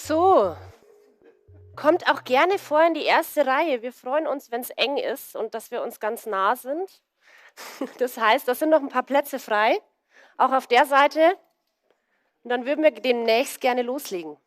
So, kommt auch gerne vor in die erste Reihe. Wir freuen uns, wenn es eng ist und dass wir uns ganz nah sind. Das heißt, da sind noch ein paar Plätze frei, auch auf der Seite. Und dann würden wir demnächst gerne loslegen.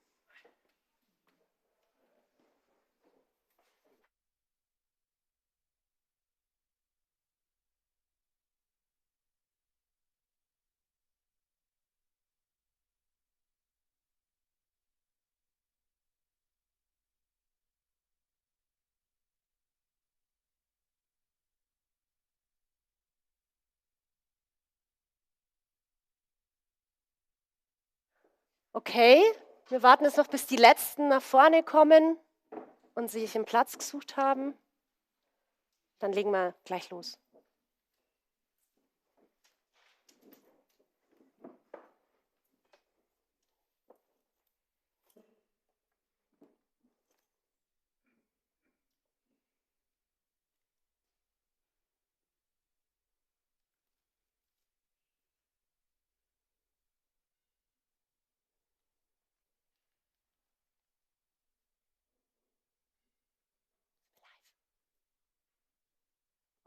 Okay, wir warten jetzt noch, bis die Letzten nach vorne kommen und sich einen Platz gesucht haben. Dann legen wir gleich los.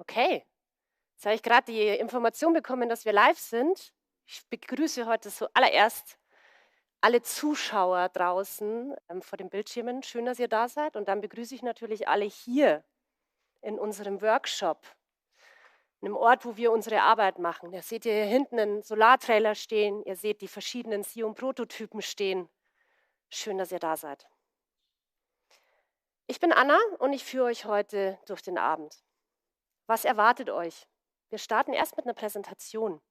Okay, jetzt habe ich gerade die Information bekommen, dass wir live sind. Ich begrüße heute zuallererst alle Zuschauer draußen vor den Bildschirmen. Schön, dass ihr da seid. Und dann begrüße ich natürlich alle hier in unserem Workshop, einem Ort, wo wir unsere Arbeit machen. Da seht ihr hier hinten einen Solartrailer stehen. Ihr seht die verschiedenen Sion-Prototypen stehen. Schön, dass ihr da seid. Ich bin Anna und ich führe euch heute durch den Abend. Was erwartet euch? Wir starten erst mit einer Präsentation.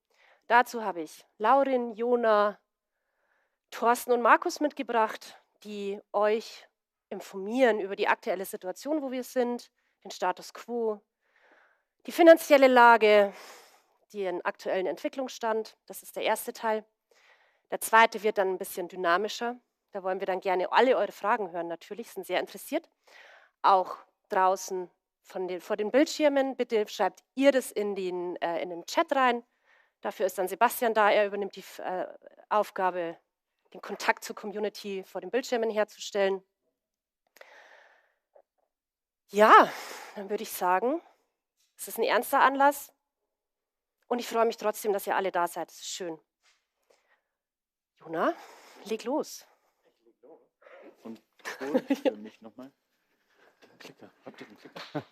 Dazu habe ich Laurin, Jona, Thorsten und Markus mitgebracht, die euch informieren über die aktuelle Situation, wo wir sind, den Status quo, die finanzielle Lage, den aktuellen Entwicklungsstand. Das ist der erste Teil. Der zweite wird dann ein bisschen dynamischer. Da wollen wir dann gerne alle eure Fragen hören, natürlich, sind sehr interessiert. Auch draußen vor den Bildschirmen. Bitte schreibt ihr das in den Chat rein. Dafür ist dann Sebastian da. Er übernimmt die Aufgabe, den Kontakt zur Community vor den Bildschirmen herzustellen. Ja, dann würde ich sagen, es ist ein ernster Anlass und ich freue mich trotzdem, dass ihr alle da seid. Das ist schön. Jona, leg los. Und für mich nochmal. Klicker. Habt ihr den Klicker?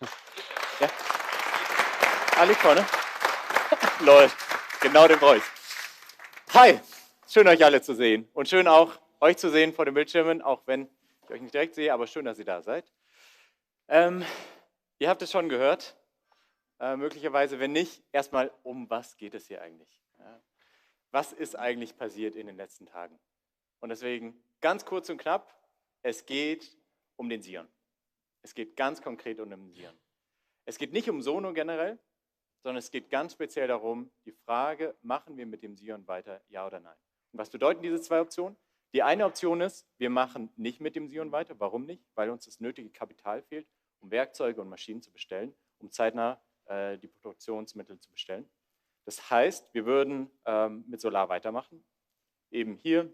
Ja. Liegt vorne. Lol. Genau den brauche ich. Hi. Schön, euch alle zu sehen. Und schön auch, euch zu sehen vor den Bildschirmen, auch wenn ich euch nicht direkt sehe, aber schön, dass ihr da seid. Ihr habt es schon gehört. Möglicherweise, wenn nicht, erstmal, um was geht es hier eigentlich? Ja. Was ist eigentlich passiert in den letzten Tagen? Und deswegen ganz kurz und knapp, es geht um den Sion. Es geht ganz konkret um den Sion. Es geht nicht um Sono generell, sondern es geht ganz speziell darum, die Frage, machen wir mit dem Sion weiter, ja oder nein? Und was bedeuten diese zwei Optionen? Die eine Option ist, wir machen nicht mit dem Sion weiter. Warum nicht? Weil uns das nötige Kapital fehlt, um Werkzeuge und Maschinen zu bestellen, um zeitnah die Produktionsmittel zu bestellen. Das heißt, wir würden mit Solar weitermachen, eben hier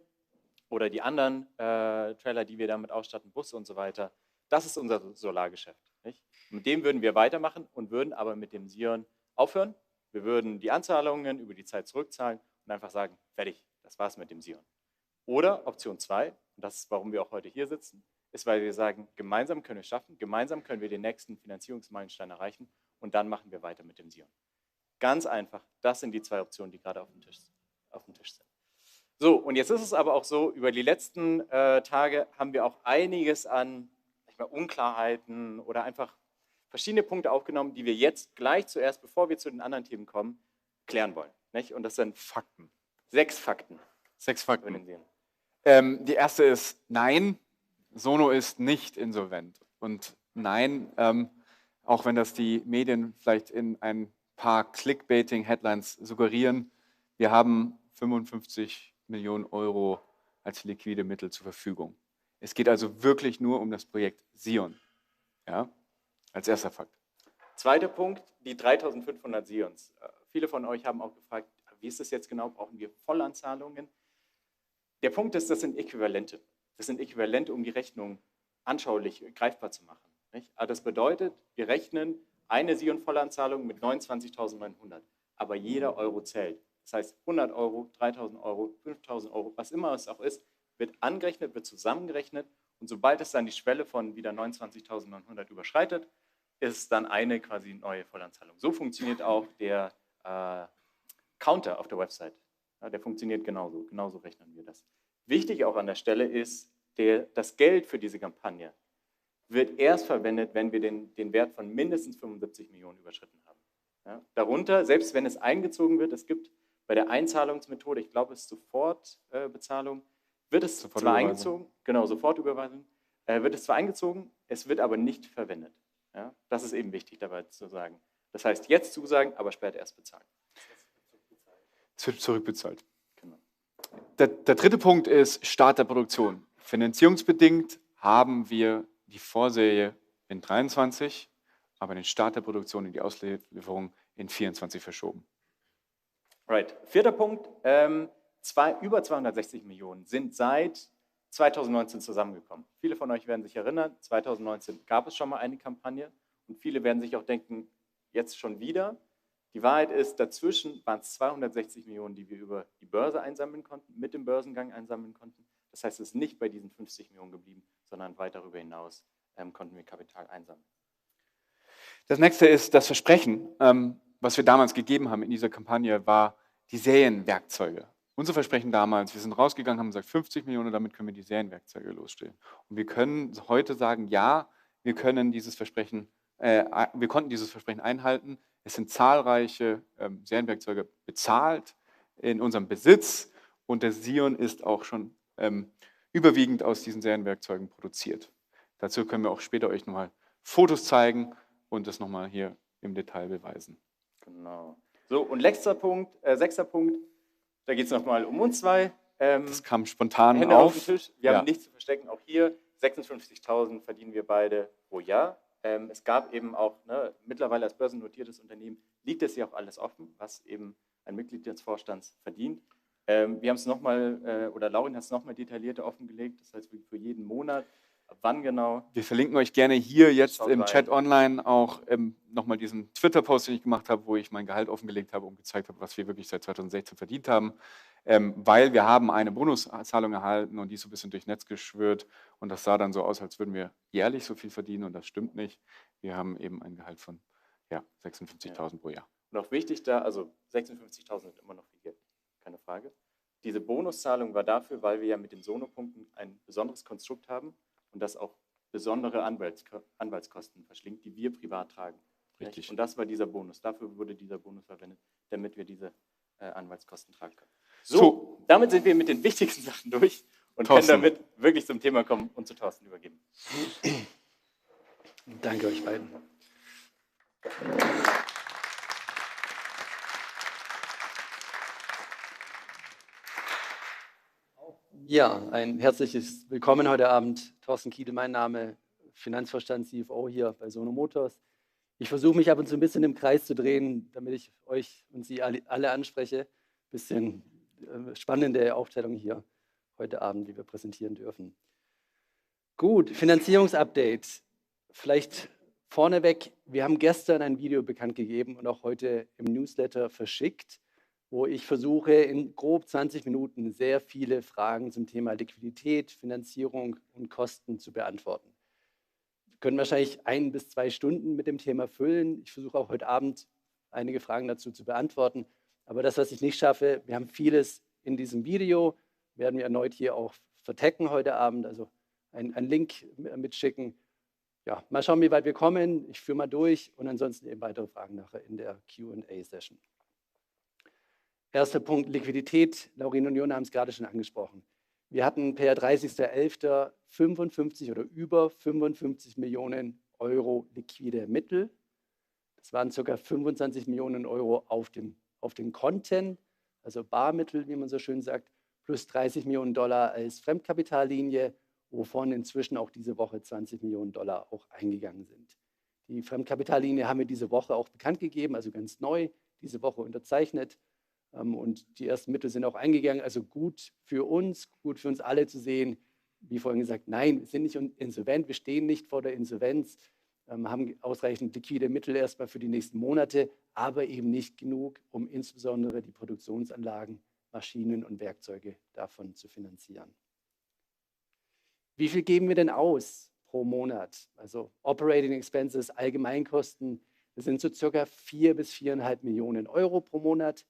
oder die anderen Trailer, die wir damit ausstatten, Busse und so weiter. Das ist unser Solargeschäft. Nicht? Mit dem würden wir weitermachen und würden aber mit dem Sion aufhören. Wir würden die Anzahlungen über die Zeit zurückzahlen und einfach sagen, fertig, das war's mit dem Sion. Oder Option 2, und das ist, warum wir auch heute hier sitzen, ist, weil wir sagen, gemeinsam können wir es schaffen, gemeinsam können wir den nächsten Finanzierungsmeilenstein erreichen und dann machen wir weiter mit dem Sion. Ganz einfach, das sind die zwei Optionen, die gerade auf dem Tisch sind. So, und jetzt ist es aber auch so, über die letzten Tage haben wir auch einiges an Unklarheiten oder einfach verschiedene Punkte aufgenommen, die wir jetzt gleich zuerst, bevor wir zu den anderen Themen kommen, klären wollen. Nicht? Und das sind Fakten. 6 Fakten. 6 Fakten. Die erste ist, nein, Sono ist nicht insolvent. Und nein, auch wenn das die Medien vielleicht in ein paar Clickbaiting-Headlines suggerieren, wir haben 55 Millionen Euro als liquide Mittel zur Verfügung. Es geht also wirklich nur um das Projekt Sion. Ja, als erster Fakt. Zweiter Punkt, die 3500 Sions. Viele von euch haben auch gefragt, wie ist das jetzt genau? Brauchen wir Vollanzahlungen? Der Punkt ist, das sind Äquivalente. Das sind Äquivalente, um die Rechnung anschaulich greifbar zu machen. Nicht? Aber das bedeutet, wir rechnen eine Sion-Vollanzahlung mit 29.900. Aber jeder Euro zählt. Das heißt, 100 Euro, 3.000 Euro, 5.000 Euro, was immer es auch ist, wird angerechnet, wird zusammengerechnet. Und sobald es dann die Schwelle von wieder 29.900 überschreitet, ist es dann eine quasi neue Vollanzahlung. So funktioniert auch der Counter auf der Website. Ja, der funktioniert genauso. Genauso rechnen wir das. Wichtig auch an der Stelle ist, das Geld für diese Kampagne wird erst verwendet, wenn wir den Wert von mindestens 75 Millionen überschritten haben. Ja, darunter, selbst wenn es eingezogen wird, es gibt bei der Einzahlungsmethode, ich glaube, es ist Sofortbezahlung, wird es zwar eingezogen, genau, Sofortüberweisung, wird es zwar eingezogen, es wird aber nicht verwendet. Ja, das ist eben wichtig dabei zu sagen. Das heißt, jetzt zusagen, aber später erst bezahlen. Es wird zurückbezahlt. Genau. Der dritte Punkt ist Start der Produktion. Finanzierungsbedingt haben wir die Vorserie in 23, aber den Start der Produktion und die Auslieferung in 24 verschoben. Right. Vierter Punkt, über 260 Millionen sind seit 2019 zusammengekommen. Viele von euch werden sich erinnern, 2019 gab es schon mal eine Kampagne und viele werden sich auch denken, jetzt schon wieder. Die Wahrheit ist, dazwischen waren es 260 Millionen, die wir über die Börse einsammeln konnten, mit dem Börsengang einsammeln konnten. Das heißt, es ist nicht bei diesen 50 Millionen geblieben, sondern weit darüber hinaus konnten wir Kapital einsammeln. Das nächste ist das Versprechen, was wir damals gegeben haben in dieser Kampagne, war die Serienwerkzeuge. Unser Versprechen damals, wir sind rausgegangen, haben gesagt 50 Millionen, damit können wir die Serienwerkzeuge losstellen. Und wir können heute sagen, ja, wir konnten dieses Versprechen einhalten. Es sind zahlreiche Serienwerkzeuge bezahlt in unserem Besitz und der Sion ist auch schon überwiegend aus diesen Serienwerkzeugen produziert. Dazu können wir auch später euch nochmal Fotos zeigen und das nochmal hier im Detail beweisen. Genau. So, und sechster Punkt, da geht es nochmal um uns zwei. Das kam spontan Hände auf den auf. Tisch. Wir haben nichts zu verstecken. Auch hier 56.000 verdienen wir beide pro Jahr. Es gab eben auch, ne, mittlerweile als börsennotiertes Unternehmen liegt es ja auch alles offen, was eben ein Mitglied des Vorstands verdient. Wir haben es nochmal, oder Laurin hat es nochmal detaillierter offengelegt, das heißt für jeden Monat, ab wann genau. Wir verlinken euch gerne hier jetzt Schaut im rein. Chat online auch nochmal diesen Twitter-Post, den ich gemacht habe, wo ich mein Gehalt offengelegt habe und gezeigt habe, was wir wirklich seit 2016 verdient haben. Weil wir haben eine Bonuszahlung erhalten und die ist so ein bisschen durchs Netz geschwirrt und das sah dann so aus, als würden wir jährlich so viel verdienen und das stimmt nicht. Wir haben eben ein Gehalt von 56.000 pro Jahr. Und auch wichtig da, also 56.000 sind immer noch viel Geld, keine Frage. Diese Bonuszahlung war dafür, weil wir ja mit den Sono-Punkten ein besonderes Konstrukt haben und das auch besondere Anwaltskosten verschlingt, die wir privat tragen. Richtig. Und das war dieser Bonus. Dafür wurde dieser Bonus verwendet, damit wir diese Anwaltskosten tragen können. So, damit sind wir mit den wichtigsten Sachen durch und können damit wirklich zum Thema kommen und zu Thorsten übergeben. Danke euch beiden. Ja, ein herzliches Willkommen heute Abend. Thorsten Kiedel, mein Name, Finanzvorstand, CFO hier bei Sono Motors. Ich versuche mich ab und zu ein bisschen im Kreis zu drehen, damit ich euch und Sie alle anspreche. Ein bisschen spannende Aufstellung hier heute Abend, die wir präsentieren dürfen. Gut, Finanzierungsupdate. Vielleicht vorneweg, wir haben gestern ein Video bekannt gegeben und auch heute im Newsletter verschickt, wo ich versuche, in grob 20 Minuten sehr viele Fragen zum Thema Liquidität, Finanzierung und Kosten zu beantworten. Wir können wahrscheinlich 1 bis 2 Stunden mit dem Thema füllen. Ich versuche auch heute Abend einige Fragen dazu zu beantworten. Aber das, was ich nicht schaffe, wir haben vieles in diesem Video, werden wir erneut hier auch vertecken heute Abend, also einen Link mitschicken. Ja, mal schauen, wie weit wir kommen. Ich führe mal durch und ansonsten eben weitere Fragen nachher in der Q&A-Session. Erster Punkt, Liquidität. Laurin und Jona haben es gerade schon angesprochen. Wir hatten per 30.11. 55 oder über 55 Millionen Euro liquide Mittel. Das waren ca. 25 Millionen Euro auf den Konten, also Barmittel, wie man so schön sagt, plus 30 Millionen Dollar als Fremdkapitallinie, wovon inzwischen auch diese Woche 20 Millionen Dollar auch eingegangen sind. Die Fremdkapitallinie haben wir diese Woche auch bekannt gegeben, also ganz neu, diese Woche unterzeichnet. Und die ersten Mittel sind auch eingegangen, also gut für uns alle zu sehen, wie vorhin gesagt, nein, wir sind nicht insolvent, wir stehen nicht vor der Insolvenz, haben ausreichend liquide Mittel erstmal für die nächsten Monate, aber eben nicht genug, um insbesondere die Produktionsanlagen, Maschinen und Werkzeuge davon zu finanzieren. Wie viel geben wir denn aus pro Monat? Also Operating Expenses, Allgemeinkosten, das sind so circa 4 bis 4,5 Millionen Euro pro Monat.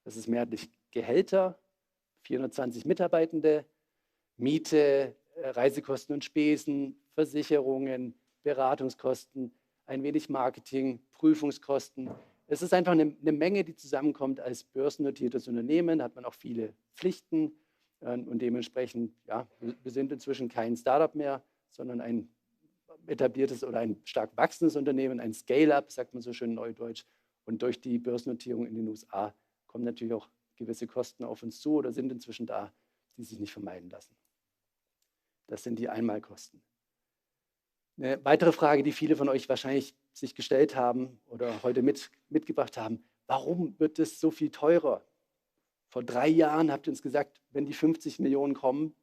Das ist mehrheitlich Gehälter, 420 Mitarbeitende, Miete, Reisekosten und Spesen, Versicherungen, Beratungskosten, ein wenig Marketing, Prüfungskosten. Es ist einfach eine Menge, die zusammenkommt. Als börsennotiertes Unternehmen hat man auch viele Pflichten und dementsprechend, ja, wir sind inzwischen kein Startup mehr, sondern ein etabliertes oder ein stark wachsendes Unternehmen, ein Scale-up, sagt man so schön neudeutsch. Und durch die Börsennotierung in den USA kommen natürlich auch gewisse Kosten auf uns zu oder sind inzwischen da, die sich nicht vermeiden lassen. Das sind die Einmalkosten. Eine weitere Frage, die viele von euch wahrscheinlich sich gestellt haben oder heute mitgebracht haben, warum wird es so viel teurer? Vor 3 Jahren habt ihr uns gesagt, wenn die 50 Millionen kommen,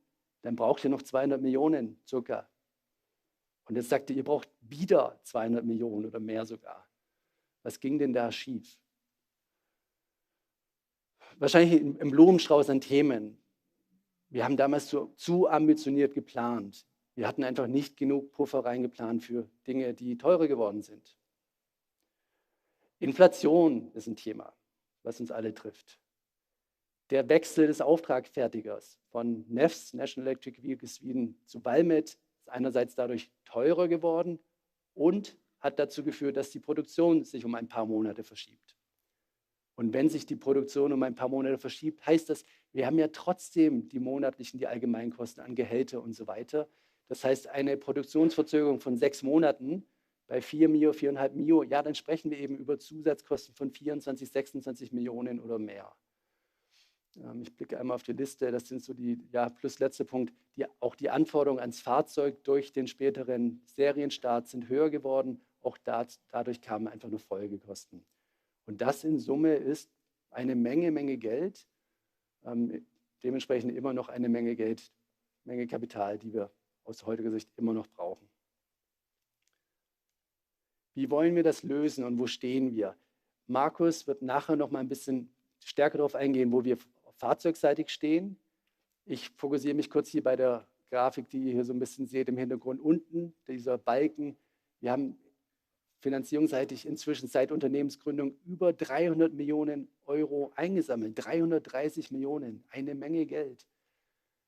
dann braucht ihr noch 200 Millionen circa. Und jetzt sagt ihr, ihr braucht wieder 200 Millionen oder mehr sogar. Was ging denn da schief? Wahrscheinlich im Blumenstrauß an Themen. Wir haben damals zu ambitioniert geplant. Wir hatten einfach nicht genug Puffer reingeplant für Dinge, die teurer geworden sind. Inflation ist ein Thema, was uns alle trifft. Der Wechsel des Auftragfertigers von NEVS, National Electric Vehicle Sweden, zu Valmet ist einerseits dadurch teurer geworden und hat dazu geführt, dass die Produktion sich um ein paar Monate verschiebt. Und wenn sich die Produktion um ein paar Monate verschiebt, heißt das, wir haben ja trotzdem die monatlichen, die Allgemeinkosten an Gehälter und so weiter. Das heißt, eine Produktionsverzögerung von 6 Monaten bei 4 Mio, 4,5 Mio, ja, dann sprechen wir eben über Zusatzkosten von 24, 26 Millionen oder mehr. Ich blicke einmal auf die Liste, das sind so die, ja, plus letzter Punkt, auch die Anforderungen ans Fahrzeug durch den späteren Serienstart sind höher geworden. Auch dadurch kamen einfach nur Folgekosten. Und das in Summe ist eine Menge Geld, dementsprechend immer noch eine Menge Geld, Menge Kapital, die wir aus heutiger Sicht immer noch brauchen. Wie wollen wir das lösen und wo stehen wir? Markus wird nachher noch mal ein bisschen stärker darauf eingehen, wo wir fahrzeugseitig stehen. Ich fokussiere mich kurz hier bei der Grafik, die ihr hier so ein bisschen seht im Hintergrund unten, dieser Balken. Wir haben finanzierungsseitig inzwischen seit Unternehmensgründung über 300 Millionen Euro eingesammelt. 330 Millionen, eine Menge Geld.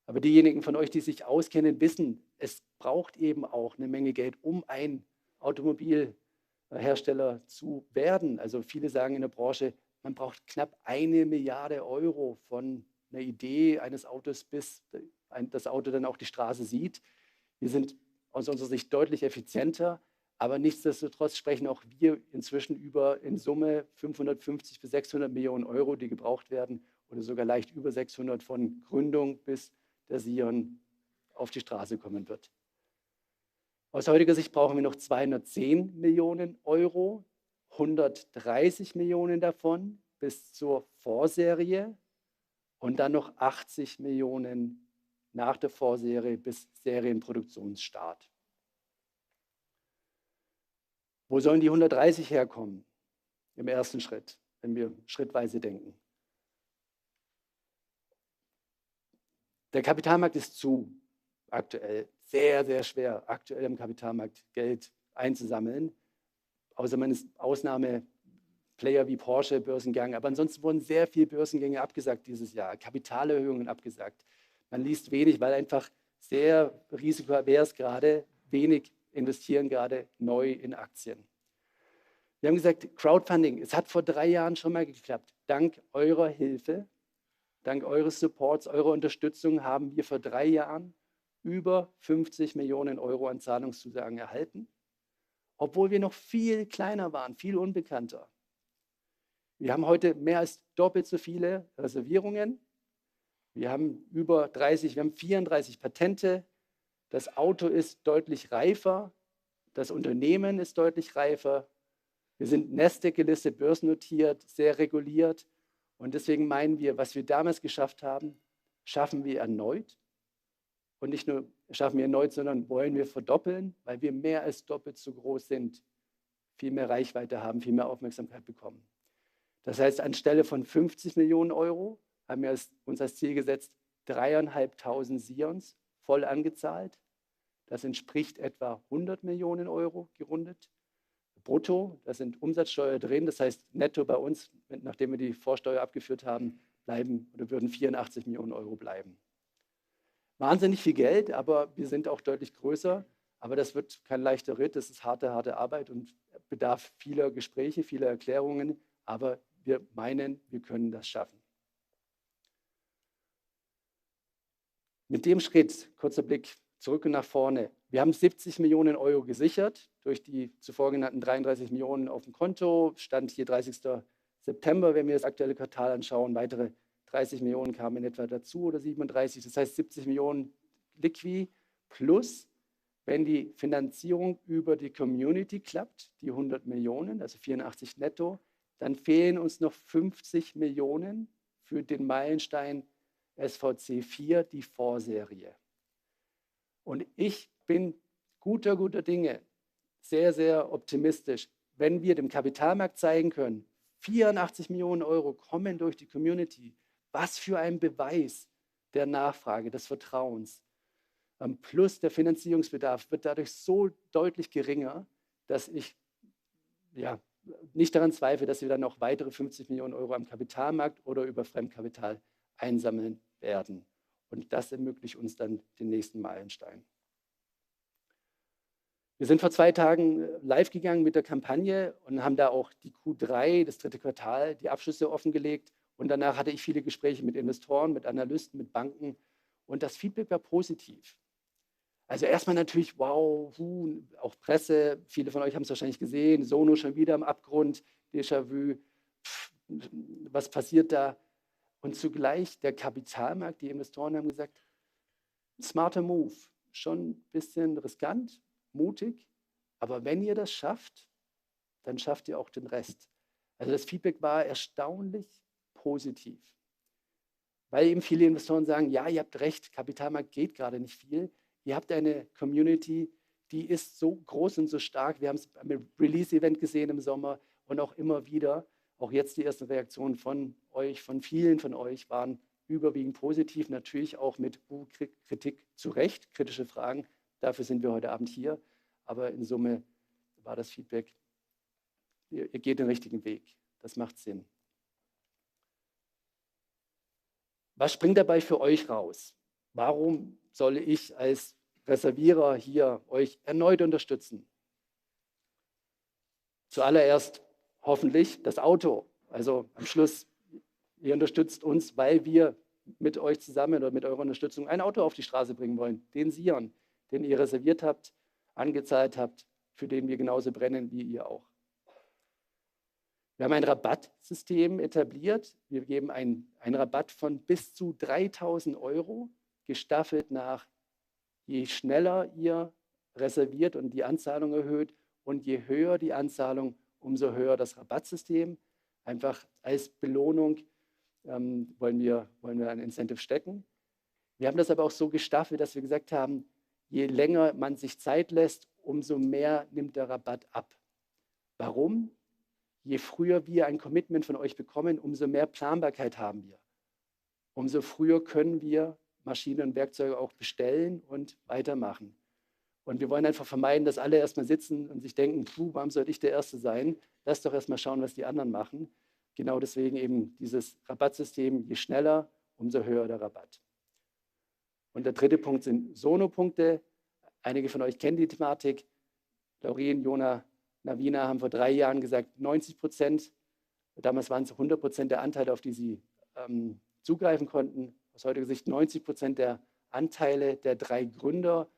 Aber diejenigen von euch, die sich auskennen, wissen, es braucht eben auch eine Menge Geld, um ein Automobilhersteller zu werden. Also viele sagen in der Branche, man braucht knapp 1 Milliarde Euro von einer Idee eines Autos, bis das Auto dann auch die Straße sieht. Wir sind aus unserer Sicht deutlich effizienter, aber nichtsdestotrotz sprechen auch wir inzwischen über in Summe 550 bis 600 Millionen Euro, die gebraucht werden, oder sogar leicht über 600 von Gründung bis der Sion auf die Straße kommen wird. Aus heutiger Sicht brauchen wir noch 210 Millionen Euro, 130 Millionen davon bis zur Vorserie und dann noch 80 Millionen nach der Vorserie bis Serienproduktionsstart. Wo sollen die 130 herkommen im ersten Schritt, wenn wir schrittweise denken? Der Kapitalmarkt ist zu aktuell, sehr schwer, aktuell im Kapitalmarkt Geld einzusammeln. Außer man ist Ausnahmeplayer wie Porsche, Börsengang. Aber ansonsten wurden sehr viele Börsengänge abgesagt dieses Jahr, Kapitalerhöhungen abgesagt. Man liest wenig, weil einfach sehr risikoavers gerade, wenig investieren gerade neu in Aktien. Wir haben gesagt, Crowdfunding, es hat vor 3 Jahren schon mal geklappt. Dank eurer Hilfe, dank eures Supports, eurer Unterstützung haben wir vor 3 Jahren über 50 Millionen Euro an Zahlungszusagen erhalten, obwohl wir noch viel kleiner waren, viel unbekannter. Wir haben heute mehr als doppelt so viele Reservierungen. Wir haben 34 Patente. Das Auto ist deutlich reifer. Das Unternehmen ist deutlich reifer. Wir sind Nasdaq gelistet, börsennotiert, sehr reguliert. Und deswegen meinen wir, was wir damals geschafft haben, schaffen wir erneut. Und nicht nur schaffen wir erneut, sondern wollen wir verdoppeln, weil wir mehr als doppelt so groß sind, viel mehr Reichweite haben, viel mehr Aufmerksamkeit bekommen. Das heißt, anstelle von 50 Millionen Euro haben wir uns als Ziel gesetzt, 3.500 Sions voll angezahlt. Das entspricht etwa 100 Millionen Euro gerundet. Brutto, da sind Umsatzsteuer drin, das heißt netto bei uns, nachdem wir die Vorsteuer abgeführt haben, würden 84 Millionen Euro bleiben. Wahnsinnig viel Geld, aber wir sind auch deutlich größer. Aber das wird kein leichter Ritt, das ist harte Arbeit und bedarf vieler Gespräche, vieler Erklärungen. Aber wir meinen, wir können das schaffen. Mit dem Schritt, kurzer Blick zurück und nach vorne. Wir haben 70 Millionen Euro gesichert durch die zuvor genannten 33 Millionen auf dem Konto. Stand hier 30. September, wenn wir das aktuelle Quartal anschauen. Weitere 30 Millionen kamen in etwa dazu oder 37. Das heißt 70 Millionen Liqui plus, wenn die Finanzierung über die Community klappt, die 100 Millionen, also 84 netto, dann fehlen uns noch 50 Millionen für den Meilenstein SVC 4, die Vorserie. Und ich bin guter Dinge, sehr optimistisch, wenn wir dem Kapitalmarkt zeigen können, 84 Millionen Euro kommen durch die Community. Was für ein Beweis der Nachfrage, des Vertrauens. Plus der Finanzierungsbedarf wird dadurch so deutlich geringer, dass ich nicht daran zweifle, dass wir dann noch weitere 50 Millionen Euro am Kapitalmarkt oder über Fremdkapital einsammeln werden. Und das ermöglicht uns dann den nächsten Meilenstein. Wir sind vor 2 Tagen live gegangen mit der Kampagne und haben da auch die Q3, das 3. Quartal, die Abschlüsse offengelegt. Und danach hatte ich viele Gespräche mit Investoren, mit Analysten, mit Banken. Und das Feedback war positiv. Also erstmal natürlich, wow, auch Presse, viele von euch haben es wahrscheinlich gesehen, Sono schon wieder am Abgrund, Déjà-vu, was passiert da? Und zugleich der Kapitalmarkt, die Investoren haben gesagt, smarter Move, schon ein bisschen riskant, mutig, aber wenn ihr das schafft, dann schafft ihr auch den Rest. Also das Feedback war erstaunlich positiv, weil eben viele Investoren sagen, ja, ihr habt recht, Kapitalmarkt geht gerade nicht viel. Ihr habt eine Community, die ist so groß und so stark. Wir haben es beim Release-Event gesehen im Sommer und auch immer wieder. Auch jetzt die ersten Reaktionen von euch, von vielen von euch waren überwiegend positiv, natürlich auch mit Kritik zu Recht, kritische Fragen. Dafür sind wir heute Abend hier. Aber in Summe war das Feedback, ihr geht den richtigen Weg. Das macht Sinn. Was springt dabei für euch raus? Warum soll ich als Reservierer hier euch erneut unterstützen? Zuallererst hoffentlich das Auto. Also am Schluss, ihr unterstützt uns, weil wir mit euch zusammen oder mit eurer Unterstützung ein Auto auf die Straße bringen wollen. Den Sion, den ihr reserviert habt, angezahlt habt, für den wir genauso brennen wie ihr auch. Wir haben ein Rabattsystem etabliert. Wir geben einen Rabatt von bis zu 3.000 €, gestaffelt nach, je schneller ihr reserviert und die Anzahlung erhöht und je höher die Anzahlung, umso höher das Rabattsystem. Einfach als Belohnung wollen wir ein Incentive stecken. Wir haben das aber auch so gestaffelt, dass wir gesagt haben, je länger man sich Zeit lässt, umso mehr nimmt der Rabatt ab. Warum? Je früher wir ein Commitment von euch bekommen, umso mehr Planbarkeit haben wir. Umso früher können wir Maschinen und Werkzeuge auch bestellen und weitermachen. Und wir wollen einfach vermeiden, dass alle erstmal sitzen und sich denken, warum soll ich der Erste sein? Lass doch erstmal schauen, was die anderen machen. Genau deswegen eben dieses Rabattsystem, je schneller, umso höher der Rabatt. Und der dritte Punkt sind Sono-Punkte. Einige von euch kennen die Thematik. Laurin, Jona, Navina haben vor 3 Jahren gesagt, 90%, damals waren es 100% der Anteile, auf die sie zugreifen konnten. Aus heutiger Sicht 90% der Anteile der 3 Gründer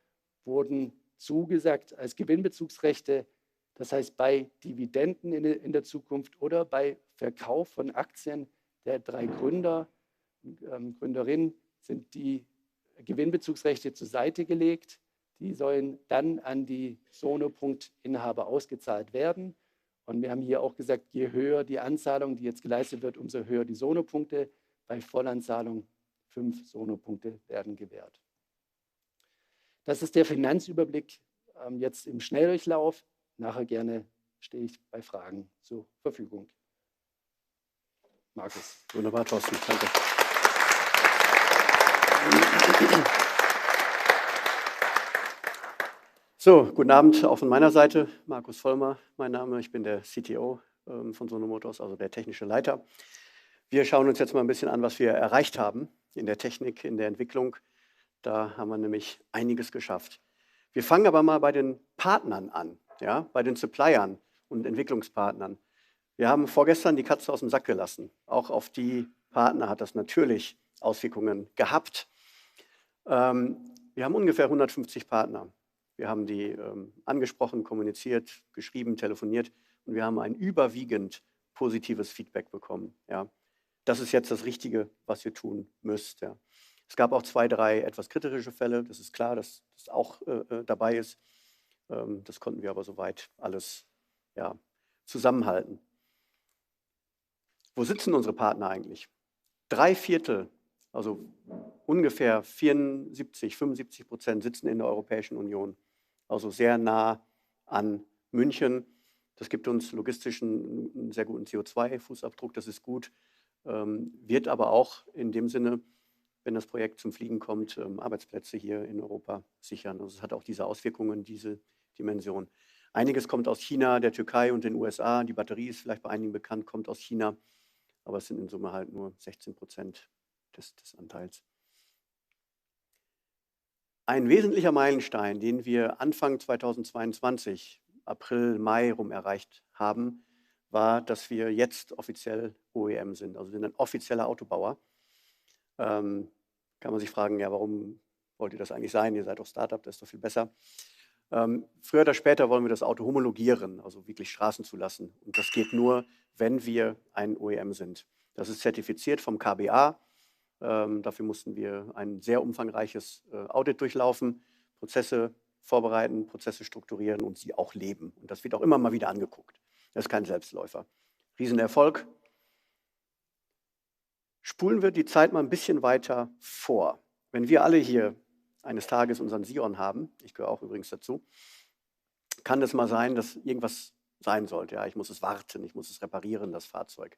wurden zugesagt als Gewinnbezugsrechte. Das heißt, bei Dividenden in der Zukunft oder bei Verkauf von Aktien der 3 Gründer, Gründerinnen sind die Gewinnbezugsrechte zur Seite gelegt. Die sollen dann an die Sono-Punkt-Inhaber ausgezahlt werden. Und wir haben hier auch gesagt, je höher die Anzahlung, die jetzt geleistet wird, umso höher die Sono-Punkte. Bei Vollanzahlung 5 Sono-Punkte werden gewährt. Das ist der Finanzüberblick jetzt im Schnelldurchlauf. Nachher gerne stehe ich bei Fragen zur Verfügung. Markus. Wunderbar, Thorsten. Danke. So, guten Abend auch von meiner Seite. Markus Vollmer, mein Name. Ich bin der CTO von Sono Motors, also der technische Leiter. Wir schauen uns jetzt mal ein bisschen an, was wir erreicht haben in der Technik, in der Entwicklung. Da haben wir nämlich einiges geschafft. Wir fangen aber mal bei den Partnern an, ja, bei den Suppliern und Entwicklungspartnern. Wir haben vorgestern die Katze aus dem Sack gelassen. Auch auf die Partner hat das natürlich Auswirkungen gehabt. Wir haben ungefähr 150 Partner. Wir haben die angesprochen, kommuniziert, geschrieben, telefoniert und wir haben ein überwiegend positives Feedback bekommen. Ja. Das ist jetzt das Richtige, was ihr tun müsst. Ja. Es gab auch 2, 3 etwas kritische Fälle. Das ist klar, dass das auch dabei ist. Das konnten wir aber soweit alles ja, zusammenhalten. Wo sitzen unsere Partner eigentlich? 3/4, also ungefähr 74, 75% sitzen in der Europäischen Union, also sehr nah an München. Das gibt uns logistisch einen sehr guten CO2-Fußabdruck, das ist gut, wird aber auch in dem Sinne, wenn das Projekt zum Fliegen kommt, Arbeitsplätze hier in Europa sichern. Also es hat auch diese Auswirkungen, diese Dimension. Einiges kommt aus China, der Türkei und den USA. Die Batterie ist vielleicht bei einigen bekannt, kommt aus China, aber es sind in Summe halt nur 16% des Anteils. Ein wesentlicher Meilenstein, den wir Anfang 2022, April, Mai rum erreicht haben, war, dass wir jetzt offiziell OEM sind. Also wir sind ein offizieller Autobauer. Kann man sich fragen, ja, warum wollt ihr das eigentlich sein? Ihr seid doch Startup, das ist doch viel besser. Früher oder später wollen wir das Auto homologieren, also wirklich Straßen zulassen. Und das geht nur, wenn wir ein OEM sind. Das ist zertifiziert vom KBA. Dafür mussten wir ein sehr umfangreiches Audit durchlaufen, Prozesse vorbereiten, Prozesse strukturieren und sie auch leben. Und das wird auch immer mal wieder angeguckt. Das ist kein Selbstläufer. Riesenerfolg. Spulen wir die Zeit mal ein bisschen weiter vor. Wenn wir alle hier eines Tages unseren Sion haben, ich gehöre auch übrigens dazu, kann es mal sein, dass irgendwas sein sollte. Ja, ich muss es warten, ich muss es reparieren, das Fahrzeug.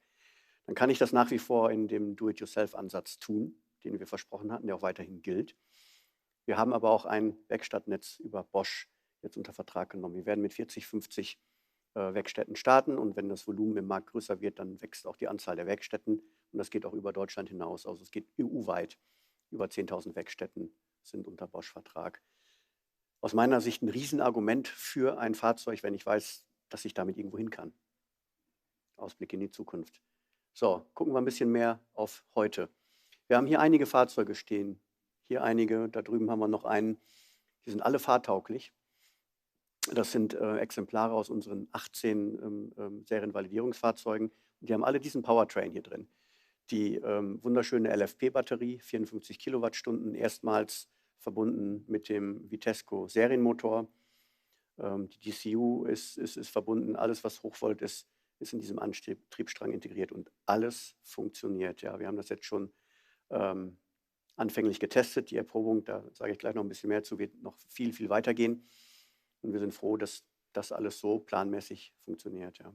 Dann kann ich das nach wie vor in dem Do-it-yourself-Ansatz tun, den wir versprochen hatten, der auch weiterhin gilt. Wir haben aber auch ein Werkstattnetz über Bosch jetzt unter Vertrag genommen. Wir werden mit 40, 50 Werkstätten starten und wenn das Volumen im Markt größer wird, dann wächst auch die Anzahl der Werkstätten und das geht auch über Deutschland hinaus. Also es geht EU-weit. Über 10.000 Werkstätten sind unter Bosch-Vertrag. Aus meiner Sicht ein Riesenargument für ein Fahrzeug, wenn ich weiß, dass ich damit irgendwo hin kann. Ausblick in die Zukunft. So, gucken wir ein bisschen mehr auf heute. Wir haben hier einige Fahrzeuge stehen. Hier einige, da drüben haben wir noch einen. Die sind alle fahrtauglich. Das sind Exemplare aus unseren 18 Serienvalidierungsfahrzeugen. Und die haben alle diesen Powertrain hier drin. Die wunderschöne LFP-Batterie, 54 Kilowattstunden, erstmals verbunden mit dem Vitesco Serienmotor. Die DCU ist verbunden, alles was Hochvolt ist in diesem Antriebsstrang integriert und alles funktioniert. Ja, wir haben das jetzt schon anfänglich getestet. Die Erprobung, da sage ich gleich noch ein bisschen mehr zu, wird noch viel, viel weiter gehen. Und wir sind froh, dass das alles so planmäßig funktioniert. Ja.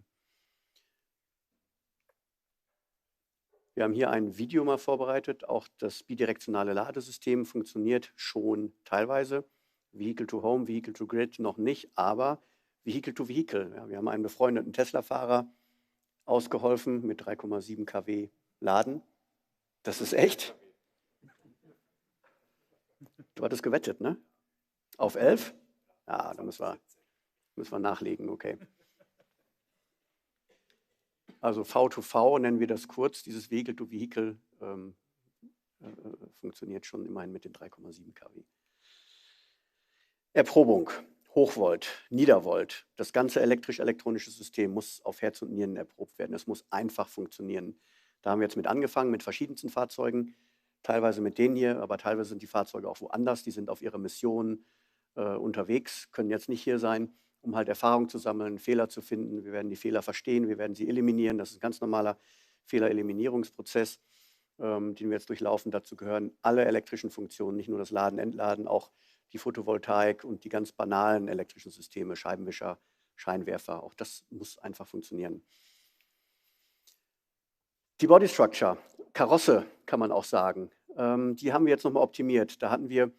Wir haben hier ein Video mal vorbereitet. Auch das bidirektionale Ladesystem funktioniert schon teilweise. Vehicle to Home, Vehicle to Grid noch nicht, aber Vehicle to Vehicle. Ja, wir haben einen befreundeten Tesla-Fahrer ausgeholfen mit 3,7 kW Laden. Das ist echt. Du hattest gewettet, ne? Auf 11? Ja, da müssen wir nachlegen, okay. Also V2V nennen wir das kurz. Dieses Vehicle to Vehicle funktioniert schon immerhin mit den 3,7 kW. Erprobung, Hochvolt, Niedervolt. Das ganze elektrisch-elektronische System muss auf Herz und Nieren erprobt werden. Es muss einfach funktionieren. Da haben wir jetzt mit angefangen, mit verschiedensten Fahrzeugen. Teilweise mit denen hier, aber teilweise sind die Fahrzeuge auch woanders. Die sind auf ihrer Mission unterwegs, können jetzt nicht hier sein, um halt Erfahrung zu sammeln, Fehler zu finden. Wir werden die Fehler verstehen, wir werden sie eliminieren. Das ist ein ganz normaler Fehlereliminierungsprozess, den wir jetzt durchlaufen. Dazu gehören alle elektrischen Funktionen, nicht nur das Laden, Entladen, auch die Photovoltaik und die ganz banalen elektrischen Systeme, Scheibenwischer, Scheinwerfer. Auch das muss einfach funktionieren. Die Body Structure, Karosse kann man auch sagen, die haben wir jetzt nochmal optimiert. Da hatten wir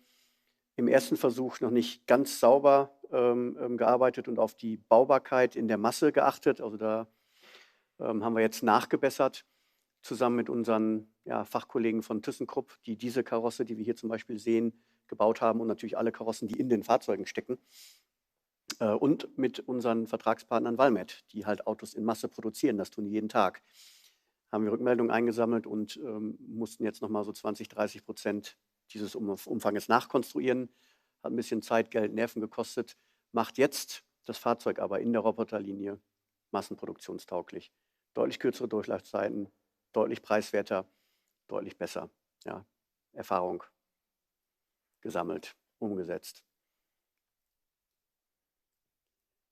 im ersten Versuch noch nicht ganz sauber gearbeitet und auf die Baubarkeit in der Masse geachtet. Also da haben wir jetzt nachgebessert, zusammen mit unseren Fachkollegen von ThyssenKrupp, die diese Karosse, die wir hier zum Beispiel sehen, gebaut haben und natürlich alle Karossen, die in den Fahrzeugen stecken. Und mit unseren Vertragspartnern Valmet, die halt Autos in Masse produzieren, das tun die jeden Tag. Haben wir Rückmeldungen eingesammelt und mussten jetzt nochmal so 20-30% dieses Umfanges nachkonstruieren. Hat ein bisschen Zeit, Geld, Nerven gekostet. Macht jetzt das Fahrzeug aber in der Roboterlinie massenproduktionstauglich. Deutlich kürzere Durchlaufzeiten, deutlich preiswerter, deutlich besser. Ja, Erfahrung gesammelt, umgesetzt.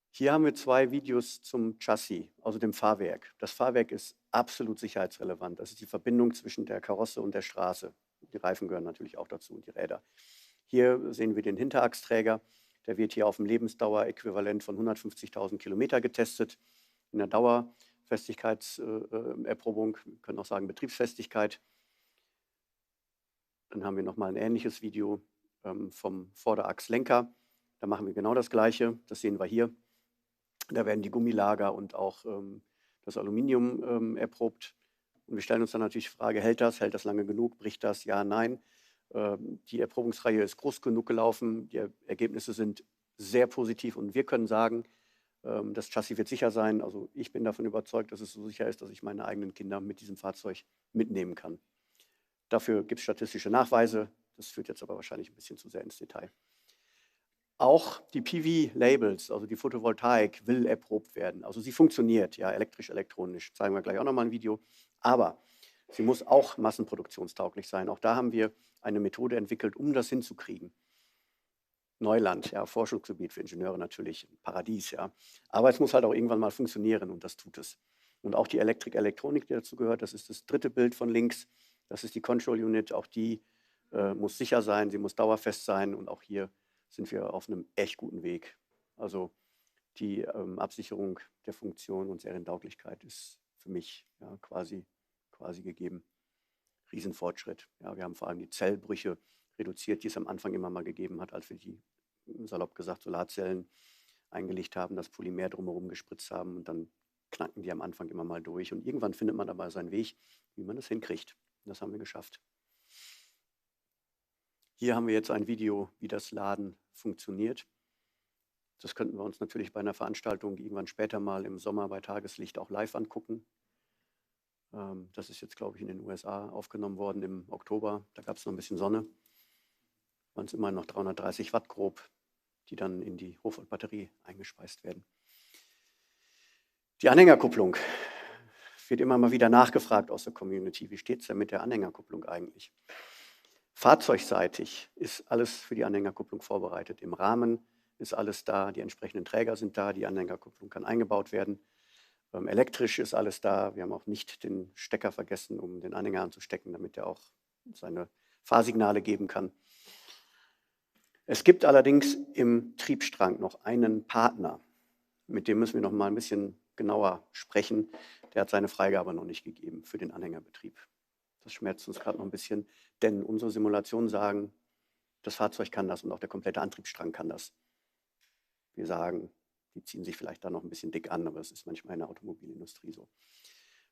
Hier haben wir 2 Videos zum Chassis, also dem Fahrwerk. Das Fahrwerk ist absolut sicherheitsrelevant. Das ist die Verbindung zwischen der Karosse und der Straße. Die Reifen gehören natürlich auch dazu und die Räder. Hier sehen wir den Hinterachsträger. Der wird hier auf dem Lebensdaueräquivalent von 150.000 Kilometer getestet. In der Dauerfestigkeitserprobung, wir können auch sagen Betriebsfestigkeit. Dann haben wir nochmal ein ähnliches Video vom Vorderachslenker. Da machen wir genau das Gleiche. Das sehen wir hier. Da werden die Gummilager und auch das Aluminium erprobt. Und wir stellen uns dann natürlich die Frage, hält das lange genug, bricht das? Ja, nein. Die Erprobungsreihe ist groß genug gelaufen. Die Ergebnisse sind sehr positiv und wir können sagen, das Chassis wird sicher sein. Also ich bin davon überzeugt, dass es so sicher ist, dass ich meine eigenen Kinder mit diesem Fahrzeug mitnehmen kann. Dafür gibt es statistische Nachweise. Das führt jetzt aber wahrscheinlich ein bisschen zu sehr ins Detail. Auch die PV-Labels, also die Photovoltaik, will erprobt werden. Also sie funktioniert, ja, elektrisch-elektronisch. Zeigen wir gleich auch nochmal ein Video. Aber Sie muss auch massenproduktionstauglich sein. Auch da haben wir eine Methode entwickelt, um das hinzukriegen. Neuland, ja, Forschungsgebiet für Ingenieure natürlich, ein Paradies, ja. Aber es muss halt auch irgendwann mal funktionieren und das tut es. Und auch die Elektrik-Elektronik, die dazu gehört, das ist das dritte Bild von links, das ist die Control Unit, auch die muss sicher sein, sie muss dauerfest sein und auch hier sind wir auf einem echt guten Weg. Also die Absicherung der Funktion und Serientauglichkeit ist für mich ja, quasi gegeben. Riesenfortschritt. Ja, wir haben vor allem die Zellbrüche reduziert, die es am Anfang immer mal gegeben hat, als wir die, salopp gesagt, Solarzellen eingelegt haben, das Polymer drumherum gespritzt haben und dann knacken die am Anfang immer mal durch. Und irgendwann findet man aber seinen Weg, wie man das hinkriegt. Und das haben wir geschafft. Hier haben wir jetzt ein Video, wie das Laden funktioniert. Das könnten wir uns natürlich bei einer Veranstaltung irgendwann später mal im Sommer bei Tageslicht auch live angucken. Das ist jetzt, glaube ich, in den USA aufgenommen worden im Oktober. Da gab es noch ein bisschen Sonne. Waren es immer noch 330 Watt grob, die dann in die Hochvoltbatterie eingespeist werden. Die Anhängerkupplung wird immer mal wieder nachgefragt aus der Community. Wie steht es denn mit der Anhängerkupplung eigentlich? Fahrzeugseitig ist alles für die Anhängerkupplung vorbereitet. Im Rahmen ist alles da, die entsprechenden Träger sind da, die Anhängerkupplung kann eingebaut werden. Elektrisch ist alles da. Wir haben auch nicht den Stecker vergessen, um den Anhänger anzustecken, damit er auch seine Fahrsignale geben kann. Es gibt allerdings im Triebstrang noch einen Partner. Mit dem müssen wir noch mal ein bisschen genauer sprechen. Der hat seine Freigabe noch nicht gegeben für den Anhängerbetrieb. Das schmerzt uns gerade noch ein bisschen, denn unsere Simulationen sagen, das Fahrzeug kann das und auch der komplette Antriebsstrang kann das. Wir sagen, die ziehen sich vielleicht da noch ein bisschen dick an, aber das ist manchmal in der Automobilindustrie so.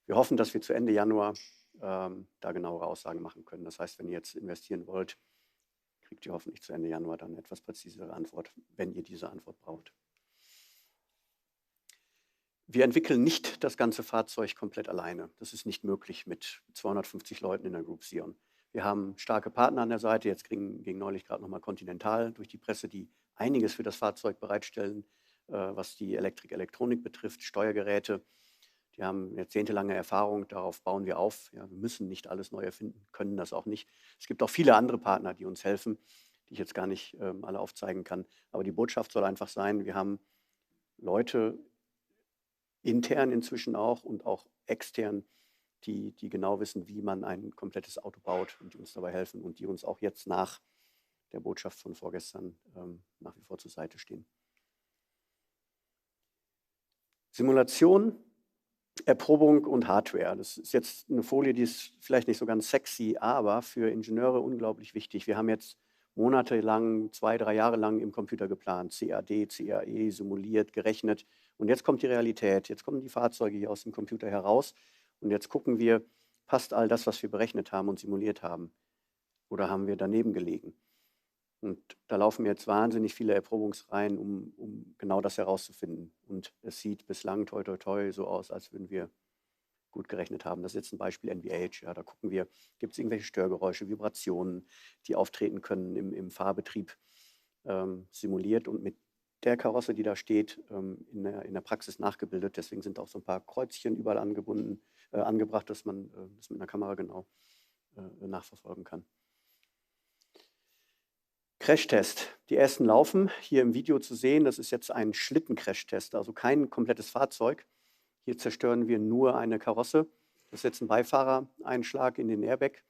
Wir hoffen, dass wir zu Ende Januar da genauere Aussagen machen können. Das heißt, wenn ihr jetzt investieren wollt, kriegt ihr hoffentlich zu Ende Januar dann eine etwas präzisere Antwort, wenn ihr diese Antwort braucht. Wir entwickeln nicht das ganze Fahrzeug komplett alleine. Das ist nicht möglich mit 250 Leuten in der Group Sion. Wir haben starke Partner an der Seite. Jetzt ging neulich gerade nochmal Continental durch die Presse, die einiges für das Fahrzeug bereitstellen, was die Elektrik-Elektronik betrifft, Steuergeräte. Die haben jahrzehntelange Erfahrung, darauf bauen wir auf. Ja, wir müssen nicht alles neu erfinden, können das auch nicht. Es gibt auch viele andere Partner, die uns helfen, die ich jetzt gar nicht alle aufzeigen kann. Aber die Botschaft soll einfach sein, wir haben Leute intern inzwischen auch und auch extern, die genau wissen, wie man ein komplettes Auto baut und die uns dabei helfen und die uns auch jetzt nach der Botschaft von vorgestern nach wie vor zur Seite stehen. Simulation, Erprobung und Hardware. Das ist jetzt eine Folie, die ist vielleicht nicht so ganz sexy, aber für Ingenieure unglaublich wichtig. Wir haben jetzt monatelang, 2, 3 Jahre lang im Computer geplant, CAD, CAE, simuliert, gerechnet. Und jetzt kommt die Realität. Jetzt kommen die Fahrzeuge hier aus dem Computer heraus. Und jetzt gucken wir, passt all das, was wir berechnet haben und simuliert haben? Oder haben wir daneben gelegen? Und da laufen jetzt wahnsinnig viele Erprobungsreihen, um genau das herauszufinden. Und es sieht bislang toi toi toi so aus, als würden wir gut gerechnet haben. Das ist jetzt ein Beispiel NVH. Ja, da gucken wir, gibt es irgendwelche Störgeräusche, Vibrationen, die auftreten können im Fahrbetrieb, simuliert und mit der Karosse, die da steht, in der Praxis nachgebildet. Deswegen sind auch so ein paar Kreuzchen überall angebracht, dass man das mit einer Kamera genau nachverfolgen kann. Crashtest. Die ersten laufen hier im Video zu sehen. Das ist jetzt ein Schlitten-Crashtest, also kein komplettes Fahrzeug. Hier zerstören wir nur eine Karosse. Das ist jetzt ein Beifahrereinschlag in den Airbag.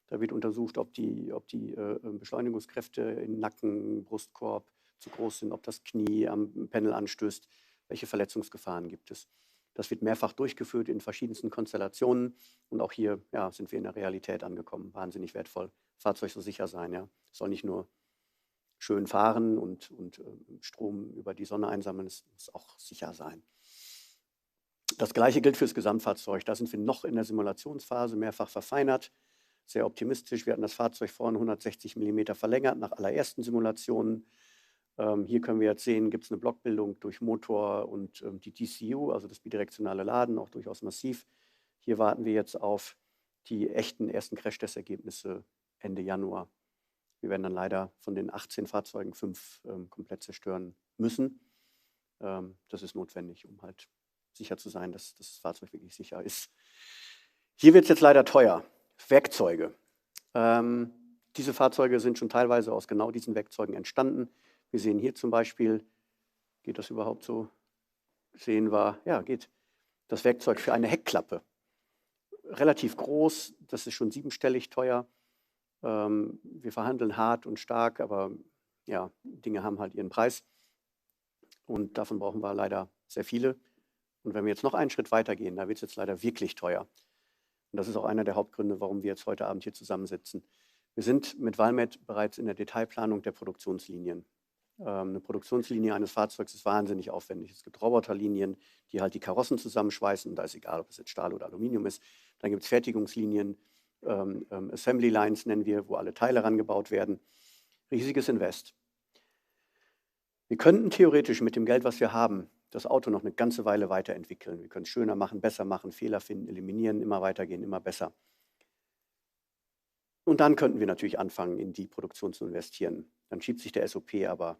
Da wird untersucht, ob die Beschleunigungskräfte im Nacken, Brustkorb zu groß sind, ob das Knie am Panel anstößt, welche Verletzungsgefahren gibt es. Das wird mehrfach durchgeführt in verschiedensten Konstellationen. Und auch hier sind wir in der Realität angekommen. Wahnsinnig wertvoll. Fahrzeug soll sicher sein. Ja. Soll nicht nur schön fahren und Strom über die Sonne einsammeln, es muss auch sicher sein. Das Gleiche gilt für das Gesamtfahrzeug. Da sind wir noch in der Simulationsphase, mehrfach verfeinert, sehr optimistisch. Wir hatten das Fahrzeug vorne 160 mm verlängert nach allerersten Simulationen. Hier können wir jetzt sehen, gibt es eine Blockbildung durch Motor und die DCU, also das bidirektionale Laden, auch durchaus massiv. Hier warten wir jetzt auf die echten ersten Crashtest-Ergebnisse Ende Januar. Wir werden dann leider von den 18 Fahrzeugen 5 komplett zerstören müssen. Das ist notwendig, um halt sicher zu sein, dass das Fahrzeug wirklich sicher ist. Hier wird es jetzt leider teuer. Werkzeuge. Diese Fahrzeuge sind schon teilweise aus genau diesen Werkzeugen entstanden. Wir sehen hier zum Beispiel, geht das überhaupt so? Sehen wir, ja, geht. Das Werkzeug für eine Heckklappe. Relativ groß, das ist schon 7-stellig teuer. Wir verhandeln hart und stark, aber ja, Dinge haben halt ihren Preis. Und davon brauchen wir leider sehr viele. Und wenn wir jetzt noch einen Schritt weiter gehen, da wird es jetzt leider wirklich teuer. Und das ist auch einer der Hauptgründe, warum wir jetzt heute Abend hier zusammensitzen. Wir sind mit Valmet bereits in der Detailplanung der Produktionslinien. Eine Produktionslinie eines Fahrzeugs ist wahnsinnig aufwendig. Es gibt Roboterlinien, die halt die Karossen zusammenschweißen. Da ist egal, ob es jetzt Stahl oder Aluminium ist. Dann gibt es Fertigungslinien, Assembly Lines nennen wir, wo alle Teile rangebaut werden. Riesiges Invest. Wir könnten theoretisch mit dem Geld, was wir haben, das Auto noch eine ganze Weile weiterentwickeln. Wir können es schöner machen, besser machen, Fehler finden, eliminieren, immer weitergehen, immer besser. Und dann könnten wir natürlich anfangen, in die Produktion zu investieren. Dann schiebt sich der SOP aber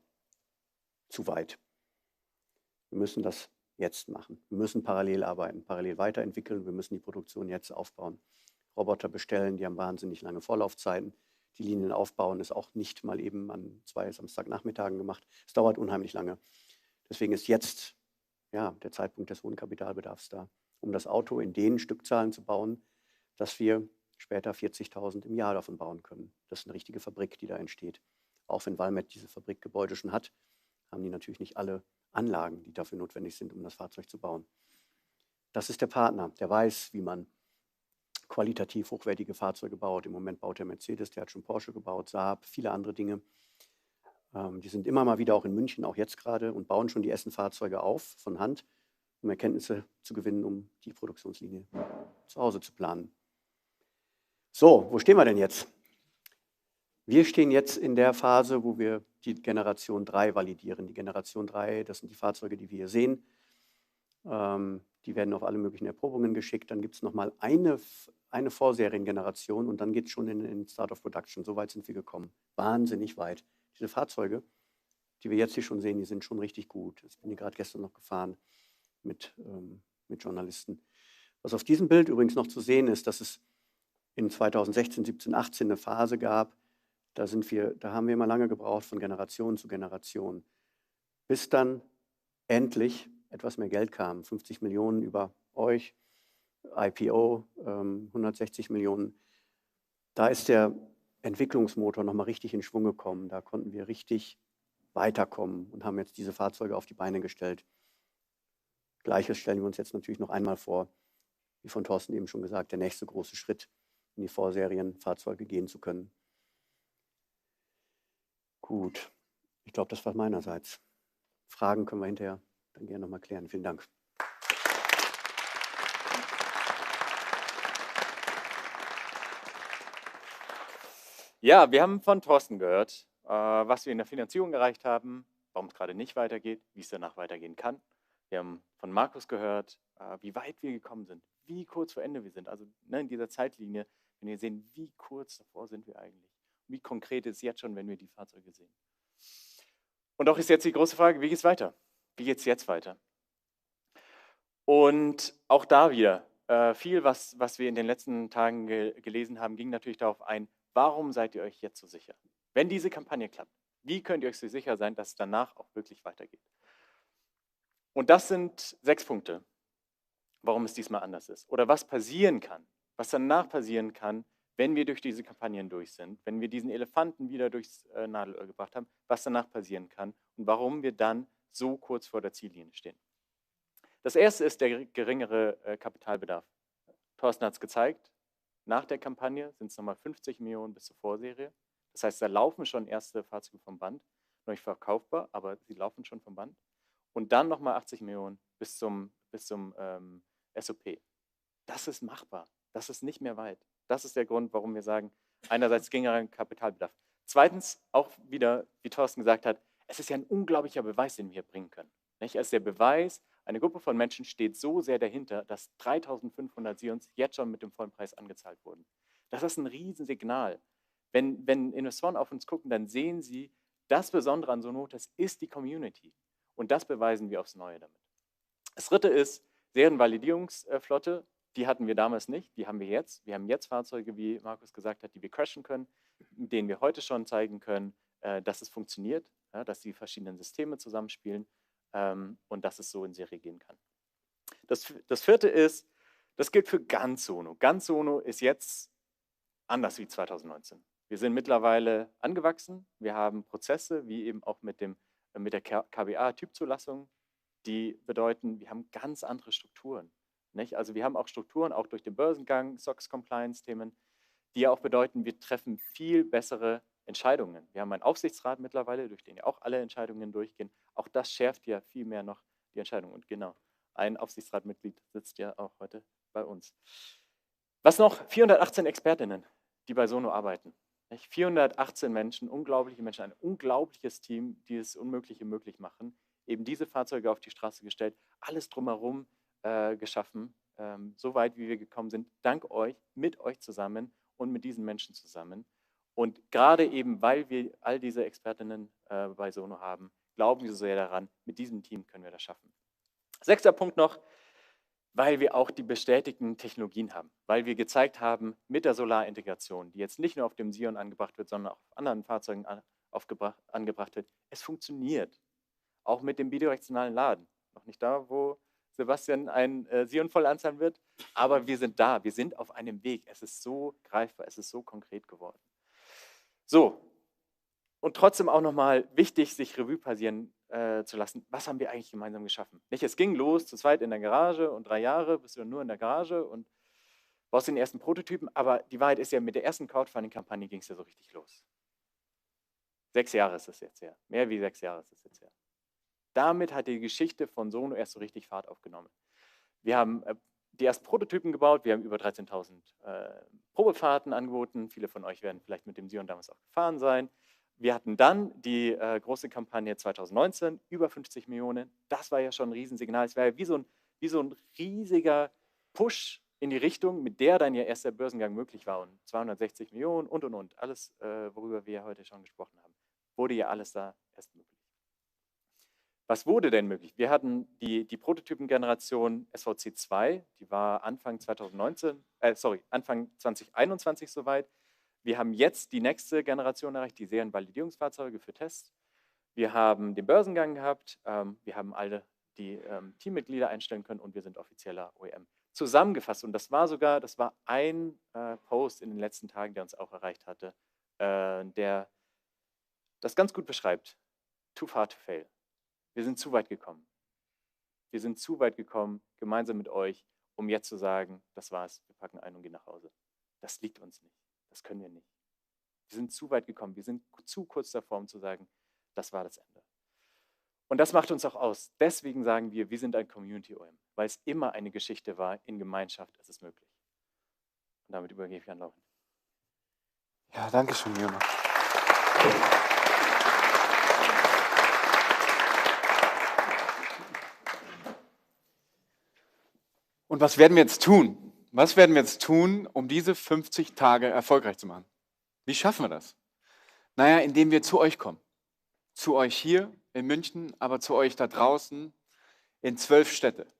zu weit. Wir müssen das jetzt machen. Wir müssen parallel arbeiten, parallel weiterentwickeln. Wir müssen die Produktion jetzt aufbauen. Roboter bestellen, die haben wahnsinnig lange Vorlaufzeiten. Die Linien aufbauen ist auch nicht mal eben an 2 Samstagnachmittagen gemacht. Es dauert unheimlich lange. Deswegen ist jetzt ja, der Zeitpunkt des hohen Kapitalbedarfs da, um das Auto in den Stückzahlen zu bauen, dass wir später 40.000 im Jahr davon bauen können. Das ist eine richtige Fabrik, die da entsteht. Auch wenn Valmet diese Fabrikgebäude schon hat, haben die natürlich nicht alle Anlagen, die dafür notwendig sind, um das Fahrzeug zu bauen. Das ist der Partner, der weiß, wie man qualitativ hochwertige Fahrzeuge baut. Im Moment baut der Mercedes, der hat schon Porsche gebaut, Saab, viele andere Dinge. Die sind immer mal wieder auch in München, auch jetzt gerade, und bauen schon die ersten Fahrzeuge auf von Hand, um Erkenntnisse zu gewinnen, um die Produktionslinie zu Hause zu planen. So, wo stehen wir denn jetzt? Wir stehen jetzt in der Phase, wo wir die Generation 3 validieren. Die Generation 3, das sind die Fahrzeuge, die wir hier sehen. Die werden auf alle möglichen Erprobungen geschickt. Dann gibt es nochmal eine Vorseriengeneration und dann geht es schon in Start of Production. So weit sind wir gekommen. Wahnsinnig weit. Diese Fahrzeuge, die wir jetzt hier schon sehen, die sind schon richtig gut. Ich bin hier gerade gestern noch gefahren mit Journalisten. Was auf diesem Bild übrigens noch zu sehen ist, dass es in 2016, 17, 18 eine Phase gab, da haben wir immer lange gebraucht von Generation zu Generation, bis dann endlich etwas mehr Geld kam. 50 Millionen über euch, IPO, 160 Millionen. Da ist der Entwicklungsmotor nochmal richtig in Schwung gekommen. Da konnten wir richtig weiterkommen und haben jetzt diese Fahrzeuge auf die Beine gestellt. Gleiches stellen wir uns jetzt natürlich noch einmal vor, wie von Thorsten eben schon gesagt, der nächste große Schritt, in die Vorserienfahrzeuge gehen zu können. Gut, ich glaube, das war meinerseits. Fragen können wir hinterher dann gerne nochmal klären. Vielen Dank. Ja, wir haben von Thorsten gehört, was wir in der Finanzierung erreicht haben, warum es gerade nicht weitergeht, wie es danach weitergehen kann. Wir haben von Markus gehört, wie weit wir gekommen sind, wie kurz vor Ende wir sind. Also in dieser Zeitlinie, wenn wir sehen, wie kurz davor sind wir eigentlich. Wie konkret ist es jetzt schon, wenn wir die Fahrzeuge sehen. Und auch ist jetzt die große Frage, wie geht es weiter? Wie geht es jetzt weiter? Und auch da wieder, viel, was wir in den letzten Tagen gelesen haben, ging natürlich darauf ein, warum seid ihr euch jetzt so sicher? Wenn diese Kampagne klappt, wie könnt ihr euch so sicher sein, dass es danach auch wirklich weitergeht? Und das sind 6 Punkte, warum es diesmal anders ist. Oder was passieren kann, was danach passieren kann, wenn wir durch diese Kampagnen durch sind, wenn wir diesen Elefanten wieder durchs Nadelöhr gebracht haben, was danach passieren kann und warum wir dann so kurz vor der Ziellinie stehen. Das erste ist der geringere Kapitalbedarf. Thorsten hat es gezeigt, nach der Kampagne sind es nochmal 50 Millionen bis zur Vorserie. Das heißt, da laufen schon erste Fahrzeuge vom Band, noch nicht verkaufbar, aber sie laufen schon vom Band. Und dann nochmal 80 Millionen bis zum SOP. Das ist machbar, das ist nicht mehr weit. Das ist der Grund, warum wir sagen, einerseits geringeren Kapitalbedarf. Zweitens, auch wieder, wie Thorsten gesagt hat, es ist ja ein unglaublicher Beweis, den wir hier bringen können. Nicht? Es ist der Beweis, eine Gruppe von Menschen steht so sehr dahinter, dass 3.500 sie uns jetzt schon mit dem vollen Preis angezahlt wurden. Das ist ein Riesensignal. Wenn Investoren auf uns gucken, dann sehen sie, das Besondere an Sonotas ist die Community. Und das beweisen wir aufs Neue damit. Das dritte ist Serienvalidierungsflotte. Die hatten wir damals nicht, die haben wir jetzt. Wir haben jetzt Fahrzeuge, wie Markus gesagt hat, die wir crashen können, mit denen wir heute schon zeigen können, dass es funktioniert, ja, dass die verschiedenen Systeme zusammenspielen und dass es so in Serie gehen kann. Das vierte ist, das gilt für ganz Sono. Ganz Sono ist jetzt anders wie 2019. Wir sind mittlerweile angewachsen. Wir haben Prozesse, wie eben auch mit der KBA-Typzulassung, die bedeuten, wir haben ganz andere Strukturen. Nicht? Also wir haben auch Strukturen, auch durch den Börsengang, SOX-Compliance-Themen, die ja auch bedeuten, wir treffen viel bessere Entscheidungen. Wir haben einen Aufsichtsrat mittlerweile, durch den ja auch alle Entscheidungen durchgehen. Auch das schärft ja viel mehr noch die Entscheidung. Und genau, ein Aufsichtsratmitglied sitzt ja auch heute bei uns. Was noch? 418 Expertinnen, die bei Sono arbeiten. 418 Menschen, unglaubliche Menschen, ein unglaubliches Team, die das Unmögliche möglich machen. Eben diese Fahrzeuge auf die Straße gestellt, alles drumherum geschaffen, so weit wie wir gekommen sind, dank euch, mit euch zusammen und mit diesen Menschen zusammen. Und gerade eben, weil wir all diese Expertinnen bei Sono haben, glauben wir so sehr daran, mit diesem Team können wir das schaffen. 6. Punkt noch, weil wir auch die bestätigten Technologien haben, weil wir gezeigt haben, mit der Solarintegration, die jetzt nicht nur auf dem Sion angebracht wird, sondern auch auf anderen Fahrzeugen angebracht wird, es funktioniert. Auch mit dem bidirektionalen Laden. Noch nicht da, wo Sebastian ein Sion voll anzahlen wird, aber wir sind da, wir sind auf einem Weg. Es ist so greifbar, es ist so konkret geworden. So, und trotzdem auch nochmal wichtig, sich Revue passieren zu lassen, was haben wir eigentlich gemeinsam geschaffen? Nicht, es ging los, zu zweit in der Garage und 3 Jahre bist du nur in der Garage und baust den ersten Prototypen, aber die Wahrheit ist ja, mit der ersten Crowdfunding-Kampagne ging es ja so richtig los. 6 Jahre ist es jetzt her, mehr wie 6 Jahre ist es jetzt her. Damit hat die Geschichte von Sono erst so richtig Fahrt aufgenommen. Wir haben die ersten Prototypen gebaut, wir haben über 13.000 Probefahrten angeboten, viele von euch werden vielleicht mit dem Sion damals auch gefahren sein. Wir hatten dann die große Kampagne 2019, über 50 Millionen. Das war ja schon ein Riesensignal. Es war ja wie so ein riesiger Push in die Richtung, mit der dann ja erst der Börsengang möglich war. Und 260 Millionen und. Alles, worüber wir heute schon gesprochen haben, wurde ja alles da erst möglich. Was wurde denn möglich? Wir hatten die Prototypengeneration SVC2, die war Anfang 2021 soweit. Wir haben jetzt die nächste Generation erreicht, die Serienvalidierungsfahrzeuge für Tests. Wir haben den Börsengang gehabt, wir haben alle die Teammitglieder einstellen können und wir sind offizieller OEM. Zusammengefasst, und das war ein Post in den letzten Tagen, der uns auch erreicht hatte, der das ganz gut beschreibt. Too far to fail. Wir sind zu weit gekommen. Wir sind zu weit gekommen, gemeinsam mit euch, um jetzt zu sagen, das war's, wir packen ein und gehen nach Hause. Das liegt uns nicht. Das können wir nicht. Wir sind zu weit gekommen. Wir sind zu kurz davor, um zu sagen, das war das Ende. Und das macht uns auch aus. Deswegen sagen wir, wir sind ein Community-OEM, weil es immer eine Geschichte war, in Gemeinschaft ist es möglich. Und damit übergebe ich an Lauren. Ja, danke schön, Jonas. Und was werden wir jetzt tun? Was werden wir jetzt tun, um diese 50 Tage erfolgreich zu machen? Wie schaffen wir das? Naja, indem wir zu euch kommen. Zu euch hier in München, aber zu euch da draußen in 12 Städte.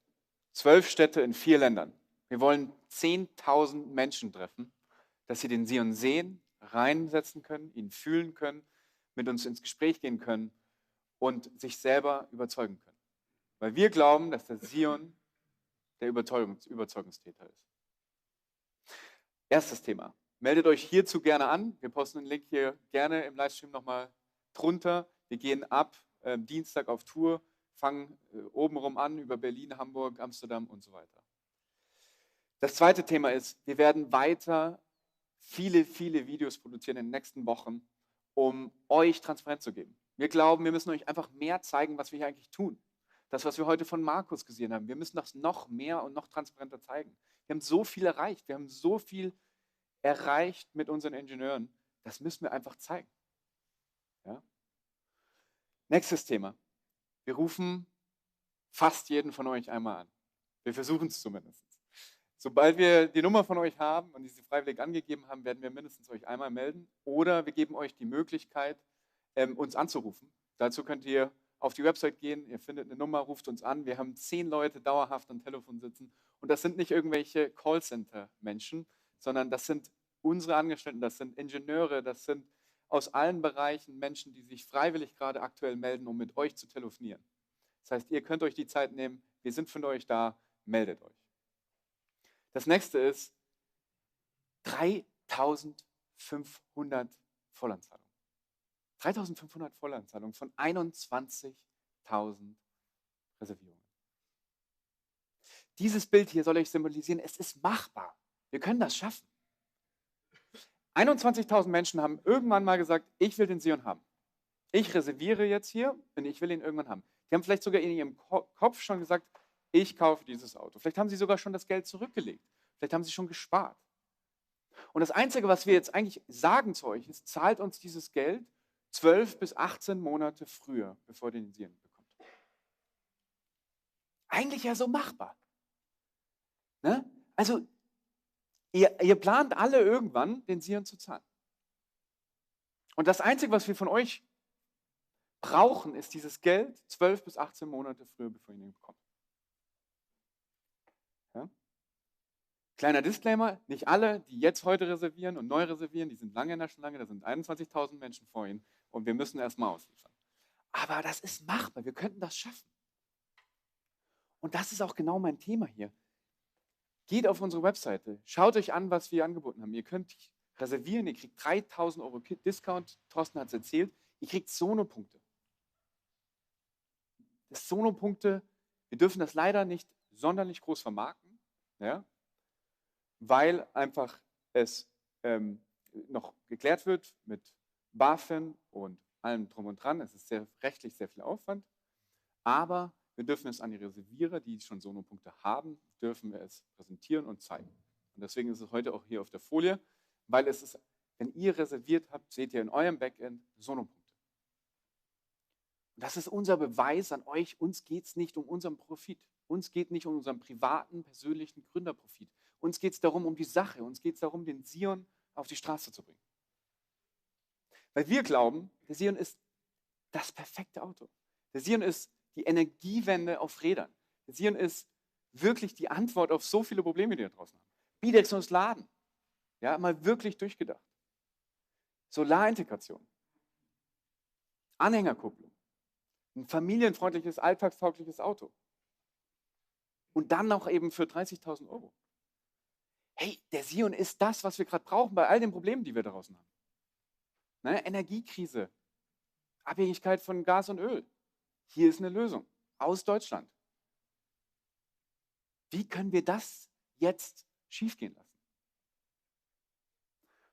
12 Städte in 4 Ländern. Wir wollen 10.000 Menschen treffen, dass sie den Sion sehen, reinsetzen können, ihn fühlen können, mit uns ins Gespräch gehen können und sich selber überzeugen können. Weil wir glauben, dass der Sion der Überzeugungstäter ist. Erstes Thema. Meldet euch hierzu gerne an. Wir posten den Link hier gerne im Livestream nochmal drunter. Wir gehen ab Dienstag auf Tour, fangen obenrum an über Berlin, Hamburg, Amsterdam und so weiter. Das zweite Thema ist, wir werden weiter viele Videos produzieren in den nächsten Wochen, um euch Transparenz zu geben. Wir glauben, wir müssen euch einfach mehr zeigen, was wir hier eigentlich tun. Das, was wir heute von Markus gesehen haben, wir müssen das noch mehr und noch transparenter zeigen. Wir haben so viel erreicht, wir haben so viel erreicht mit unseren Ingenieuren. Das müssen wir einfach zeigen. Ja? Nächstes Thema. Wir rufen fast jeden von euch einmal an. Wir versuchen es zumindest. Sobald wir die Nummer von euch haben und diese freiwillig angegeben haben, werden wir mindestens euch einmal melden. Oder wir geben euch die Möglichkeit, uns anzurufen. Dazu könnt ihr auf die Website gehen, ihr findet eine Nummer, ruft uns an. Wir haben 10 Leute dauerhaft am Telefon sitzen. Und das sind nicht irgendwelche Callcenter-Menschen, sondern das sind unsere Angestellten, das sind Ingenieure, das sind aus allen Bereichen Menschen, die sich freiwillig gerade aktuell melden, um mit euch zu telefonieren. Das heißt, ihr könnt euch die Zeit nehmen, wir sind für euch da, meldet euch. Das nächste ist 3.500 Vollanzahlungen. 3.500 Vollanzahlungen von 21.000 Reservierungen. Dieses Bild hier soll euch symbolisieren, es ist machbar. Wir können das schaffen. 21.000 Menschen haben irgendwann mal gesagt, ich will den Sion haben. Ich reserviere jetzt hier und ich will ihn irgendwann haben. Die haben vielleicht sogar in ihrem Kopf schon gesagt, ich kaufe dieses Auto. Vielleicht haben sie sogar schon das Geld zurückgelegt. Vielleicht haben sie schon gespart. Und das Einzige, was wir jetzt eigentlich sagen zu euch, ist, zahlt uns dieses Geld 12 bis 18 Monate früher, bevor ihr den Sion bekommt. Eigentlich ja so machbar. Ne? Also, ihr plant alle irgendwann, den Sion zu zahlen. Und das Einzige, was wir von euch brauchen, ist dieses Geld 12 bis 18 Monate früher, bevor ihr ihn bekommt. Ja? Kleiner Disclaimer, nicht alle, die jetzt heute reservieren und neu reservieren, die sind lange in der Schlange, da sind 21.000 Menschen vor ihnen und wir müssen erstmal ausliefern. Aber das ist machbar, wir könnten das schaffen. Und das ist auch genau mein Thema hier. Geht auf unsere Webseite, schaut euch an, was wir angeboten haben. Ihr könnt reservieren, ihr kriegt 3.000 Euro Discount, Thorsten hat es erzählt, ihr kriegt Sono-Punkte. Das Sono-Punkte, wir dürfen das leider nicht sonderlich groß vermarkten, ja, weil einfach es noch geklärt wird mit BaFin und allem drum und dran. Es ist rechtlich sehr viel Aufwand, aber wir dürfen es an die Reservierer, die schon Sono-Punkte haben, dürfen wir es präsentieren und zeigen. Und deswegen ist es heute auch hier auf der Folie, weil es ist, wenn ihr reserviert habt, seht ihr in eurem Backend Sono-Punkte. Und das ist unser Beweis an euch, uns geht es nicht um unseren Profit. Uns geht nicht um unseren privaten, persönlichen Gründerprofit. Uns geht es darum, um die Sache. Uns geht es darum, den Sion auf die Straße zu bringen. Weil wir glauben, der Sion ist das perfekte Auto. Der Sion ist die Energiewende auf Rädern. Der Sion ist wirklich die Antwort auf so viele Probleme, die wir draußen haben. Bidirektionales Laden. Ja, mal wirklich durchgedacht. Solarintegration. Anhängerkupplung. Ein familienfreundliches, alltagstaugliches Auto. Und dann noch eben für 30.000 Euro. Hey, der Sion ist das, was wir gerade brauchen bei all den Problemen, die wir draußen haben. Ne? Energiekrise, Abhängigkeit von Gas und Öl. Hier ist eine Lösung aus Deutschland. Wie können wir das jetzt schiefgehen lassen?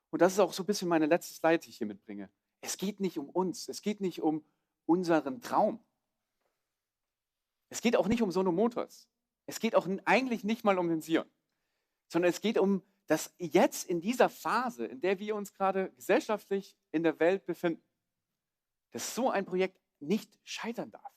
Und das ist auch so ein bisschen meine letzte Slide, die ich hier mitbringe. Es geht nicht um uns, es geht nicht um unseren Traum. Es geht auch nicht um Sono Motors. Es geht auch eigentlich nicht mal um den Sion, sondern es geht um das jetzt in dieser Phase, in der wir uns gerade gesellschaftlich in der Welt befinden, dass so ein Projekt nicht scheitern darf.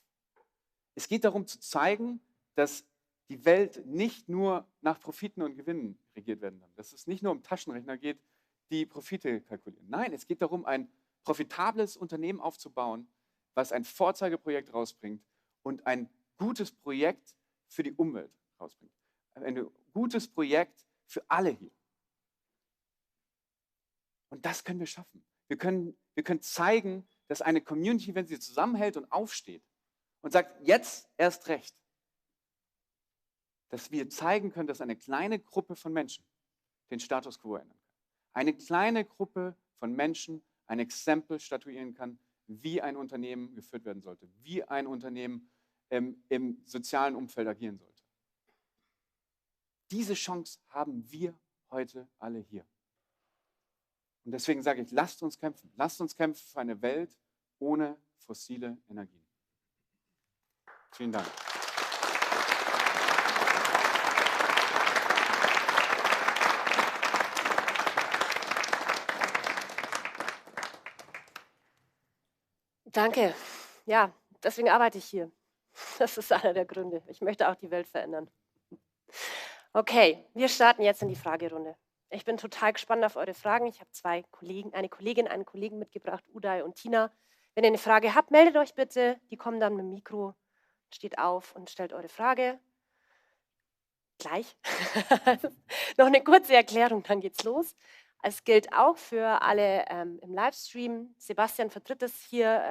Es geht darum zu zeigen, dass die Welt nicht nur nach Profiten und Gewinnen regiert werden kann, dass es nicht nur um Taschenrechner geht, die Profite kalkulieren. Nein, es geht darum, ein profitables Unternehmen aufzubauen, was ein Vorzeigeprojekt rausbringt und ein gutes Projekt für die Umwelt rausbringt. Ein gutes Projekt für alle hier. Und das können wir schaffen. Wir können zeigen, dass eine Community, wenn sie zusammenhält und aufsteht und sagt, jetzt erst recht, dass wir zeigen können, dass eine kleine Gruppe von Menschen den Status quo ändern kann. Eine kleine Gruppe von Menschen ein Exempel statuieren kann, wie ein Unternehmen geführt werden sollte, wie ein Unternehmen im sozialen Umfeld agieren sollte. Diese Chance haben wir heute alle hier. Und deswegen sage ich, lasst uns kämpfen. Lasst uns kämpfen für eine Welt ohne fossile Energien. Vielen Dank. Danke. Ja, deswegen arbeite ich hier. Das ist einer der Gründe. Ich möchte auch die Welt verändern. Okay, wir starten jetzt in die Fragerunde. Ich bin total gespannt auf eure Fragen. Ich habe eine Kollegin, einen Kollegen mitgebracht, Uday und Tina. Wenn ihr eine Frage habt, meldet euch bitte. Die kommen dann mit dem Mikro, steht auf und stellt eure Frage. Gleich. Noch eine kurze Erklärung, dann geht's los. Es gilt auch für alle im Livestream. Sebastian vertritt es hier,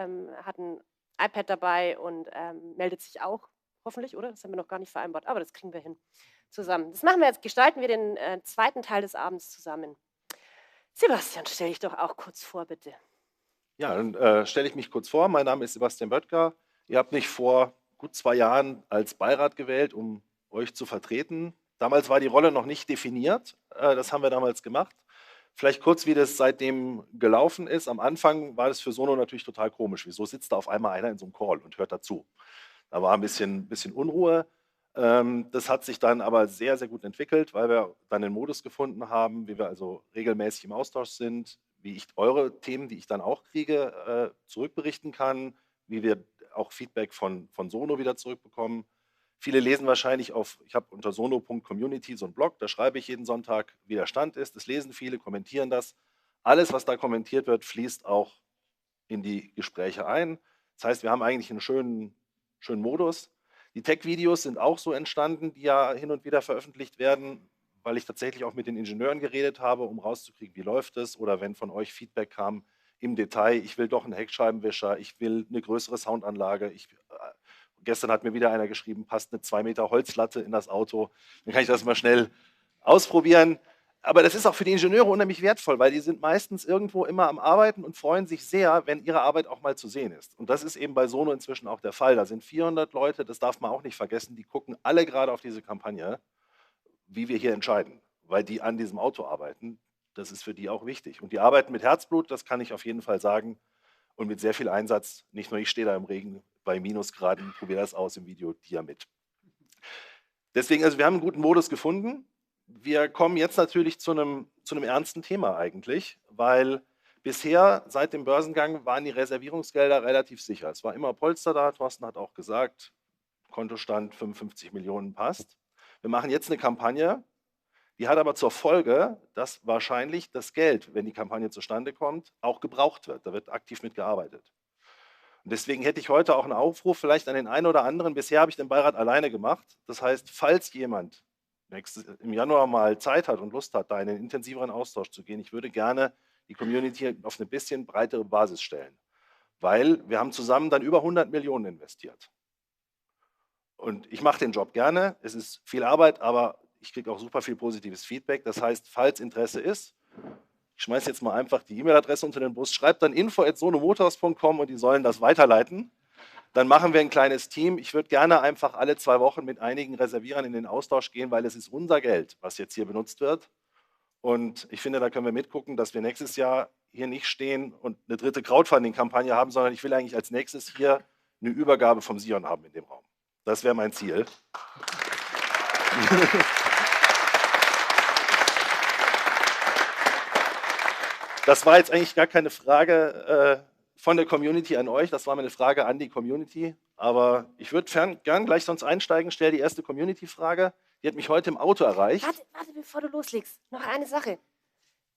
hat ein iPad dabei und meldet sich auch, hoffentlich, oder? Das haben wir noch gar nicht vereinbart, aber das kriegen wir hin zusammen. Das machen wir jetzt, gestalten wir den zweiten Teil des Abends zusammen. Sebastian, stell dich doch auch kurz vor, bitte. Ja, dann stelle ich mich kurz vor. Mein Name ist Sebastian Böttger. Ihr habt mich vor gut 2 Jahren als Beirat gewählt, um euch zu vertreten. Damals war die Rolle noch nicht definiert. Das haben wir damals gemacht. Vielleicht kurz, wie das seitdem gelaufen ist. Am Anfang war das für Sono natürlich total komisch. Wieso sitzt da auf einmal einer in so einem Call und hört dazu? Da war ein bisschen Unruhe. Das hat sich dann aber sehr, sehr gut entwickelt, weil wir dann den Modus gefunden haben, wie wir also regelmäßig im Austausch sind, wie ich eure Themen, die ich dann auch kriege, zurückberichten kann, wie wir auch Feedback von Sono wieder zurückbekommen. Viele lesen wahrscheinlich ich habe unter sono.community so einen Blog, da schreibe ich jeden Sonntag, wie der Stand ist. Das lesen viele, kommentieren das. Alles, was da kommentiert wird, fließt auch in die Gespräche ein. Das heißt, wir haben eigentlich einen schönen Modus. Die Tech-Videos sind auch so entstanden, die ja hin und wieder veröffentlicht werden, weil ich tatsächlich auch mit den Ingenieuren geredet habe, um rauszukriegen, wie läuft es, oder wenn von euch Feedback kam im Detail, ich will doch einen Heckscheibenwischer, ich will eine größere Soundanlage. Gestern hat mir wieder einer geschrieben, passt eine 2 Meter Holzlatte in das Auto, dann kann ich das mal schnell ausprobieren. Aber das ist auch für die Ingenieure unheimlich wertvoll, weil die sind meistens irgendwo immer am Arbeiten und freuen sich sehr, wenn ihre Arbeit auch mal zu sehen ist. Und das ist eben bei Sono inzwischen auch der Fall. Da sind 400 Leute, das darf man auch nicht vergessen, die gucken alle gerade auf diese Kampagne, wie wir hier entscheiden, weil die an diesem Auto arbeiten. Das ist für die auch wichtig. Und die arbeiten mit Herzblut, das kann ich auf jeden Fall sagen. Und mit sehr viel Einsatz. Nicht nur ich stehe da im Regen bei Minusgraden, probiere das aus im Video, die ja mit. Deswegen, also wir haben einen guten Modus gefunden. Wir kommen jetzt natürlich zu einem ernsten Thema eigentlich, weil bisher seit dem Börsengang waren die Reservierungsgelder relativ sicher. Es war immer Polster da, Thorsten hat auch gesagt, Kontostand 55 Millionen passt. Wir machen jetzt eine Kampagne, die hat aber zur Folge, dass wahrscheinlich das Geld, wenn die Kampagne zustande kommt, auch gebraucht wird. Da wird aktiv mitgearbeitet. Und deswegen hätte ich heute auch einen Aufruf vielleicht an den einen oder anderen. Bisher habe ich den Beirat alleine gemacht. Das heißt, falls jemand im Januar mal Zeit hat und Lust hat, da in einen intensiveren Austausch zu gehen, ich würde gerne die Community auf eine bisschen breitere Basis stellen. Weil wir haben zusammen dann über 100 Millionen investiert. Und ich mache den Job gerne. Es ist viel Arbeit, aber ich kriege auch super viel positives Feedback. Das heißt, falls Interesse ist, ich schmeiße jetzt mal einfach die E-Mail-Adresse unter den Bus, schreibt dann info@sonomotors.com und die sollen das weiterleiten. Dann machen wir ein kleines Team. Ich würde gerne einfach alle 2 Wochen mit einigen Reservierern in den Austausch gehen, weil es ist unser Geld, was jetzt hier benutzt wird. Und ich finde, da können wir mitgucken, dass wir nächstes Jahr hier nicht stehen und eine dritte Crowdfunding-Kampagne haben, sondern ich will eigentlich als nächstes hier eine Übergabe vom Sion haben in dem Raum. Das wäre mein Ziel. Das war jetzt eigentlich gar keine Frage von der Community an euch, das war meine Frage an die Community. Aber ich würde gern gleich sonst einsteigen, stelle die erste Community-Frage. Die hat mich heute im Auto erreicht. Warte, bevor du loslegst. Noch eine Sache.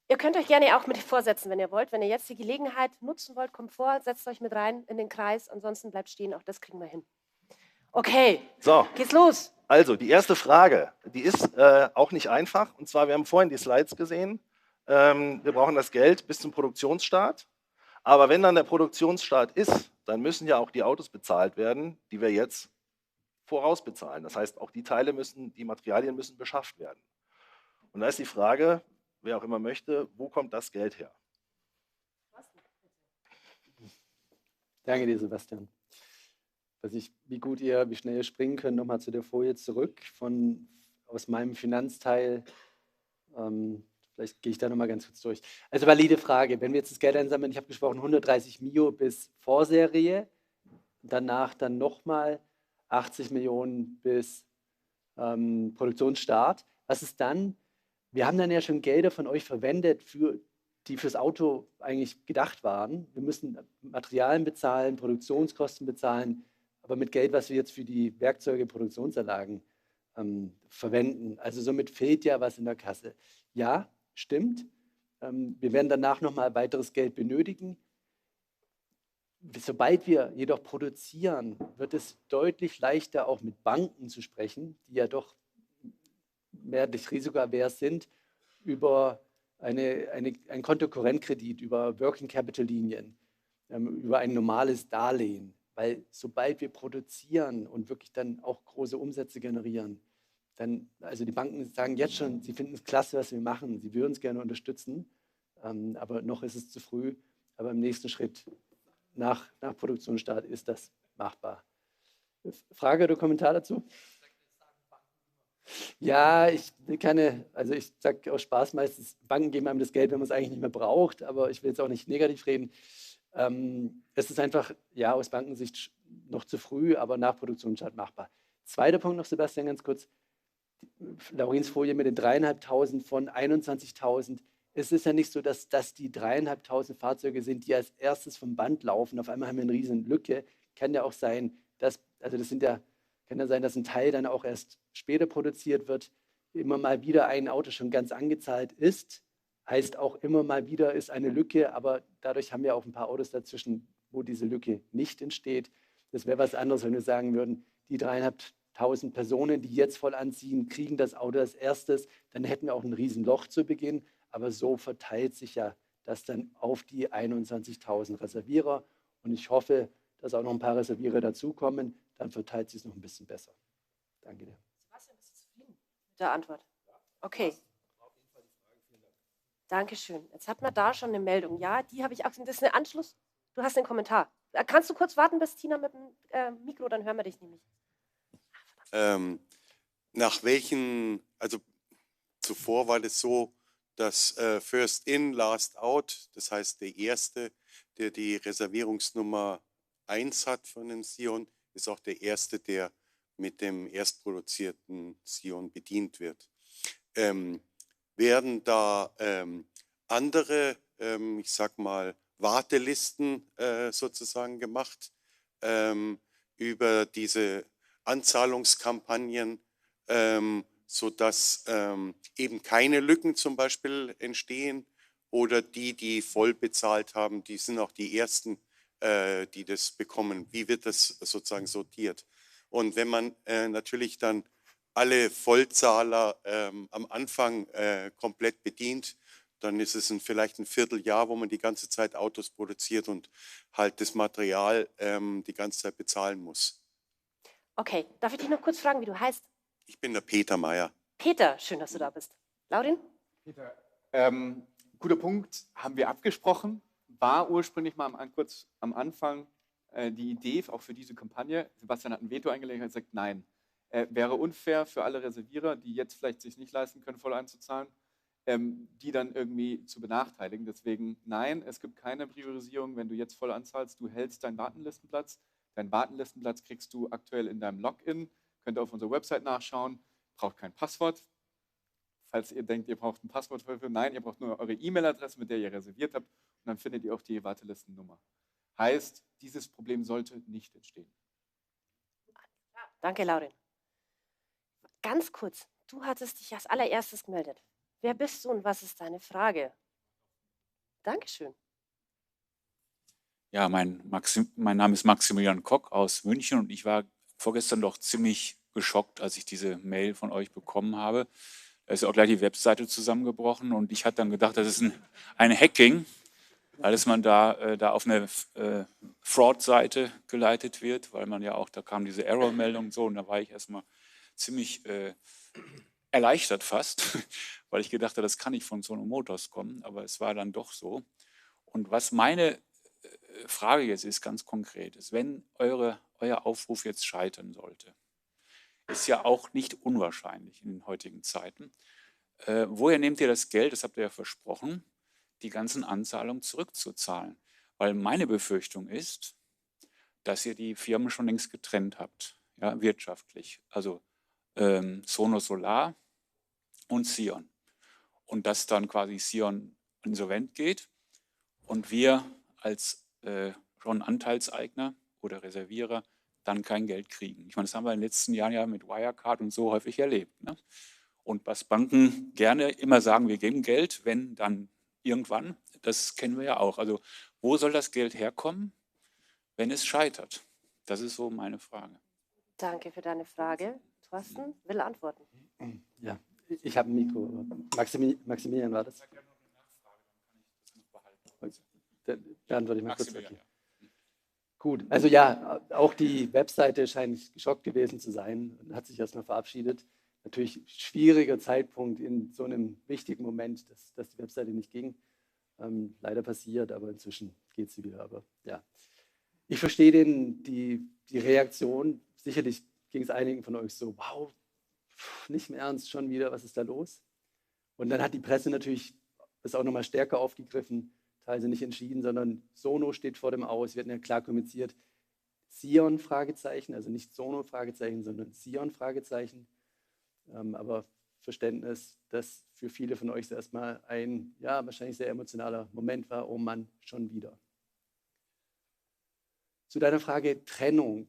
Ihr könnt euch gerne auch mit vorsetzen, wenn ihr wollt. Wenn ihr jetzt die Gelegenheit nutzen wollt, kommt vor, setzt euch mit rein in den Kreis. Ansonsten bleibt stehen, auch das kriegen wir hin. Okay, so, geht's los. Also, die erste Frage, die ist auch nicht einfach. Und zwar, wir haben vorhin die Slides gesehen. Wir brauchen das Geld bis zum Produktionsstart. Aber wenn dann der Produktionsstart ist, dann müssen ja auch die Autos bezahlt werden, die wir jetzt vorausbezahlen. Das heißt, auch die Materialien müssen beschafft werden. Und da ist die Frage, wer auch immer möchte, wo kommt das Geld her? Danke dir, Sebastian. Wie schnell ihr springen könnt, nochmal zu der Folie zurück aus meinem Finanzteil. Vielleicht gehe ich da nochmal ganz kurz durch. Also valide Frage, wenn wir jetzt das Geld einsammeln, ich habe gesprochen 130 Mio bis Vorserie, danach dann nochmal 80 Millionen bis Produktionsstart. Was ist dann? Wir haben dann ja schon Gelder von euch verwendet, die fürs Auto eigentlich gedacht waren. Wir müssen Materialien bezahlen, Produktionskosten bezahlen, aber mit Geld, was wir jetzt für die Werkzeuge, Produktionsanlagen verwenden. Also somit fehlt ja was in der Kasse. Ja, stimmt. Wir werden danach nochmal weiteres Geld benötigen. Sobald wir jedoch produzieren, wird es deutlich leichter, auch mit Banken zu sprechen, die ja doch mehrheitlich risikoavers sind, über ein Kontokorrentkredit, über Working Capital Linien, über ein normales Darlehen. Weil sobald wir produzieren und wirklich dann auch große Umsätze generieren, dann, also die Banken sagen jetzt schon, sie finden es klasse, was wir machen, sie würden es gerne unterstützen, aber noch ist es zu früh. Aber im nächsten Schritt nach Produktionsstart ist das machbar. Frage oder Kommentar dazu? Ja, ich will keine, also ich sage aus Spaß meistens, Banken geben einem das Geld, wenn man es eigentlich nicht mehr braucht, aber ich will jetzt auch nicht negativ reden. Es ist einfach, ja, aus Bankensicht noch zu früh, aber nach Produktionsstart machbar. Zweiter Punkt noch, Sebastian, ganz kurz. Laurins Folie mit den 3.500 von 21.000. Es ist ja nicht so, dass das die 3.500 Fahrzeuge sind, die als erstes vom Band laufen. Auf einmal haben wir eine riesen Lücke. Kann ja auch sein, dass, also das sind ja, kann ja sein, dass ein Teil dann auch erst später produziert wird. Immer mal wieder ein Auto schon ganz angezahlt ist, heißt auch immer mal wieder ist eine Lücke, aber dadurch haben wir auch ein paar Autos dazwischen, wo diese Lücke nicht entsteht. Das wäre was anderes, wenn wir sagen würden, die 3.500 Personen, die jetzt voll anziehen, kriegen das Auto als erstes, dann hätten wir auch ein Riesenloch zu Beginn. Aber so verteilt sich ja das dann auf die 21.000 Reservierer. Und ich hoffe, dass auch noch ein paar Reservierer dazukommen. Dann verteilt sich es noch ein bisschen besser. Danke dir. Sebastian, bist du zufrieden mit der Antwort? Okay. Dankeschön. Jetzt hat man da schon eine Meldung. Ja, die habe ich auch. Das ist ein Anschluss. Du hast einen Kommentar. Kannst du kurz warten, bis Tina mit dem Mikro, dann hören wir dich nämlich. Nach welchen, also zuvor war das so, dass First In, Last Out, das heißt der Erste, der die Reservierungsnummer 1 hat von dem Sion, ist auch der Erste, der mit dem erstproduzierten Sion bedient wird. Werden da andere, ich sag mal, Wartelisten sozusagen gemacht über diese Anzahlungskampagnen, sodass eben keine Lücken zum Beispiel entstehen oder die voll bezahlt haben, die sind auch die Ersten, die das bekommen. Wie wird das sozusagen sortiert? Und wenn man natürlich dann alle Vollzahler am Anfang komplett bedient, dann ist es vielleicht ein Vierteljahr, wo man die ganze Zeit Autos produziert und halt das Material die ganze Zeit bezahlen muss. Okay, darf ich dich noch kurz fragen, wie du heißt? Ich bin der Peter Meyer. Peter, schön, dass du da bist. Laurin? Peter, guter Punkt, haben wir abgesprochen. War ursprünglich mal kurz am Anfang die Idee auch für diese Kampagne. Sebastian hat ein Veto eingelegt und gesagt, nein. Wäre unfair für alle Reservierer, die jetzt vielleicht sich nicht leisten können, voll einzuzahlen, die dann irgendwie zu benachteiligen. Deswegen nein, es gibt keine Priorisierung, wenn du jetzt voll anzahlst, du hältst deinen Wartenlistenplatz. Deinen Wartenlistenplatz kriegst du aktuell in deinem Login, könnt ihr auf unserer Website nachschauen, braucht kein Passwort. Falls ihr denkt, ihr braucht ein Passwort dafür, nein, ihr braucht nur eure E-Mail-Adresse, mit der ihr reserviert habt, und dann findet ihr auch die Wartelistennummer. Heißt, dieses Problem sollte nicht entstehen. Danke, Laurin. Ganz kurz, du hattest dich als allererstes gemeldet. Wer bist du und was ist deine Frage? Dankeschön. Ja, mein Name ist Maximilian Kock aus München und ich war vorgestern doch ziemlich geschockt, als ich diese Mail von euch bekommen habe. Da ist auch gleich die Webseite zusammengebrochen und ich hatte dann gedacht, das ist ein Hacking, dass man da auf eine Fraud-Seite geleitet wird, weil man ja auch, da kam diese Error-Meldung und so und da war ich erstmal ziemlich erleichtert fast, weil ich gedacht habe, das kann nicht von Sono Motors kommen, aber es war dann doch so. Und was meine Frage jetzt ist ganz konkret, ist, wenn euer Aufruf jetzt scheitern sollte, ist ja auch nicht unwahrscheinlich in den heutigen Zeiten. Woher nehmt ihr das Geld, das habt ihr ja versprochen, die ganzen Anzahlungen zurückzuzahlen? Weil meine Befürchtung ist, dass ihr die Firmen schon längst getrennt habt, ja, wirtschaftlich. Also Sono Solar und Sion. Und dass dann quasi Sion insolvent geht und wir als schon Anteilseigner oder Reservierer dann kein Geld kriegen. Ich meine, das haben wir in den letzten Jahren ja mit Wirecard und so häufig erlebt. Ne? Und was Banken gerne immer sagen, wir geben Geld, wenn dann irgendwann, das kennen wir ja auch. Also wo soll das Geld herkommen? wenn es scheitert? Das ist so meine Frage. Danke für deine Frage. Thorsten will antworten. Ja, ich habe ein Mikro. Maximilian war das? Beantworte ich mal kurz. Okay. Gut, also ja, auch die Webseite scheint geschockt gewesen zu sein und hat sich erstmal verabschiedet. Natürlich schwieriger Zeitpunkt in so einem wichtigen Moment, dass die Webseite nicht ging. Leider passiert, aber inzwischen geht sie wieder. Aber ja, ich verstehe die Reaktion. Sicherlich ging es einigen von euch so, wow, nicht mehr ernst, schon wieder, was ist da los? Und dann hat die Presse natürlich das auch nochmal stärker aufgegriffen, teilweise nicht entschieden, sondern Sono steht vor dem Aus. Wir hatten ja klar kommuniziert, Sion, Fragezeichen, also nicht Sono, Fragezeichen, sondern Sion, Fragezeichen. Aber Verständnis, dass für viele von euch erstmal ein, ja, wahrscheinlich sehr emotionaler Moment war, oh Mann, schon wieder. Zu deiner Frage Trennung,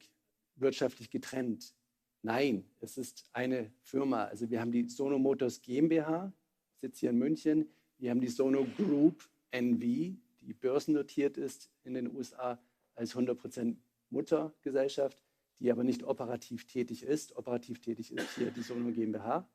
wirtschaftlich getrennt. Nein, es ist eine Firma. Also wir haben die Sono Motors GmbH, sitzt hier in München. Wir haben die Sono Group NV, die börsennotiert ist in den USA als 100% Muttergesellschaft, die aber nicht operativ tätig ist. Operativ tätig ist hier die Sono GmbH.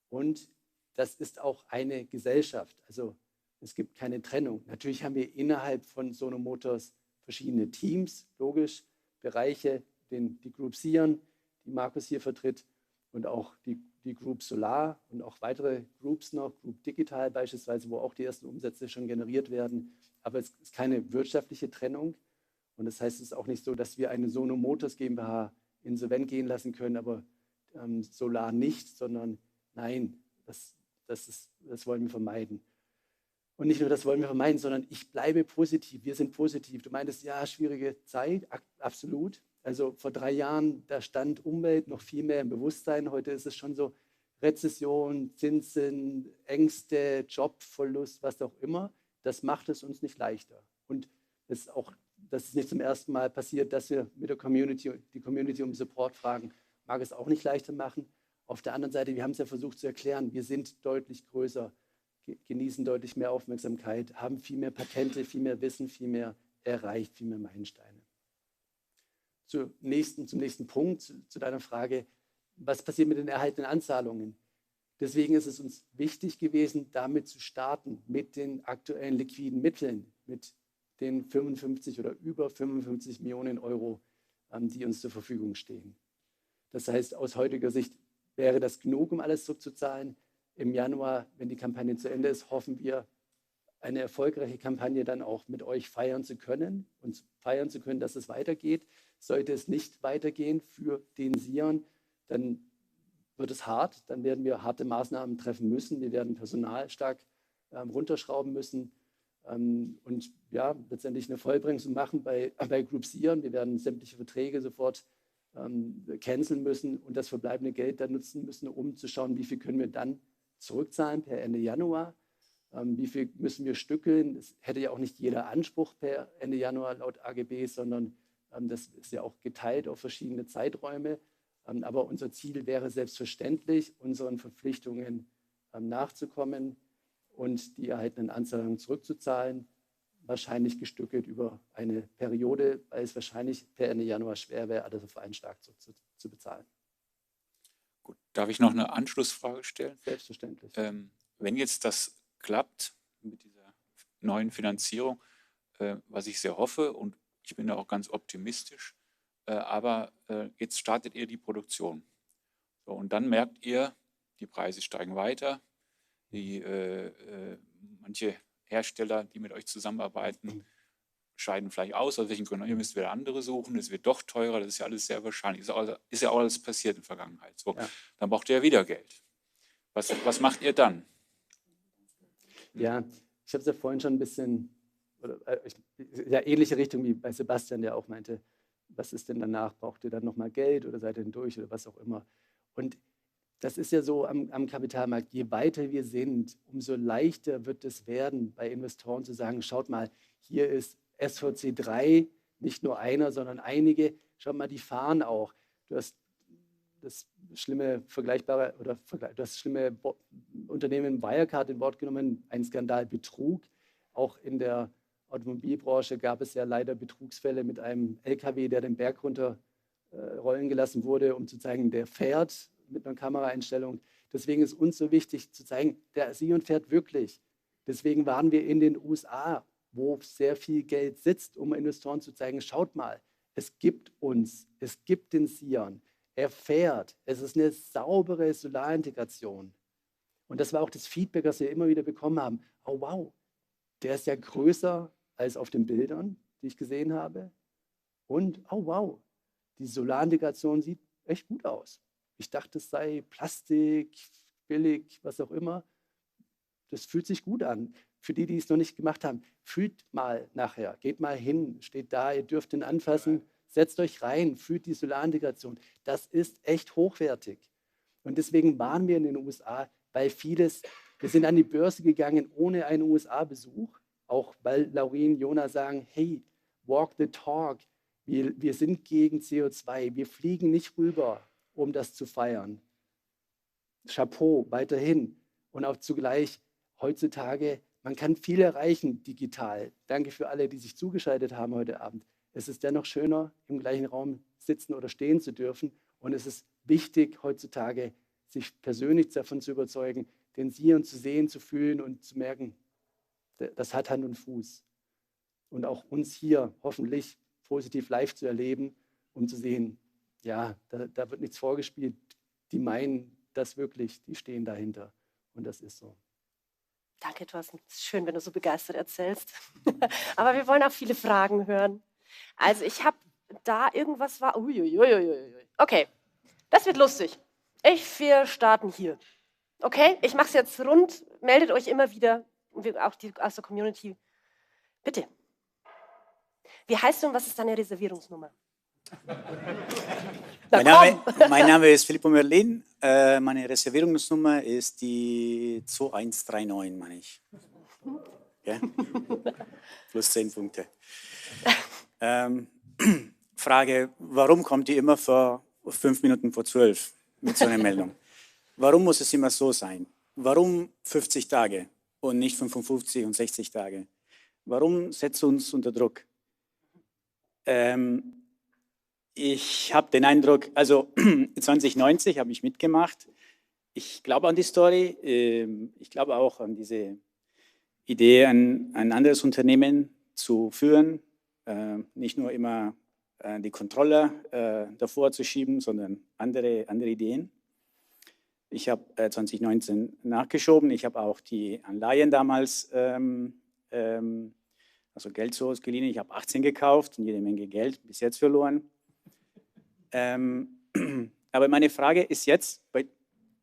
Und das ist auch eine Gesellschaft. Also es gibt keine Trennung. Natürlich haben wir innerhalb von Sono Motors verschiedene Teams, logisch, Bereiche, die Group Sion, die Markus hier vertritt, und auch die Group Solar und auch weitere Groups noch, Group Digital beispielsweise, wo auch die ersten Umsätze schon generiert werden. Aber es ist keine wirtschaftliche Trennung. Und das heißt, es ist auch nicht so, dass wir eine Sono Motors GmbH insolvent gehen lassen können, aber Solar nicht, sondern nein, das wollen wir vermeiden. Und nicht nur das wollen wir vermeiden, sondern ich bleibe positiv. Wir sind positiv. Du meintest, ja, schwierige Zeit, absolut. Also vor 3 Jahren, da stand Umwelt noch viel mehr im Bewusstsein. Heute ist es schon so Rezession, Zinsen, Ängste, Jobverlust, was auch immer. Das macht es uns nicht leichter. Und das ist nicht zum ersten Mal passiert, dass wir mit der die Community um Support fragen, mag es auch nicht leichter machen. Auf der anderen Seite, wir haben es ja versucht zu erklären, wir sind deutlich größer, genießen deutlich mehr Aufmerksamkeit, haben viel mehr Patente, viel mehr Wissen, viel mehr erreicht, viel mehr Meilensteine. Zum nächsten Punkt, zu deiner Frage, was passiert mit den erhaltenen Anzahlungen? Deswegen ist es uns wichtig gewesen, damit zu starten, mit den aktuellen liquiden Mitteln, mit den 55 oder über 55 Millionen Euro, die uns zur Verfügung stehen. Das heißt, aus heutiger Sicht wäre das genug, um alles zurückzuzahlen. Im Januar, wenn die Kampagne zu Ende ist, hoffen wir, eine erfolgreiche Kampagne dann auch mit euch feiern zu können und feiern zu können, dass es weitergeht. Sollte es nicht weitergehen für den Sion, dann wird es hart. Dann werden wir harte Maßnahmen treffen müssen. Wir werden Personal stark runterschrauben müssen und ja, letztendlich eine Vollbremsung machen bei Group Sion. Wir werden sämtliche Verträge sofort canceln müssen und das verbleibende Geld dann nutzen müssen, um zu schauen, wie viel können wir dann zurückzahlen per Ende Januar. Wie viel müssen wir stückeln? Das hätte ja auch nicht jeder Anspruch per Ende Januar laut AGB, sondern das ist ja auch geteilt auf verschiedene Zeiträume. Aber unser Ziel wäre selbstverständlich, unseren Verpflichtungen nachzukommen und die erhaltenen Anzahlungen zurückzuzahlen, wahrscheinlich gestückelt über eine Periode, weil es wahrscheinlich per Ende Januar schwer wäre, alles auf einen Schlag zu bezahlen. Gut, darf ich noch eine Anschlussfrage stellen? Selbstverständlich. Wenn jetzt das klappt mit dieser neuen Finanzierung, was ich sehr hoffe und ich bin da auch ganz optimistisch, aber jetzt startet ihr die Produktion. So, und dann merkt ihr, die Preise steigen weiter, manche Hersteller, die mit euch zusammenarbeiten, scheiden vielleicht aus, aus welchen Gründen. Ihr müsst wieder andere suchen, es wird doch teurer, das ist ja alles sehr wahrscheinlich. Ist ja auch alles passiert in der Vergangenheit. So, ja. Dann braucht ihr ja wieder Geld. Was macht ihr dann? Ja, ich habe es ja vorhin schon ein bisschen, ja, ähnliche Richtung wie bei Sebastian, der auch meinte, was ist denn danach? Braucht ihr dann nochmal Geld oder seid ihr denn durch oder was auch immer? Und das ist ja so am Kapitalmarkt, je weiter wir sind, umso leichter wird es werden, bei Investoren zu sagen, schaut mal, hier ist SVC 3, nicht nur einer, sondern einige, schaut mal, die fahren auch. Du hast das schlimme Unternehmen Wirecard in Wort genommen, ein Skandal Betrug, auch in der Automobilbranche gab es ja leider Betrugsfälle mit einem LKW, der den Berg runter rollen gelassen wurde, um zu zeigen, der fährt mit einer Kameraeinstellung. Deswegen ist uns so wichtig zu zeigen, der Sion fährt wirklich. Deswegen waren wir in den USA, wo sehr viel Geld sitzt, um Investoren zu zeigen, schaut mal, es gibt uns, es gibt den Sion, er fährt, es ist eine saubere Solarintegration. Und das war auch das Feedback, das wir immer wieder bekommen haben. Oh wow, der ist ja größer als auf den Bildern, die ich gesehen habe. Und oh wow, die Solarintegration sieht echt gut aus. Ich dachte, es sei Plastik, billig, was auch immer. Das fühlt sich gut an. Für die, die es noch nicht gemacht haben, fühlt mal nachher, geht mal hin, steht da, ihr dürft ihn anfassen, setzt euch rein, fühlt die Solarintegration. Das ist echt hochwertig. Und deswegen waren wir in den USA, weil vieles, wir sind an die Börse gegangen ohne einen USA-Besuch, auch weil Laurin, Jona sagen, hey, walk the talk, wir sind gegen CO2, wir fliegen nicht rüber, um das zu feiern. Chapeau, weiterhin. Und auch zugleich, heutzutage, man kann viel erreichen digital. Danke für alle, die sich zugeschaltet haben heute Abend. Es ist dennoch schöner, im gleichen Raum sitzen oder stehen zu dürfen. Und es ist wichtig, heutzutage sich persönlich davon zu überzeugen, den Sion zu sehen, zu fühlen und zu merken, das hat Hand und Fuß. Und auch uns hier hoffentlich positiv live zu erleben, um zu sehen, ja, da wird nichts vorgespielt. Die meinen das wirklich, die stehen dahinter. Und das ist so. Danke, Thorsten. Es ist schön, wenn du so begeistert erzählst. Aber wir wollen auch viele Fragen hören. Also ich habe da irgendwas war. Uiuiuiui. Okay, das wird lustig. Wir starten hier. Okay, ich mache es jetzt rund. Meldet euch immer wieder, auch die aus der Community. Bitte. Wie heißt du und was ist deine Reservierungsnummer? Mein Name ist Filippo Merlin. Meine Reservierungsnummer ist die 2139, meine ich. Okay? Plus 10 Punkte. Frage, warum kommt ihr immer vor 5 Minuten vor 12 mit so einer Meldung? Warum muss es immer so sein? Warum 50 Tage und nicht 55 und 60 Tage? Warum setzt uns unter Druck? Ich habe den Eindruck, also 2090 habe ich mitgemacht. Ich glaube an die Story. Ich glaube auch an diese Idee, ein anderes Unternehmen zu führen. Nicht nur immer die Controller davor zu schieben, sondern andere Ideen. Ich habe 2019 nachgeschoben. Ich habe auch die Anleihen damals, also Geld so ausgeliehen. Ich habe 18 gekauft und jede Menge Geld bis jetzt verloren. Aber meine Frage ist jetzt,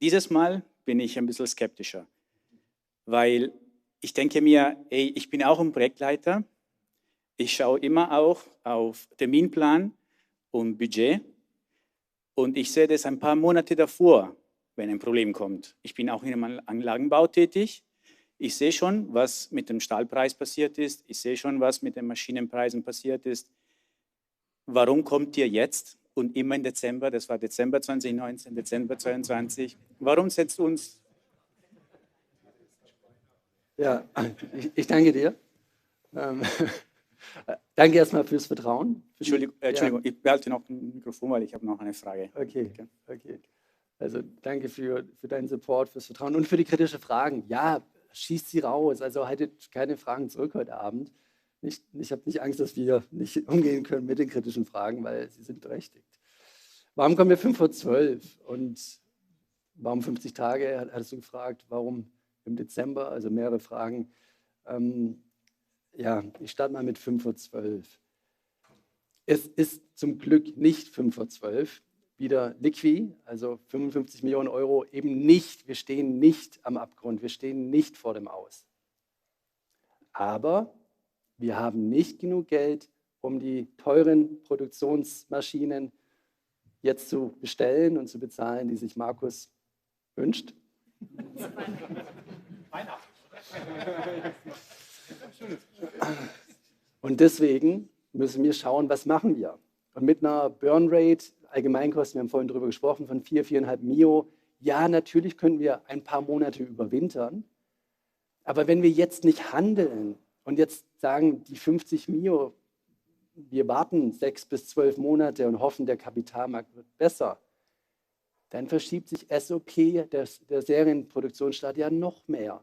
dieses Mal bin ich ein bisschen skeptischer, weil ich denke mir, ey, ich bin auch ein Projektleiter, ich schaue immer auch auf Terminplan und Budget und ich sehe das ein paar Monate davor, wenn ein Problem kommt. Ich bin auch in einem Anlagenbau tätig, ich sehe schon, was mit dem Stahlpreis passiert ist, ich sehe schon, was mit den Maschinenpreisen passiert ist. Warum kommt ihr jetzt? Und immer im Dezember, das war Dezember 2019, Dezember 2022. Warum setzt uns... Ja, ich danke dir. Danke erstmal fürs Vertrauen. Entschuldigung, Ja. ich behalte noch ein Mikrofon, weil ich habe noch eine Frage. Okay. Also danke für deinen Support, fürs Vertrauen und für die kritischen Fragen. Ja, schießt sie raus. Also haltet keine Fragen zurück heute Abend. Ich habe nicht Angst, dass wir nicht umgehen können mit den kritischen Fragen, weil sie sind berechtigt. Warum kommen wir 5 vor 12? Und warum 50 Tage, hattest du gefragt. Warum im Dezember? Also mehrere Fragen. Ja, ich starte mal mit 5 vor 12. Es ist zum Glück nicht 5 vor 12. Wieder Liqui, also 55 Millionen Euro, eben nicht. Wir stehen nicht am Abgrund, wir stehen nicht vor dem Aus. Aber wir haben nicht genug Geld, um die teuren Produktionsmaschinen jetzt zu bestellen und zu bezahlen, die sich Markus wünscht. Und deswegen müssen wir schauen, was machen wir. Und mit einer Burnrate, Allgemeinkosten, wir haben vorhin darüber gesprochen, von 4,5 Mio, ja, natürlich können wir ein paar Monate überwintern. Aber wenn wir jetzt nicht handeln, und jetzt sagen die 50 Mio, wir warten 6 bis 12 Monate und hoffen, der Kapitalmarkt wird besser, dann verschiebt sich SOP, der Serienproduktionsstart, ja noch mehr.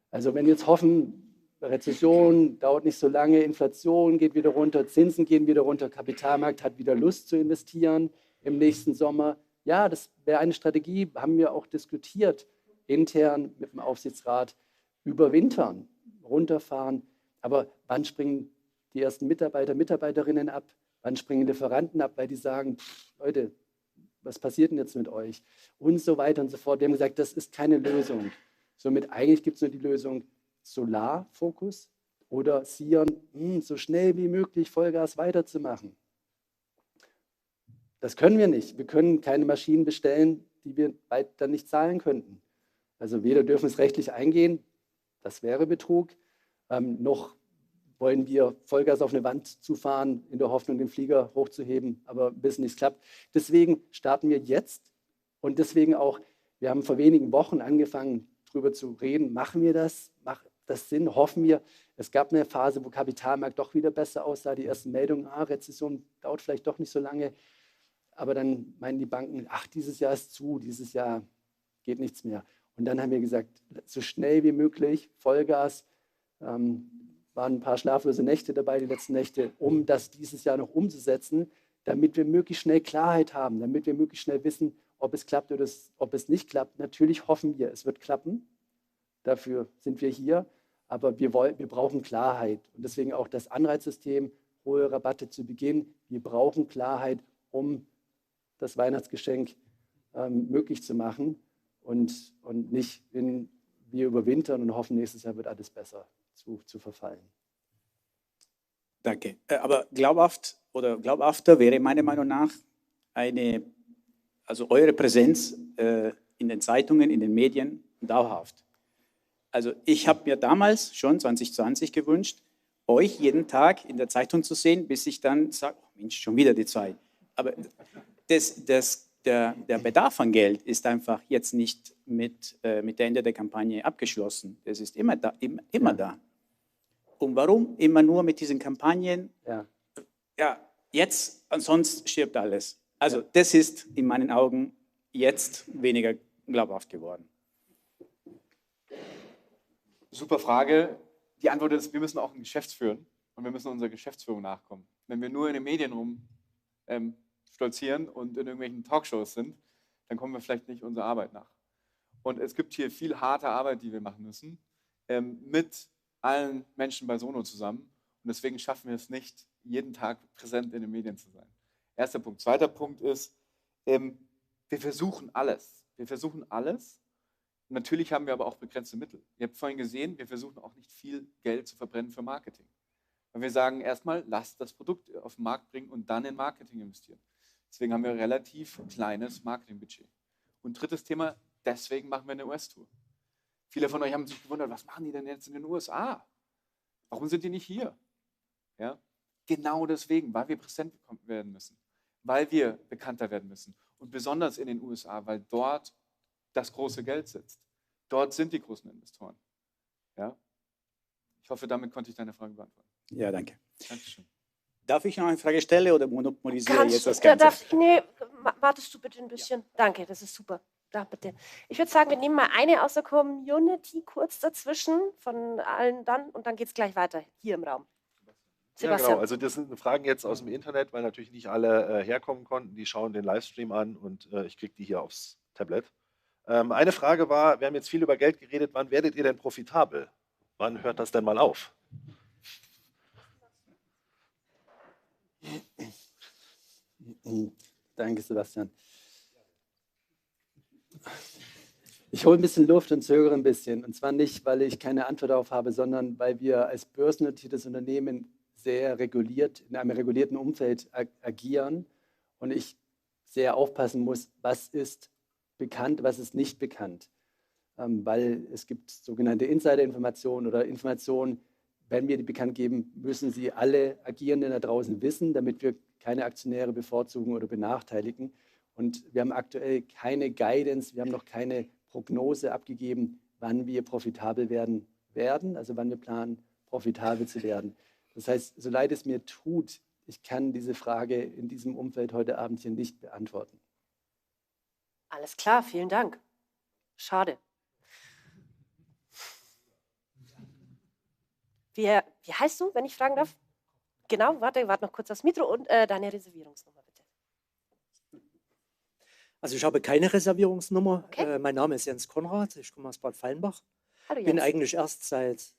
Also wenn wir jetzt hoffen, Rezession dauert nicht so lange, Inflation geht wieder runter, Zinsen gehen wieder runter, Kapitalmarkt hat wieder Lust zu investieren im nächsten Sommer. Ja, das wäre eine Strategie, haben wir auch diskutiert, intern mit dem Aufsichtsrat, überwintern, runterfahren. Aber wann springen die ersten Mitarbeiter, Mitarbeiterinnen ab? Wann springen Lieferanten ab, weil die sagen, Leute, was passiert denn jetzt mit euch? Und so weiter und so fort. Wir haben gesagt, das ist keine Lösung. Somit eigentlich gibt es nur die Lösung Solarfokus oder Sion, so schnell wie möglich Vollgas weiterzumachen. Das können wir nicht. Wir können keine Maschinen bestellen, die wir bald dann nicht zahlen könnten. Also weder dürfen wir es rechtlich eingehen, das wäre Betrug, noch wollen wir Vollgas auf eine Wand zufahren, in der Hoffnung, den Flieger hochzuheben, aber wissen nicht, es klappt. Deswegen starten wir jetzt und deswegen auch, wir haben vor wenigen Wochen angefangen, darüber zu reden, machen wir das, macht das Sinn, hoffen wir. Es gab eine Phase, wo Kapitalmarkt doch wieder besser aussah, die ersten Meldungen, Rezession dauert vielleicht doch nicht so lange, aber dann meinen die Banken, ach, dieses Jahr ist zu, dieses Jahr geht nichts mehr. Und dann haben wir gesagt, so schnell wie möglich, Vollgas, waren ein paar schlaflose Nächte dabei, die letzten Nächte, um das dieses Jahr noch umzusetzen, damit wir möglichst schnell Klarheit haben, damit wir möglichst schnell wissen, ob es klappt oder ob es nicht klappt. Natürlich hoffen wir, es wird klappen. Dafür sind wir hier. Aber wir brauchen Klarheit. Und deswegen auch das Anreizsystem, hohe Rabatte zu Beginn. Wir brauchen Klarheit, um das Weihnachtsgeschenk möglich zu machen und nicht, wenn wir überwintern und hoffen, nächstes Jahr wird alles besser, zu verfallen. Danke. Aber glaubhaft oder glaubhafter wäre meiner Meinung nach also eure Präsenz in den Zeitungen, in den Medien dauerhaft. Also ich habe mir damals schon 2020 gewünscht, euch jeden Tag in der Zeitung zu sehen, bis ich dann sage, oh Mensch, schon wieder die zwei. Aber der Bedarf an Geld ist einfach jetzt nicht mit der Ende der Kampagne abgeschlossen. Es ist immer da, immer da. Und warum immer nur mit diesen Kampagnen? Ja, jetzt, sonst stirbt alles. Also das ist in meinen Augen jetzt weniger glaubhaft geworden. Super Frage. Die Antwort ist, wir müssen auch ein Geschäft führen und wir müssen unserer Geschäftsführung nachkommen. Wenn wir nur in den Medien stolzieren und in irgendwelchen Talkshows sind, dann kommen wir vielleicht nicht unserer Arbeit nach. Und es gibt hier viel harte Arbeit, die wir machen müssen, mit allen Menschen bei Sono zusammen. Und deswegen schaffen wir es nicht, jeden Tag präsent in den Medien zu sein. Erster Punkt. Zweiter Punkt ist, wir versuchen alles. Wir versuchen alles. Natürlich haben wir aber auch begrenzte Mittel. Ihr habt vorhin gesehen, wir versuchen auch nicht viel Geld zu verbrennen für Marketing. Weil wir sagen erstmal, lasst das Produkt auf den Markt bringen und dann in Marketing investieren. Deswegen haben wir ein relativ kleines Marketingbudget. Und drittes Thema, deswegen machen wir eine US-Tour. Viele von euch haben sich gewundert, was machen die denn jetzt in den USA? Warum sind die nicht hier? Ja? Genau deswegen, weil wir präsent werden müssen, weil wir bekannter werden müssen. Und besonders in den USA, weil dort das große Geld sitzt. Dort sind die großen Investoren. Ja? Ich hoffe, damit konnte ich deine Frage beantworten. Ja, danke. Dankeschön. Darf ich noch eine Frage stellen oder monopolisiere jetzt das Ganze? Wartest du bitte ein bisschen? Ja. Danke, das ist super. Da, bitte. Ich würde sagen, wir nehmen mal eine aus der Community kurz dazwischen von allen dann und dann geht es gleich weiter hier im Raum. Sebastian. Ja, genau. Also das sind Fragen jetzt aus dem Internet, weil natürlich nicht alle herkommen konnten. Die schauen den Livestream an und ich kriege die hier aufs Tablet. Eine Frage war, wir haben jetzt viel über Geld geredet, wann werdet ihr denn profitabel? Wann hört das denn mal auf? Danke, Sebastian. Ich hole ein bisschen Luft und zögere ein bisschen. Und zwar nicht, weil ich keine Antwort darauf habe, sondern weil wir als börsennotiertes Unternehmen sehr reguliert, in einem regulierten Umfeld agieren und ich sehr aufpassen muss, was ist bekannt, was ist nicht bekannt. Weil es gibt sogenannte Insider-Informationen oder Informationen, wenn wir die bekannt geben, müssen sie alle Agierenden da draußen wissen, damit wir keine Aktionäre bevorzugen oder benachteiligen. Und wir haben aktuell keine Guidance, wir haben noch keine Prognose abgegeben, wann wir profitabel werden werden, also wann wir planen, profitabel zu werden. Das heißt, so leid es mir tut, ich kann diese Frage in diesem Umfeld heute Abend hier nicht beantworten. Alles klar, vielen Dank. Schade. Wie heißt du, wenn ich fragen darf? Genau, warte noch kurz das Mikro und deine Reservierungsnummer, bitte. Also ich habe keine Reservierungsnummer. Okay. Mein Name ist Jens Konrad, ich komme aus Bad Fallenbach. Hallo Bin Jens. eigentlich erst seit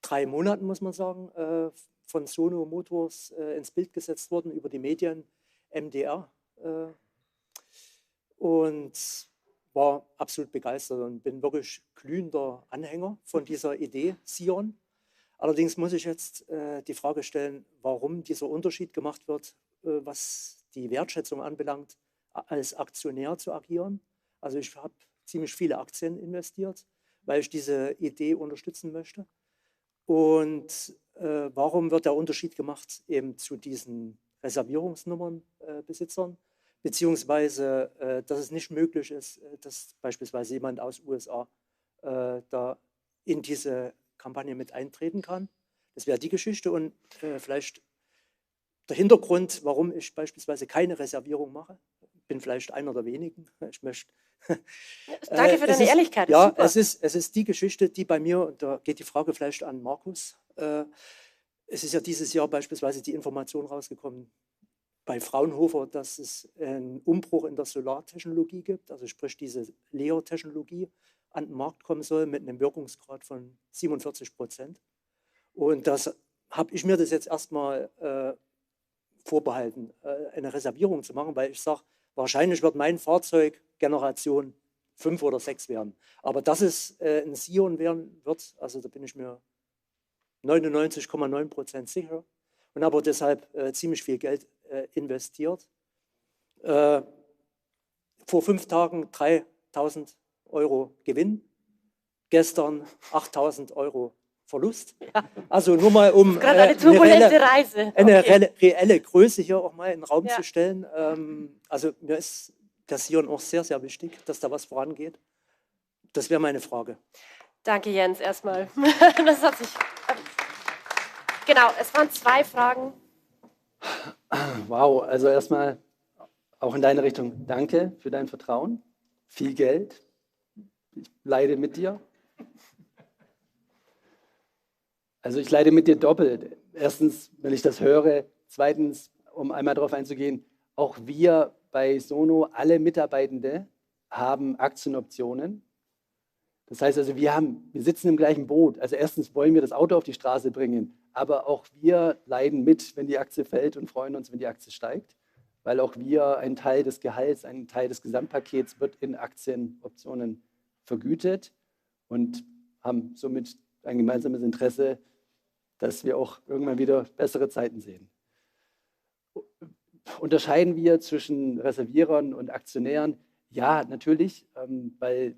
3 Monaten, muss man sagen, von Sono Motors ins Bild gesetzt worden über die Medien, MDR. Und war absolut begeistert und bin wirklich glühender Anhänger von dieser Idee Sion. Allerdings muss ich jetzt die Frage stellen, warum dieser Unterschied gemacht wird, was die Wertschätzung anbelangt, als Aktionär zu agieren. Also ich habe ziemlich viele Aktien investiert, weil ich diese Idee unterstützen möchte. Und warum wird der Unterschied gemacht eben zu diesen Reservierungsnummernbesitzern, beziehungsweise dass es nicht möglich ist, dass beispielsweise jemand aus USA da in diese Kampagne mit eintreten kann. Das wäre die Geschichte und vielleicht der Hintergrund, warum ich beispielsweise keine Reservierung mache. Bin vielleicht einer der wenigen. Ich möchte. Danke für deine Ehrlichkeit. Ja, super. es ist die Geschichte, die bei mir, und da geht die Frage vielleicht an Markus. Es ist ja dieses Jahr beispielsweise die Information rausgekommen bei Fraunhofer, dass es einen Umbruch in der Solartechnologie gibt, also sprich diese LEO-Technologie an den Markt kommen soll mit einem Wirkungsgrad von 47%. Und das habe ich mir das jetzt erstmal vorbehalten, eine Reservierung zu machen, weil ich sage, wahrscheinlich wird mein Fahrzeug Generation 5 oder 6 werden. Aber dass es ein Sion werden wird, also da bin ich mir 99,9% sicher und habe deshalb ziemlich viel Geld investiert. Vor 5 Tagen 3.000 Euro Gewinn, gestern 8.000 Euro Verlust. Ja. Also nur mal um gerade eine turbulente Reise. Eine Okay. reelle Größe hier auch mal in den Raum Ja. zu stellen. Also mir ist das Sion auch sehr, sehr wichtig, dass da was vorangeht. Das wäre meine Frage. Danke, Jens, erstmal. Das hat sich. Genau, es waren 2 Fragen. Wow, also erstmal auch in deine Richtung danke für dein Vertrauen. Viel Geld. Ich leide mit dir. Also ich leide mit dir doppelt. Erstens, wenn ich das höre. Zweitens, um einmal darauf einzugehen, auch wir bei Sono, alle Mitarbeitende, haben Aktienoptionen. Das heißt also, wir sitzen im gleichen Boot. Also erstens wollen wir das Auto auf die Straße bringen, aber auch wir leiden mit, wenn die Aktie fällt und freuen uns, wenn die Aktie steigt, weil auch wir einen Teil des Gehalts, einen Teil des Gesamtpakets wird in Aktienoptionen vergütet und haben somit ein gemeinsames Interesse, dass wir auch irgendwann wieder bessere Zeiten sehen. Unterscheiden wir zwischen Reservierern und Aktionären? Ja, natürlich, weil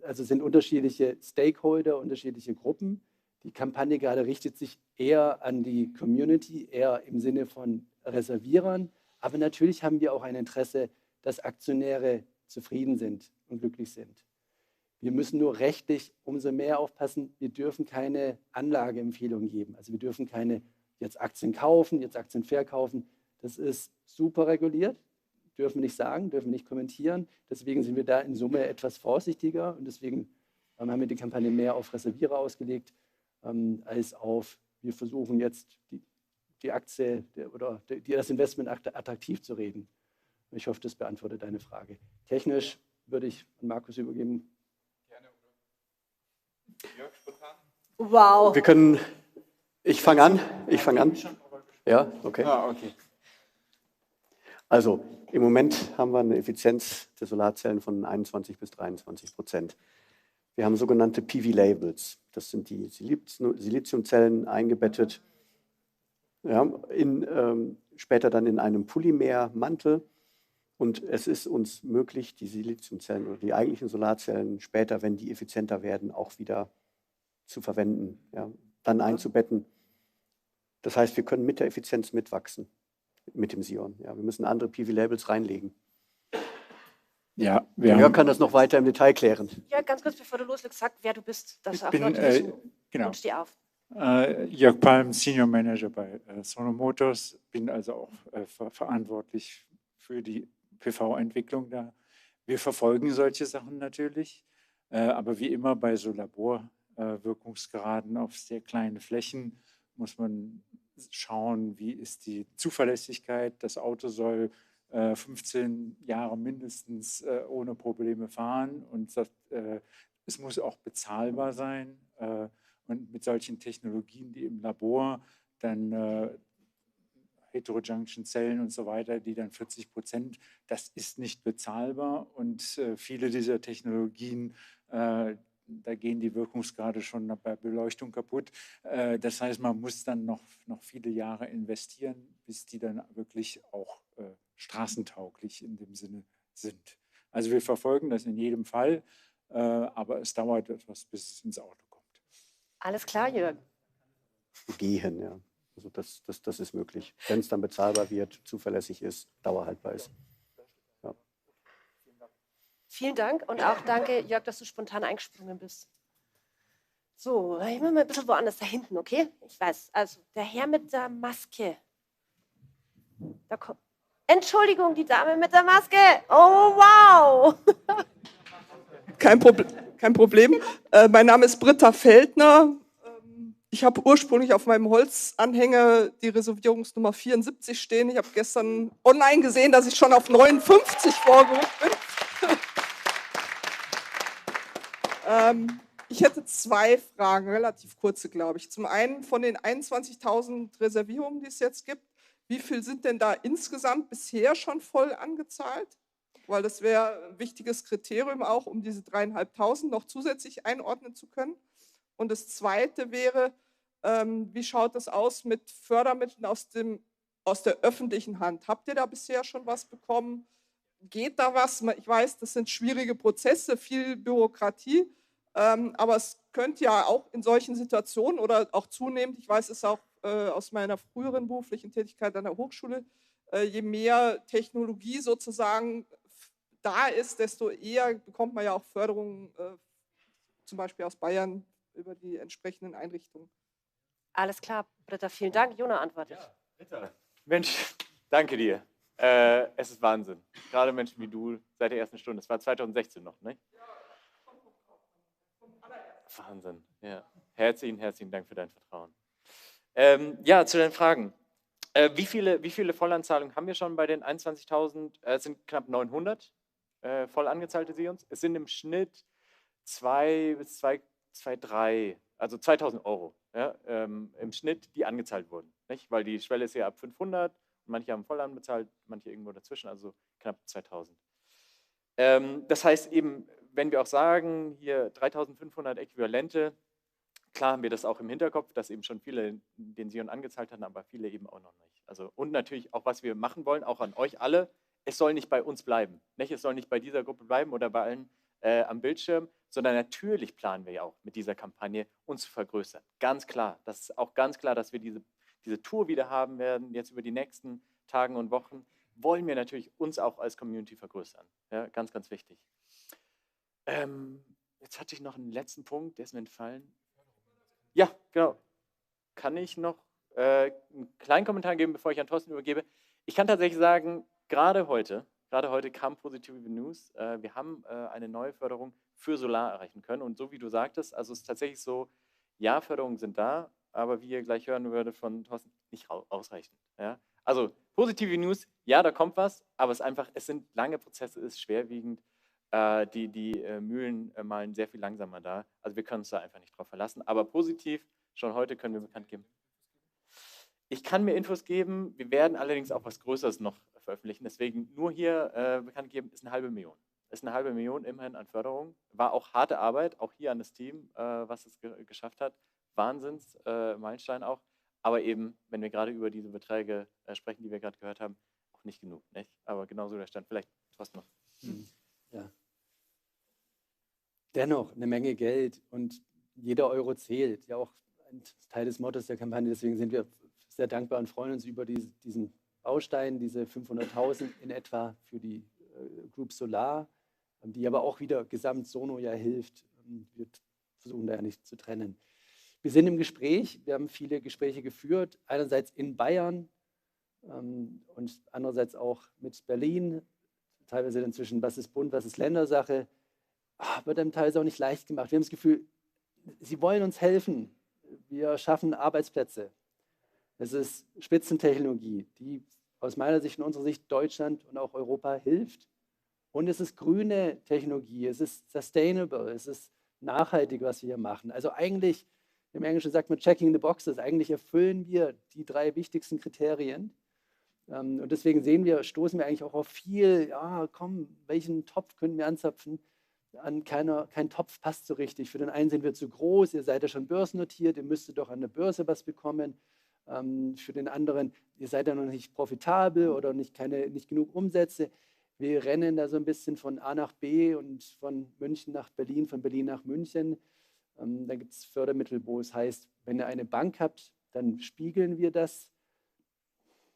also sind unterschiedliche Stakeholder, unterschiedliche Gruppen. Die Kampagne gerade richtet sich eher an die Community, eher im Sinne von Reservierern. Aber natürlich haben wir auch ein Interesse, dass Aktionäre zufrieden sind und glücklich sind. Wir müssen nur rechtlich umso mehr aufpassen, wir dürfen keine Anlageempfehlungen geben. Also wir dürfen keine jetzt Aktien kaufen, jetzt Aktien verkaufen. Das ist super reguliert, dürfen wir nicht sagen, dürfen wir nicht kommentieren. Deswegen sind wir da in Summe etwas vorsichtiger und deswegen haben wir die Kampagne mehr auf Reservierer ausgelegt, als auf, wir versuchen jetzt die Aktie oder das Investment attraktiv zu reden. Ich hoffe, das beantwortet deine Frage. Technisch würde ich an Markus übergeben. Wow. Wir können, ich fange an. Ja, okay. Ah, okay. Also im Moment haben wir eine Effizienz der Solarzellen von 21-23%. Wir haben sogenannte PV-Labels. Das sind die Siliziumzellen eingebettet, ja, später dann in einem Polymermantel. Und es ist uns möglich, die Siliziumzellen oder die eigentlichen Solarzellen später, wenn die effizienter werden, auch wieder zu verwenden, ja, dann einzubetten. Das heißt, wir können mit der Effizienz mitwachsen, mit dem Sion. Ja, wir müssen andere PV-Labels reinlegen. Ja, Jörg kann das noch weiter im Detail klären. Ja, ganz kurz, bevor du loslegst, sag, wer du bist. Das Ich auch bin Leute wissen. Genau. Und steh auf. Jörg Palm, Senior Manager bei Sono Motors, bin also auch verantwortlich für die PV-Entwicklung da. Wir verfolgen solche Sachen natürlich, aber wie immer bei so Laborwirkungsgraden auf sehr kleinen Flächen muss man schauen, wie ist die Zuverlässigkeit. Das Auto soll 15 Jahre mindestens ohne Probleme fahren und es muss auch bezahlbar sein. Und mit solchen Technologien, die im Labor dann Heterojunction-Zellen und so weiter, die dann 40%, das ist nicht bezahlbar. Und viele dieser Technologien, da gehen die Wirkungsgrade schon bei Beleuchtung kaputt. Das heißt, man muss dann noch viele Jahre investieren, bis die dann wirklich auch straßentauglich in dem Sinne sind. Also wir verfolgen das in jedem Fall, aber es dauert etwas, bis es ins Auto kommt. Alles klar, Jörg. Gehen, ja. Also das ist möglich. Wenn es dann bezahlbar wird, zuverlässig ist, dauerhaltbar ist. Ja. Vielen Dank und auch danke, Jörg, dass du spontan eingesprungen bist. So, ich bin mal ein bisschen woanders da hinten, okay? Ich weiß, also der Herr mit der Maske. Da kommt. Entschuldigung, die Dame mit der Maske. Oh, wow. Kein Problem. Mein Name ist Britta Feldner. Ich habe ursprünglich auf meinem Holzanhänger die Reservierungsnummer 74 stehen. Ich habe gestern online gesehen, dass ich schon auf 59 vorgerückt bin. Ich hätte 2 Fragen, relativ kurze, glaube ich. Zum einen von den 21.000 Reservierungen, die es jetzt gibt, wie viel sind denn da insgesamt bisher schon voll angezahlt? Weil das wäre ein wichtiges Kriterium auch, um diese 3.500 noch zusätzlich einordnen zu können. Und das Zweite wäre, wie schaut das aus mit Fördermitteln aus der öffentlichen Hand? Habt ihr da bisher schon was bekommen? Geht da was? Ich weiß, das sind schwierige Prozesse, viel Bürokratie, aber es könnte ja auch in solchen Situationen oder auch zunehmend, ich weiß es auch aus meiner früheren beruflichen Tätigkeit an der Hochschule, je mehr Technologie sozusagen da ist, desto eher bekommt man ja auch Förderungen, zum Beispiel aus Bayern, über die entsprechenden Einrichtungen. Alles klar, Britta, vielen Dank. Jona antwortet. Ja, Britta. Mensch, danke dir. Es ist Wahnsinn. Gerade Menschen wie du seit der ersten Stunde. Das war 2016 noch, ne? Wahnsinn. Ja. Herzlichen Dank für dein Vertrauen. Ja, zu den Fragen. Wie viele Vollanzahlungen haben wir schon bei den 21.000? Es sind knapp 900 voll angezahlte Sions. Es sind im Schnitt 2 bis 2,3, also 2.000 €, ja, im Schnitt, die angezahlt wurden. Nicht? Weil die Schwelle ist ja ab 500 und manche haben voll anbezahlt, manche irgendwo dazwischen, also knapp 2.000. Das heißt eben, wenn wir auch sagen, hier 3.500 Äquivalente, klar haben wir das auch im Hinterkopf, dass eben schon viele den Sion angezahlt haben, aber viele eben auch noch nicht. Also, und natürlich auch, was wir machen wollen, auch an euch alle, es soll nicht bei uns bleiben. Nicht? Es soll nicht bei dieser Gruppe bleiben oder bei allen am Bildschirm, sondern natürlich planen wir ja auch mit dieser Kampagne, uns zu vergrößern. Ganz klar. Das ist auch ganz klar, dass wir diese Tour wieder haben werden, jetzt über die nächsten Tagen und Wochen, wollen wir natürlich uns auch als Community vergrößern. Ja, ganz, ganz wichtig. Jetzt hatte ich noch einen letzten Punkt, der ist mir entfallen. Ja, genau. Kann ich noch einen kleinen Kommentar geben, bevor ich an Thorsten übergebe? Ich kann tatsächlich sagen, gerade heute kam positive News. Wir haben eine neue Förderung für Solar erreichen können. Und so wie du sagtest, also es ist tatsächlich so, ja, Förderungen sind da, aber wie ihr gleich hören würdet von Thorsten, nicht ausreichend. Ja? Also positive News, ja, da kommt was, aber es sind lange Prozesse, es ist schwerwiegend. Die Mühlen malen sehr viel langsamer da. Also wir können uns da einfach nicht drauf verlassen. Aber positiv, schon heute können wir bekannt geben. Ich kann mir Infos geben, wir werden allerdings auch was Größeres noch veröffentlichen. Deswegen nur hier bekannt geben, ist 500.000. Ist 500.000 immerhin an Förderung. War auch harte Arbeit, auch hier an das Team, was es geschafft hat. Wahnsinns, Meilenstein auch. Aber eben, wenn wir gerade über diese Beträge sprechen, die wir gerade gehört haben, auch nicht genug. Nicht? Aber genauso der Stand. Vielleicht trotzdem noch. Ja. Dennoch eine Menge Geld und jeder Euro zählt. Ja, auch ein Teil des Mottos der Kampagne. Deswegen sind wir sehr dankbar und freuen uns über diesen Baustein, diese 500.000 in etwa für die Group Solar, die aber auch wieder gesamt Sono ja hilft. Wir versuchen da ja nicht zu trennen. Wir sind im Gespräch, wir haben viele Gespräche geführt, einerseits in Bayern und andererseits auch mit Berlin, teilweise inzwischen, was ist Bund, was ist Ländersache, wird einem teilweise auch nicht leicht gemacht. Wir haben das Gefühl, sie wollen uns helfen, wir schaffen Arbeitsplätze. Es ist Spitzentechnologie, die aus meiner Sicht und unserer Sicht Deutschland und auch Europa hilft. Und es ist grüne Technologie, es ist sustainable, es ist nachhaltig, was wir hier machen. Also eigentlich, im Englischen sagt man checking the boxes, eigentlich erfüllen wir die 3 wichtigsten Kriterien. Und deswegen stoßen wir eigentlich auch auf viel, ja komm, welchen Topf können wir anzapfen? Kein Topf passt so richtig. Für den einen sind wir zu groß, ihr seid ja schon börsennotiert, ihr müsstet doch an der Börse was bekommen. Für den anderen, ihr seid ja noch nicht profitabel oder nicht genug Umsätze. Wir rennen da so ein bisschen von A nach B und von München nach Berlin, von Berlin nach München. Da gibt es Fördermittel, wo es heißt, wenn ihr eine Bank habt, dann spiegeln wir das.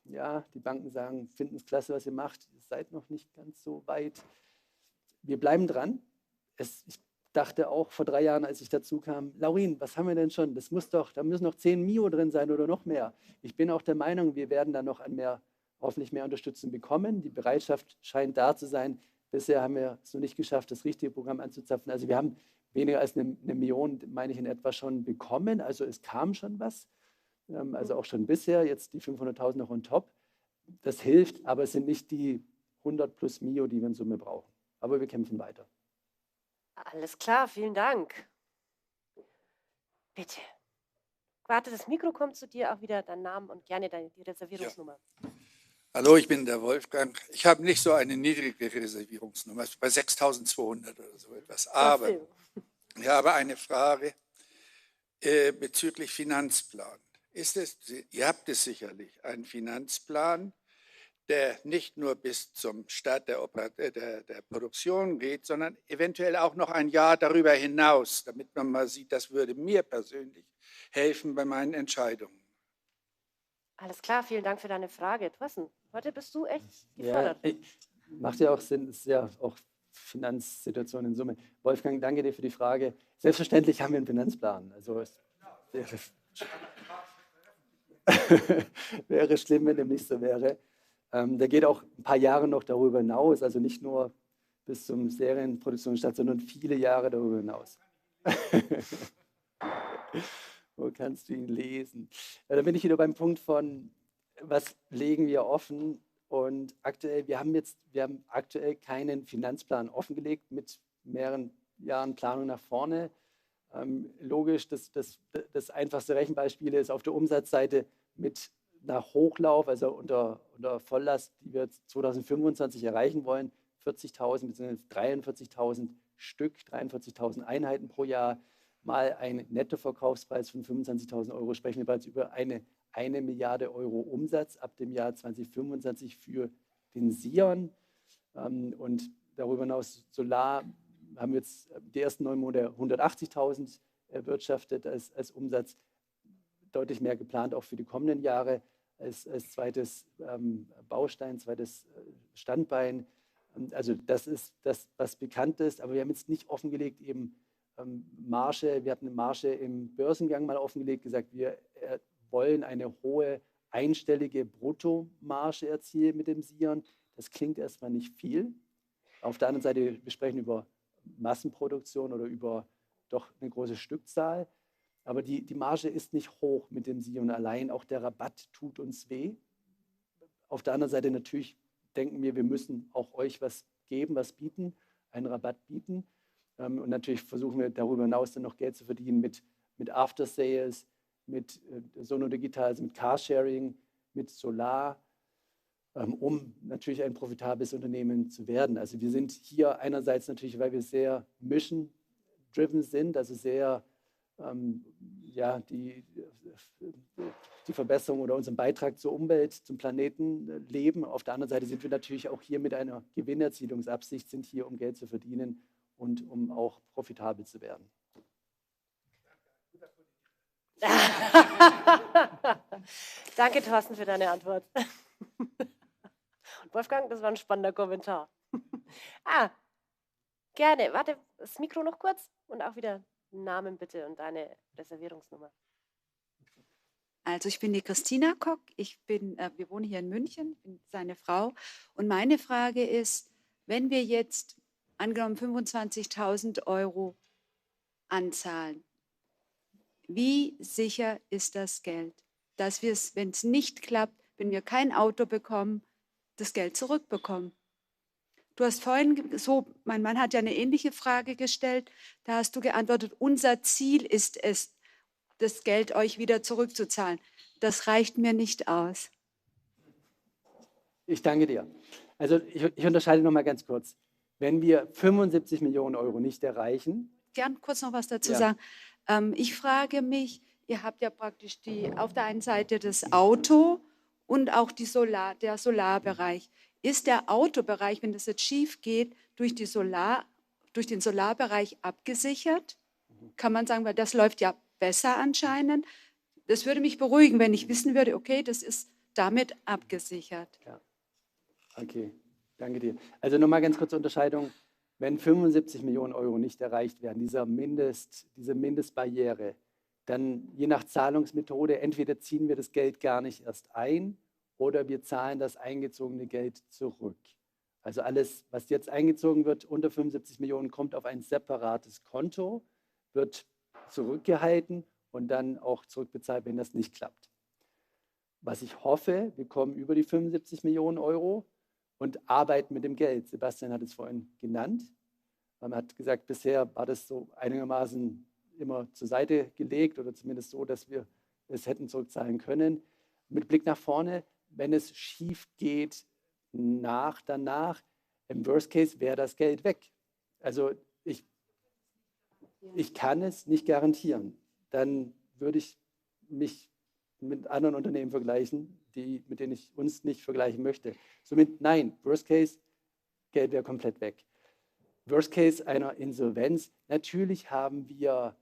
Ja, die Banken sagen, finden es klasse, was ihr macht, ihr seid noch nicht ganz so weit. Wir bleiben dran. Ich dachte auch vor 3 Jahren, als ich dazu kam, Laurin, was haben wir denn schon? Da müssen noch 10 Mio drin sein oder noch mehr. Ich bin auch der Meinung, wir werden da noch hoffentlich mehr Unterstützung bekommen. Die Bereitschaft scheint da zu sein. Bisher haben wir es noch nicht geschafft, das richtige Programm anzuzapfen. Also wir haben weniger als eine Million, meine ich, in etwa schon bekommen. Also es kam schon was. Also auch schon bisher, jetzt die 500.000 noch on top. Das hilft, aber es sind nicht die 100 plus Mio, die wir in Summe brauchen. Aber wir kämpfen weiter. Alles klar, vielen Dank. Bitte. Warte, das Mikro kommt zu dir, auch wieder dein Name und gerne die Reservierungsnummer. Ja. Hallo, ich bin der Wolfgang. Ich habe nicht so eine niedrige Reservierungsnummer, bei 6.200 oder so etwas. Aber ich habe eine Frage bezüglich Finanzplan. Ihr habt es sicherlich, einen Finanzplan, der nicht nur bis zum Start der Produktion geht, sondern eventuell auch noch ein Jahr darüber hinaus, damit man mal sieht, das würde mir persönlich helfen bei meinen Entscheidungen. Alles klar, vielen Dank für deine Frage. Thorsten, heute bist du echt gefordert. Ja, macht ja auch Sinn, es ist ja auch Finanzsituation in Summe. Wolfgang, danke dir für die Frage. Selbstverständlich haben wir einen Finanzplan. Also es wäre schlimm, wenn dem nicht so wäre. Der geht auch ein paar Jahre noch darüber hinaus, also nicht nur bis zum Serienproduktionsstart, sondern viele Jahre darüber hinaus. Wo kannst du ihn lesen? Ja, da bin ich wieder beim Punkt von, was legen wir offen? Und aktuell, wir haben aktuell keinen Finanzplan offengelegt mit mehreren Jahren Planung nach vorne. Logisch, das einfachste Rechenbeispiel ist auf der Umsatzseite mit nach Hochlauf, also unter Volllast, die wir 2025 erreichen wollen, 40.000 bzw. 43.000 Stück, 43.000 Einheiten pro Jahr, mal ein Nettoverkaufspreis von 25.000 Euro, sprechen wir bereits über eine Milliarde Euro Umsatz ab dem Jahr 2025 für den Sion. Und darüber hinaus Solar haben wir jetzt die ersten 9 Monate 180.000 erwirtschaftet als Umsatz, deutlich mehr geplant auch für die kommenden Jahre als zweites Baustein, zweites Standbein. Also das ist das, was bekannt ist, aber wir haben jetzt nicht offengelegt eben Marge, wir hatten eine Marge im Börsengang mal offengelegt, gesagt, wir wollen eine hohe einstellige Bruttomarge erzielen mit dem Sion. Das klingt erstmal nicht viel. Auf der anderen Seite, wir sprechen über Massenproduktion oder über doch eine große Stückzahl. Aber die Marge ist nicht hoch mit dem Sion allein. Auch der Rabatt tut uns weh. Auf der anderen Seite natürlich denken wir müssen auch euch was geben, was bieten, einen Rabatt bieten. Und natürlich versuchen wir darüber hinaus dann noch Geld zu verdienen mit After Sales, mit Sono Digital, also mit Carsharing, mit Solar, um natürlich ein profitables Unternehmen zu werden. Also wir sind hier einerseits natürlich, weil wir sehr mission-driven sind, also sehr die Verbesserung oder unseren Beitrag zur Umwelt, zum Planeten leben. Auf der anderen Seite sind wir natürlich auch hier mit einer Gewinnerzielungsabsicht, sind hier, um Geld zu verdienen und um auch profitabel zu werden. Danke, Thorsten, für deine Antwort. Und Wolfgang, das war ein spannender Kommentar. Gerne. Warte, das Mikro noch kurz und auch wieder Namen bitte und deine Reservierungsnummer. Also ich bin die Christina Kock, wir wohnen hier in München, bin seine Frau. Und meine Frage ist, wenn wir jetzt angenommen 25.000 € anzahlen, wie sicher ist das Geld, dass wir es, wenn es nicht klappt, wenn wir kein Auto bekommen, das Geld zurückbekommen? Du hast vorhin mein Mann hat ja eine ähnliche Frage gestellt, da hast du geantwortet, unser Ziel ist es, das Geld euch wieder zurückzuzahlen. Das reicht mir nicht aus. Ich danke dir. Also ich unterscheide noch mal ganz kurz. Wenn wir 75 Millionen € nicht erreichen. Gern kurz noch was dazu sagen. Ich frage mich, ihr habt ja praktisch auf der einen Seite das Auto und auch der Solarbereich. Ist der Autobereich, wenn das jetzt schief geht, durch den Solarbereich abgesichert? Kann man sagen, weil das läuft ja besser anscheinend. Das würde mich beruhigen, wenn ich wissen würde, okay, das ist damit abgesichert. Ja. Okay, danke dir. Also nochmal ganz kurze Unterscheidung. Wenn 75 Millionen € nicht erreicht werden, diese Mindestbarriere, dann je nach Zahlungsmethode, entweder ziehen wir das Geld gar nicht erst ein oder wir zahlen das eingezogene Geld zurück. Also alles, was jetzt eingezogen wird, unter 75 Millionen, kommt auf ein separates Konto, wird zurückgehalten und dann auch zurückbezahlt, wenn das nicht klappt. Was ich hoffe, wir kommen über die 75 Millionen € und arbeiten mit dem Geld. Sebastian hat es vorhin genannt. Man hat gesagt, bisher war das so einigermaßen immer zur Seite gelegt oder zumindest so, dass wir es hätten zurückzahlen können. Mit Blick nach vorne, wenn es schief geht, danach, im Worst Case wäre das Geld weg. Also ich kann es nicht garantieren. Dann würde ich mich mit anderen Unternehmen vergleichen, mit denen ich uns nicht vergleichen möchte. Somit nein, Worst Case, Geld wäre komplett weg. Worst Case einer Insolvenz, natürlich haben wir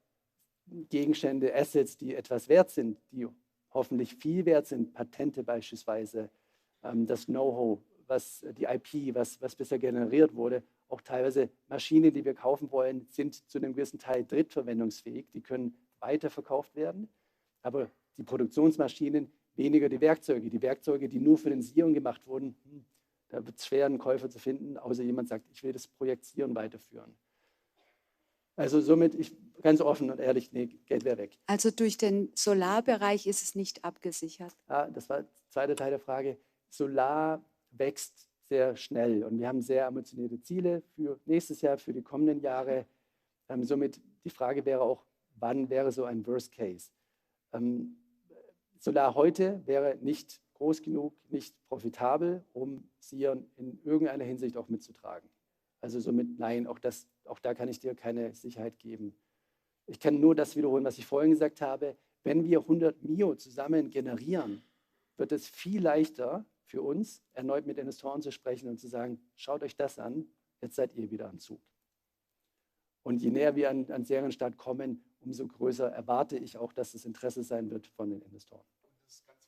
Gegenstände, Assets, die etwas wert sind, die hoffentlich viel wert sind, Patente beispielsweise, das Know-how, die IP, was bisher generiert wurde, auch teilweise Maschinen, die wir kaufen wollen, sind zu einem gewissen Teil drittverwendungsfähig, die können weiterverkauft werden, aber die Produktionsmaschinen, weniger die Werkzeuge, die nur für den Sion gemacht wurden, da wird es schwer, einen Käufer zu finden, außer jemand sagt, ich will das Projekt Sion weiterführen. Also somit, ganz offen und ehrlich, nee, Geld wäre weg. Also durch den Solarbereich ist es nicht abgesichert? Ja, das war der zweite Teil der Frage. Solar wächst sehr schnell und wir haben sehr ambitionierte Ziele für nächstes Jahr, für die kommenden Jahre. Somit die Frage wäre auch, wann wäre so ein Worst Case? Solar heute wäre nicht groß genug, nicht profitabel, um Sion in irgendeiner Hinsicht auch mitzutragen. Also somit nein, auch da kann ich dir keine Sicherheit geben. Ich kann nur das wiederholen, was ich vorhin gesagt habe. Wenn wir 100 Mio zusammen generieren, wird es viel leichter für uns, erneut mit Investoren zu sprechen und zu sagen, schaut euch das an, jetzt seid ihr wieder am Zug. Und je näher wir an Serienstart kommen, umso größer erwarte ich auch, dass das Interesse sein wird von den Investoren. Das ist ganz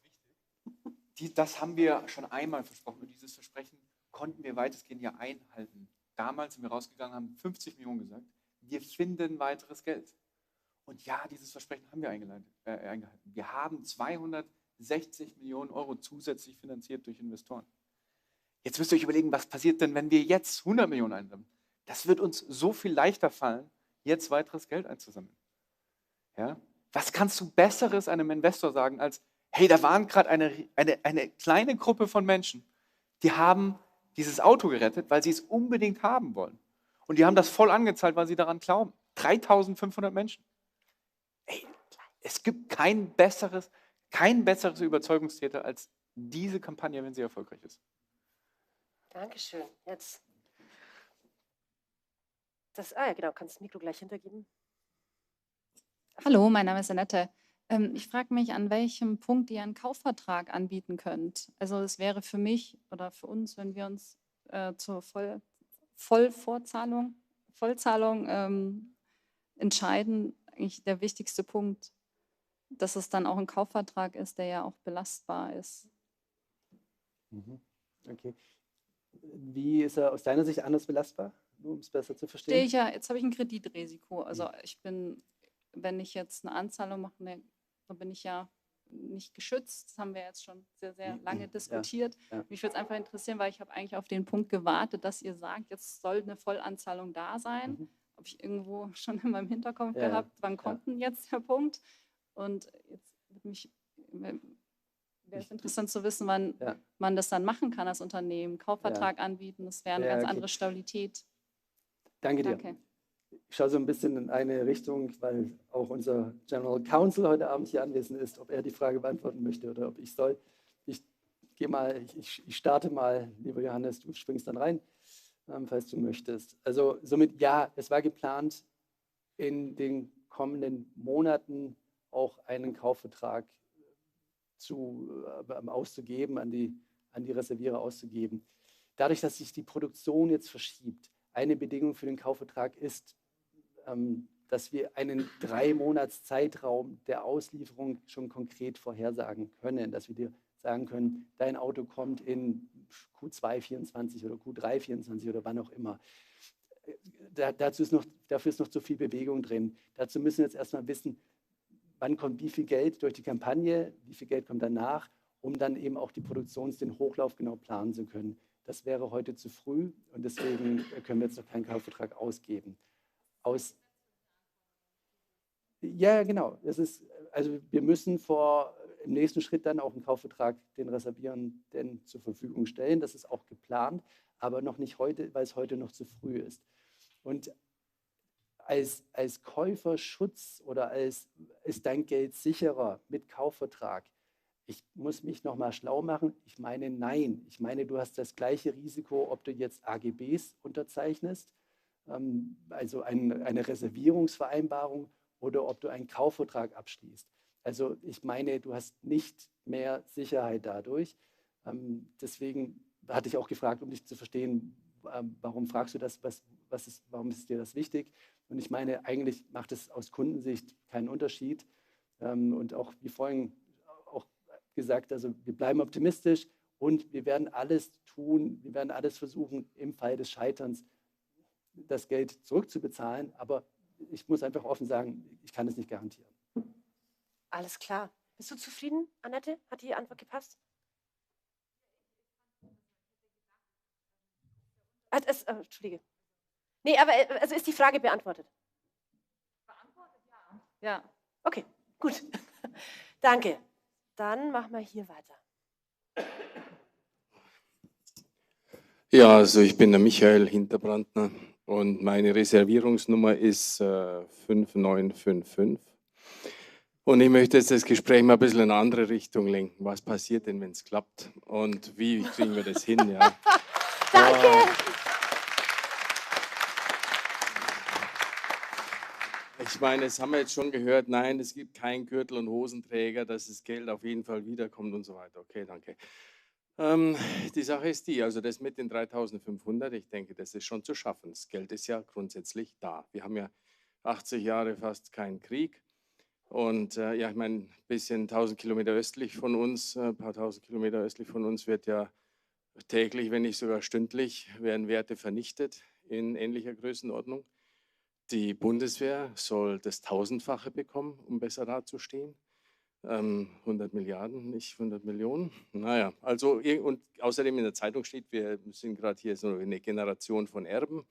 wichtig. Das haben wir schon einmal versprochen und dieses Versprechen konnten wir weitestgehend ja einhalten. Damals sind wir rausgegangen, haben 50 Millionen gesagt, wir finden weiteres Geld. Und ja, dieses Versprechen haben wir eingehalten. Wir haben 260 Millionen € zusätzlich finanziert durch Investoren. Jetzt müsst ihr euch überlegen, was passiert denn, wenn wir jetzt 100 Millionen einsammeln? Das wird uns so viel leichter fallen, jetzt weiteres Geld einzusammeln. Ja? Was kannst du Besseres einem Investor sagen, als, hey, da waren gerade eine kleine Gruppe von Menschen, die haben dieses Auto gerettet, weil sie es unbedingt haben wollen. Und die haben das voll angezahlt, weil sie daran glauben. 3.500 Menschen. Ey, es gibt kein besseres Überzeugungstäter als diese Kampagne, wenn sie erfolgreich ist. Dankeschön. Jetzt. Ja, genau, kannst das Mikro gleich hintergeben. Hallo, mein Name ist Annette. Ich frage mich, an welchem Punkt ihr einen Kaufvertrag anbieten könnt. Also es wäre für mich oder für uns, wenn wir uns zur Vollzahlung entscheiden, eigentlich der wichtigste Punkt, dass es dann auch ein Kaufvertrag ist, der ja auch belastbar ist. Okay. Wie ist er aus deiner Sicht anders belastbar? nur um es besser zu Stehe verstehen? ich ja, jetzt habe ich ein Kreditrisiko. Also ich bin, wenn ich jetzt eine Anzahlung mache, dann bin ich ja nicht geschützt. Das haben wir jetzt schon sehr, sehr lange diskutiert. Ja. Mich würde es einfach interessieren, weil ich habe eigentlich auf den Punkt gewartet, dass ihr sagt, jetzt soll eine Vollanzahlung da sein. Habe ich irgendwo schon in meinem Hinterkopf gehabt, wann kommt denn jetzt der Punkt? Und jetzt wäre es interessant zu wissen, wann man das dann machen kann als Unternehmen. Kaufvertrag anbieten, das wäre eine ganz andere Stabilität. Danke dir. Danke. Ich schaue so ein bisschen in eine Richtung, weil auch unser General Counsel heute Abend hier anwesend ist, ob er die Frage beantworten möchte oder ob ich soll. Ich starte mal, lieber Johannes, du springst dann rein, falls du möchtest. Also somit ja, es war geplant, in kommenden Monaten auch einen Kaufvertrag auszugeben, an die Reservierer auszugeben. Dadurch, dass sich die Produktion jetzt verschiebt, eine Bedingung für den Kaufvertrag ist, dass wir einen 3-Monats-Zeitraum der Auslieferung schon konkret vorhersagen können, dass wir dir sagen können, dein Auto kommt in Q2 24 oder Q3 24 oder wann auch immer. Dafür ist noch zu viel Bewegung drin. Dazu müssen wir jetzt erstmal wissen, wann kommt wie viel Geld durch die Kampagne, wie viel Geld kommt danach, um dann eben auch den Hochlauf genau planen zu können. Das wäre heute zu früh und deswegen können wir jetzt noch keinen Kaufvertrag ausgeben. Ja, genau. Also wir müssen im nächsten Schritt dann auch einen Kaufvertrag den Reservierenden zur Verfügung stellen. Das ist auch geplant, aber noch nicht heute, weil es heute noch zu früh ist. Und als Käuferschutz oder ist dein Geld sicherer mit Kaufvertrag? Ich muss mich nochmal schlau machen. Ich meine, nein. Ich meine, du hast das gleiche Risiko, ob du jetzt AGBs unterzeichnest, also eine Reservierungsvereinbarung, oder ob du einen Kaufvertrag abschließt. Also ich meine, du hast nicht mehr Sicherheit dadurch. Deswegen hatte ich auch gefragt, um dich zu verstehen, warum fragst du das, warum ist dir das wichtig? Und ich meine, eigentlich macht es aus Kundensicht keinen Unterschied. Und auch wie vorhin auch gesagt, also wir bleiben optimistisch und wir werden alles tun, wir werden alles versuchen, im Fall des Scheiterns das Geld zurückzubezahlen. Aber ich muss einfach offen sagen, ich kann es nicht garantieren. Alles klar. Bist du zufrieden, Annette? Hat die Antwort gepasst? Entschuldige. Nee, aber also ist die Frage beantwortet? Beantwortet, ja. Ja. Okay, gut. Danke. Dann machen wir hier weiter. Ja, also ich bin der Michael Hinterbrandner und meine Reservierungsnummer ist 5955. Und ich möchte jetzt das Gespräch mal ein bisschen in eine andere Richtung lenken. Was passiert denn, wenn es klappt? Und wie kriegen wir das hin? Ja? Danke! Ich meine, das haben wir jetzt schon gehört. Nein, es gibt keinen Gürtel- und Hosenträger, dass das Geld auf jeden Fall wiederkommt und so weiter. Okay, danke. Die Sache ist die, also das mit den 3.500, ich denke, das ist schon zu schaffen. Das Geld ist ja grundsätzlich da. Wir haben ja 80 Jahre fast keinen Krieg. Und ja, ich meine, ein bisschen 1000 Kilometer östlich von uns, ein paar tausend Kilometer östlich von uns wird ja täglich, wenn nicht sogar stündlich, werden Werte vernichtet in ähnlicher Größenordnung. Die Bundeswehr soll das 1000-fache bekommen, um besser dazustehen. 100 Milliarden, nicht 100 Millionen. Naja, also und außerdem in der Zeitung steht, wir sind gerade hier so eine Generation von Erben.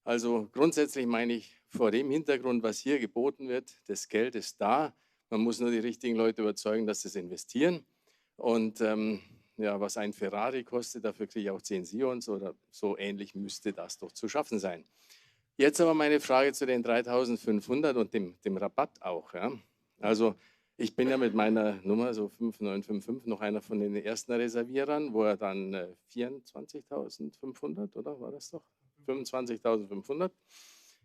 Also grundsätzlich meine ich, vor dem Hintergrund, was hier geboten wird, das Geld ist da. Man muss nur die richtigen Leute überzeugen, dass sie es investieren. Und ja, was ein Ferrari kostet, dafür kriege ich auch 10 Sions oder so ähnlich müsste das doch zu schaffen sein. Jetzt aber meine Frage zu den 3.500 und dem Rabatt auch. Ja. Also ich bin ja mit meiner Nummer, so 5955, noch einer von den ersten Reservierern, wo er dann 24.500, oder war das doch? 25.500.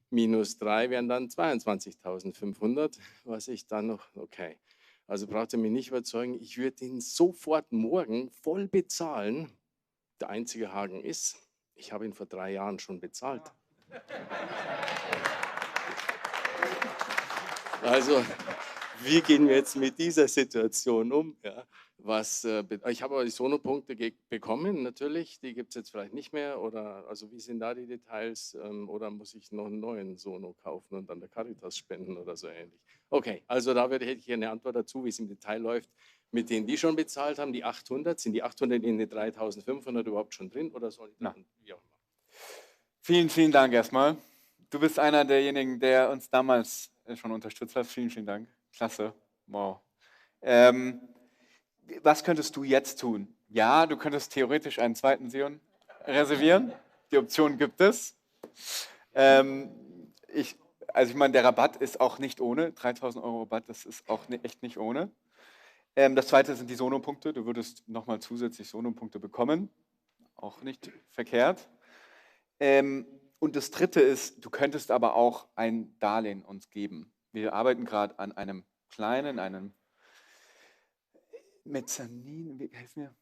Minus 3 wären dann 22.500, was ich dann noch, okay. Also braucht ihr mich nicht überzeugen, ich würde ihn sofort morgen voll bezahlen. Der einzige Haken ist, ich habe ihn vor 3 Jahren schon bezahlt. Also wie gehen wir jetzt mit dieser Situation um? Ja? Ich habe die Sono-Punkte bekommen, natürlich, die gibt es jetzt vielleicht nicht mehr. Oder also wie sind da die Details? Oder muss ich noch einen neuen Sono kaufen und dann der Caritas spenden oder so ähnlich? Okay, also da hätte ich eine Antwort dazu, wie es im Detail läuft. Mit denen, die schon bezahlt haben, die 800, sind die 800 in den 3.500 überhaupt schon drin oder sollen die dann, wie auch immer? Vielen, vielen Dank erstmal. Du bist einer derjenigen, der uns damals schon unterstützt hat. Vielen, vielen Dank. Klasse. Wow. Was könntest du jetzt tun? Ja, du könntest theoretisch einen zweiten Sion reservieren. Die Option gibt es. Ich meine, der Rabatt ist auch nicht ohne. 3.000 € Rabatt, das ist auch echt nicht ohne. Das zweite sind die Sono-Punkte. Du würdest nochmal zusätzlich Sono-Punkte bekommen. Auch nicht verkehrt. Und das dritte ist, du könntest aber auch ein Darlehen uns geben. Wir arbeiten gerade an einem kleinen, einem Mezzanin, wie heißt mir?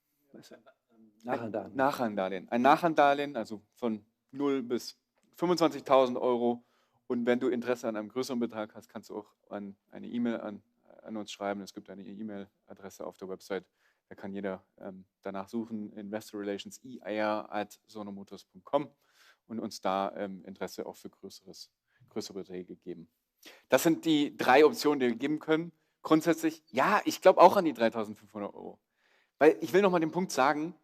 Nachrangdarlehen. Ein Nachrangdarlehen, also von 0 bis 25.000 €. Und wenn du Interesse an einem größeren Betrag hast, kannst du auch eine E-Mail an uns schreiben. Es gibt eine E-Mail-Adresse auf der Website. Da kann jeder danach suchen, Investor Relations ir@sonomotors.com und uns da Interesse auch für größere Beträge geben. Das sind die 3 Optionen, die wir geben können. Grundsätzlich, ja, ich glaube auch an die 3.500 €. Weil ich will nochmal den Punkt sagen,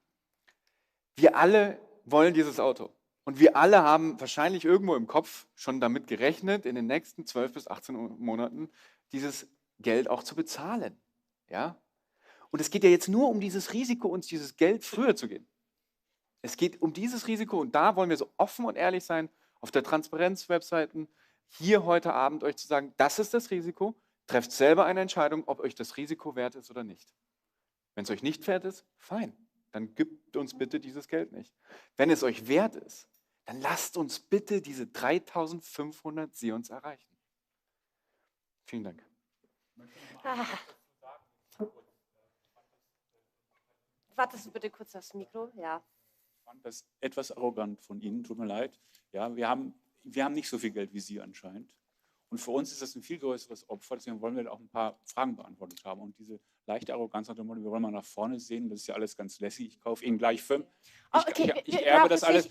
wir alle wollen dieses Auto. Und wir alle haben wahrscheinlich irgendwo im Kopf schon damit gerechnet, in den nächsten 12 bis 18 Monaten dieses Geld auch zu bezahlen. Ja? Und es geht ja jetzt nur um dieses Risiko, uns dieses Geld früher zu geben. Es geht um dieses Risiko und da wollen wir so offen und ehrlich sein, auf der Transparenz-Webseiten, hier heute Abend euch zu sagen, das ist das Risiko, trefft selber eine Entscheidung, ob euch das Risiko wert ist oder nicht. Wenn es euch nicht wert ist, fein, dann gebt uns bitte dieses Geld nicht. Wenn es euch wert ist, dann lasst uns bitte diese 3.500 Sions erreichen. Vielen Dank. Wartest du bitte kurz aufs Mikro? Ja. Ich fand das etwas arrogant von Ihnen, tut mir leid. Ja, wir haben nicht so viel Geld wie Sie anscheinend. Und für uns ist das ein viel größeres Opfer, deswegen wollen wir auch ein paar Fragen beantwortet haben. Und diese leichte Arroganz nach dem Motto, wir wollen mal nach vorne sehen, das ist ja alles ganz lässig, ich kaufe Ihnen gleich 5. Ich erbe das alles.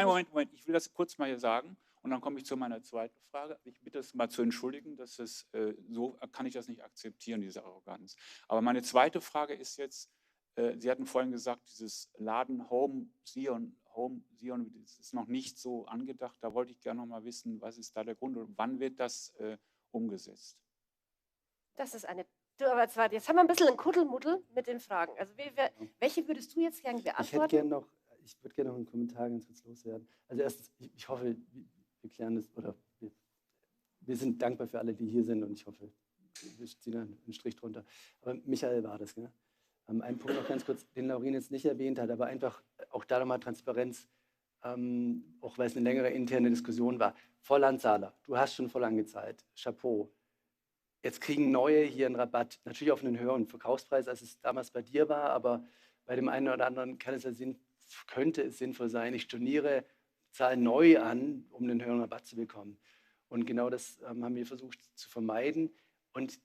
Moment, ich will das kurz mal hier sagen und dann komme ich zu meiner zweiten Frage. Ich bitte es mal zu entschuldigen, dass es so kann ich das nicht akzeptieren, diese Arroganz. Aber meine zweite Frage ist jetzt, Sie hatten vorhin gesagt, dieses Laden Home Sion, das ist noch nicht so angedacht. Da wollte ich gerne noch mal wissen, was ist da der Grund und wann wird das umgesetzt? Das ist eine. Du, aber jetzt haben wir ein bisschen ein Kuddelmuddel mit den Fragen. Also welche würdest du jetzt gerne beantworten? Ich würde gerne noch einen Kommentar ganz kurz loswerden. Also erstens, ich hoffe, wir klären das, oder wir sind dankbar für alle, die hier sind und ich hoffe, wir ziehen einen Strich drunter. Aber Michael war das, gell? Ein Punkt noch ganz kurz, den Laurin jetzt nicht erwähnt hat, aber einfach auch da nochmal Transparenz, auch weil es eine längere interne Diskussion war. Vollanzahler, du hast schon voll angezahlt, Chapeau. Jetzt kriegen Neue hier einen Rabatt, natürlich auf einen höheren Verkaufspreis, als es damals bei dir war, aber bei dem einen oder anderen könnte es sinnvoll sein, ich storniere, zahle neu an, um einen höheren Rabatt zu bekommen. Und genau das haben wir versucht zu vermeiden und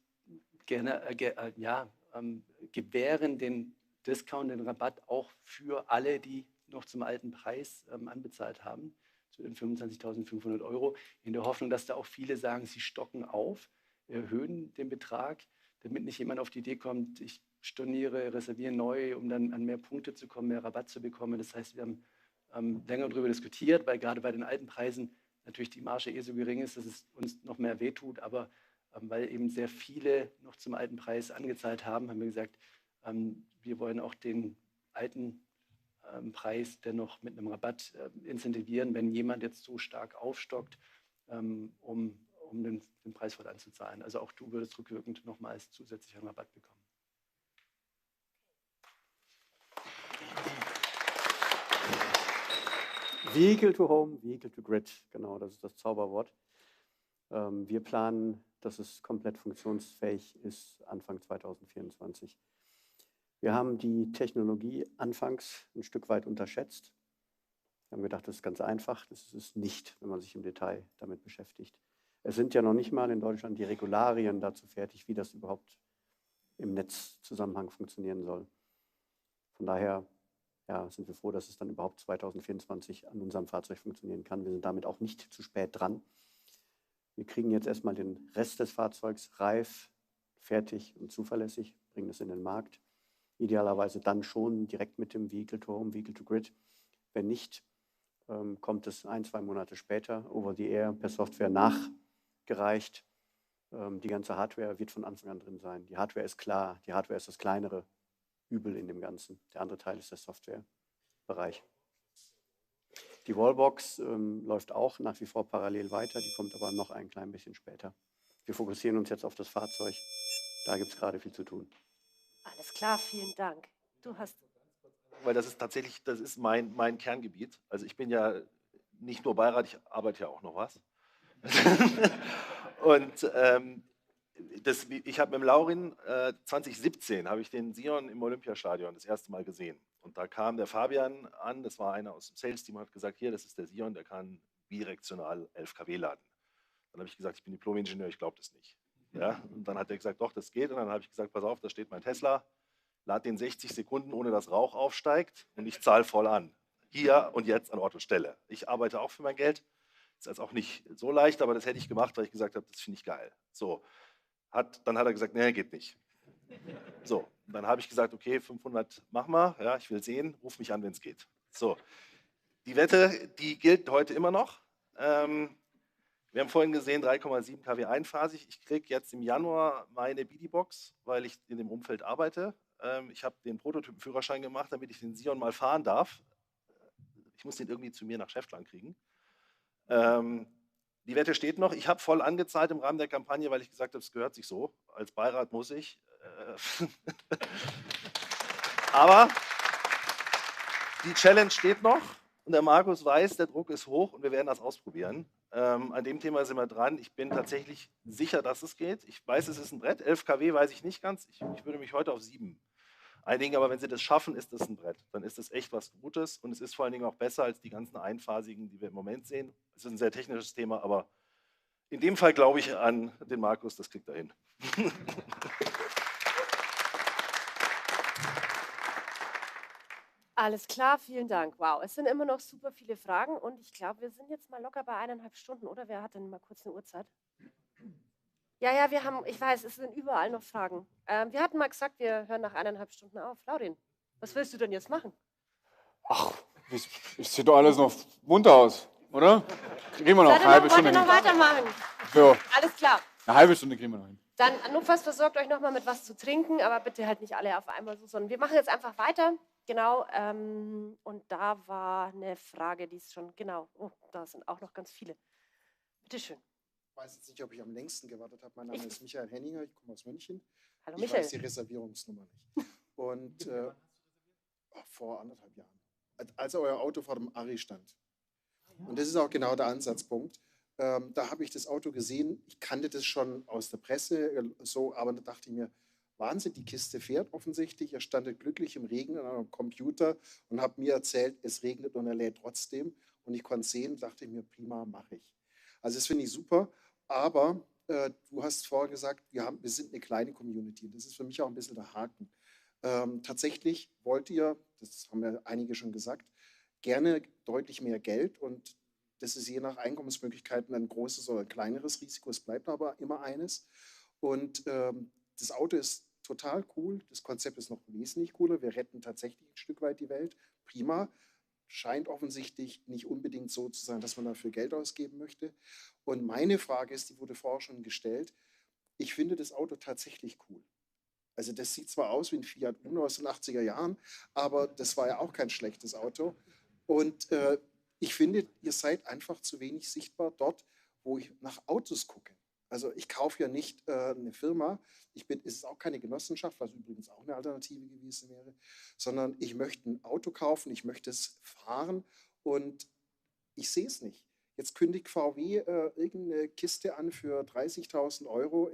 gewähren den Discount, den Rabatt auch für alle, die noch zum alten Preis anbezahlt haben, zu den 25.500 €, in der Hoffnung, dass da auch viele sagen, sie stocken auf, erhöhen den Betrag, damit nicht jemand auf die Idee kommt, ich storniere, reserviere neu, um dann an mehr Punkte zu kommen, mehr Rabatt zu bekommen. Das heißt, wir haben länger darüber diskutiert, weil gerade bei den alten Preisen natürlich die Marge so gering ist, dass es uns noch mehr wehtut, aber weil eben sehr viele noch zum alten Preis angezahlt haben, haben wir gesagt, wir wollen auch den alten Preis dennoch mit einem Rabatt incentivieren, wenn jemand jetzt so stark aufstockt, um den Preis voll anzuzahlen. Also auch du würdest rückwirkend nochmals zusätzlichen Rabatt bekommen. Vehicle to Home, Vehicle to Grid, genau, das ist das Zauberwort. Wir planen, dass es komplett funktionsfähig ist Anfang 2024. Wir haben die Technologie anfangs ein Stück weit unterschätzt. Wir haben gedacht, das ist ganz einfach. Das ist es nicht, wenn man sich im Detail damit beschäftigt. Es sind ja noch nicht mal in Deutschland die Regularien dazu fertig, wie das überhaupt im Netzzusammenhang funktionieren soll. Von daher ja, sind wir froh, dass es dann überhaupt 2024 an unserem Fahrzeug funktionieren kann. Wir sind damit auch nicht zu spät dran. Wir kriegen jetzt erstmal den Rest des Fahrzeugs reif, fertig und zuverlässig, bringen es in den Markt. Idealerweise dann schon direkt mit dem Vehicle to Home, Vehicle to Grid. Wenn nicht, kommt es 1-2 Monate später over the air per Software nachgereicht. Die ganze Hardware wird von Anfang an drin sein. Die Hardware ist klar, die Hardware ist das kleinere Übel in dem Ganzen. Der andere Teil ist der Softwarebereich. Die Wallbox läuft auch nach wie vor parallel weiter, die kommt aber noch ein klein bisschen später. Wir fokussieren uns jetzt auf das Fahrzeug. Da gibt es gerade viel zu tun. Alles klar, vielen Dank. Du hast... Weil das ist tatsächlich, das ist mein Kerngebiet. Also ich bin ja nicht nur Beirat, ich arbeite ja auch noch was. Und ich habe mit dem Laurin 2017 habe ich den Sion im Olympiastadion das erste Mal gesehen. Und da kam der Fabian an, das war einer aus dem Sales-Team, hat gesagt, hier, das ist der Sion, der kann bidirektional 11 kW laden. Dann habe ich gesagt, ich bin Diplom-Ingenieur, ich glaube das nicht. Ja? Und dann hat er gesagt, doch, das geht. Und dann habe ich gesagt, pass auf, da steht mein Tesla, lad den 60 Sekunden, ohne dass Rauch aufsteigt und ich zahle voll an. Hier und jetzt an Ort und Stelle. Ich arbeite auch für mein Geld. Ist jetzt auch nicht so leicht, aber das hätte ich gemacht, weil ich gesagt habe, das finde ich geil. So. Dann hat er gesagt, nee, geht nicht. So, dann habe ich gesagt, okay, 500 mach mal, ja, ich will sehen, ruf mich an, wenn es geht. So, die Wette, die gilt heute immer noch. Wir haben vorhin gesehen, 3,7 kW einphasig. Ich kriege jetzt im Januar meine BD-Box, weil ich in dem Umfeld arbeite. Ich habe den Prototypenführerschein gemacht, damit ich den Sion mal fahren darf. Ich muss den irgendwie zu mir nach Schäftlarn kriegen. Die Wette steht noch. Ich habe voll angezahlt im Rahmen der Kampagne, weil ich gesagt habe, es gehört sich so. Als Beirat muss ich. Aber die Challenge steht noch und der Markus weiß, der Druck ist hoch und wir werden das ausprobieren. An dem Thema sind wir dran. Ich bin tatsächlich sicher, dass es geht. Ich weiß, es ist ein Brett. 11 kW weiß ich nicht ganz. Ich würde mich heute auf 7 einigen, aber wenn Sie das schaffen, ist das ein Brett. Dann ist das echt was Gutes und es ist vor allen Dingen auch besser als die ganzen einphasigen, die wir im Moment sehen. Es ist ein sehr technisches Thema, aber in dem Fall glaube ich an den Markus, das kriegt er hin. Alles klar, vielen Dank. Wow, es sind immer noch super viele Fragen und ich glaube, wir sind jetzt mal locker bei 1,5 Stunden, oder? Wer hat denn mal kurz eine Uhrzeit? Ja, wir haben, ich weiß, es sind überall noch Fragen. Wir hatten mal gesagt, wir hören nach 1,5 Stunden auf. Laurin, was willst du denn jetzt machen? Ach, es sieht doch alles noch munter aus, oder? Kriegen wir noch eine halbe Stunde hin. Wollt ihr noch weitermachen? Ja. Alles klar. Eine halbe Stunde kriegen wir noch hin. Dann notfalls versorgt euch nochmal mit was zu trinken, aber bitte halt nicht alle auf einmal so, sondern wir machen jetzt einfach weiter. Genau, und da war eine Frage, die ist schon, genau, oh, da sind auch noch ganz viele. Bitteschön. Ich weiß jetzt nicht, ob ich am längsten gewartet habe. Mein Name ist Michael Henninger, ich komme aus München. Hallo Ich Michael. weiß die Reservierungsnummer nicht. Und vor 1,5 Jahren, als euer Auto vor dem Ari stand. Und das ist auch genau der Ansatzpunkt. Da habe ich das Auto gesehen, ich kannte das schon aus der Presse, so, aber da dachte ich mir, Wahnsinn, die Kiste fährt offensichtlich. Er standet glücklich im Regen an einem Computer und hat mir erzählt, es regnet und er lädt trotzdem. Und ich konnte sehen, dachte ich mir, prima, mache ich. Also das finde ich super, aber du hast vorher gesagt, wir sind eine kleine Community. Das ist für mich auch ein bisschen der Haken. Tatsächlich wollt ihr, das haben ja einige schon gesagt, gerne deutlich mehr Geld und das ist je nach Einkommensmöglichkeiten ein großes oder ein kleineres Risiko. Es bleibt aber immer eines. Und das Auto ist total cool. Das Konzept ist noch wesentlich cooler. Wir retten tatsächlich ein Stück weit die Welt. Prima. Scheint offensichtlich nicht unbedingt so zu sein, dass man dafür Geld ausgeben möchte. Und meine Frage ist, die wurde vorher schon gestellt. Ich finde das Auto tatsächlich cool. Also das sieht zwar aus wie ein Fiat Uno aus den 80er Jahren, aber das war ja auch kein schlechtes Auto. Und ich finde, ihr seid einfach zu wenig sichtbar dort, wo ich nach Autos gucke. Also ich kaufe ja nicht eine Firma, es ist auch keine Genossenschaft, was übrigens auch eine Alternative gewesen wäre, sondern ich möchte ein Auto kaufen, ich möchte es fahren und ich sehe es nicht. Jetzt kündigt VW irgendeine Kiste an für 30.000 €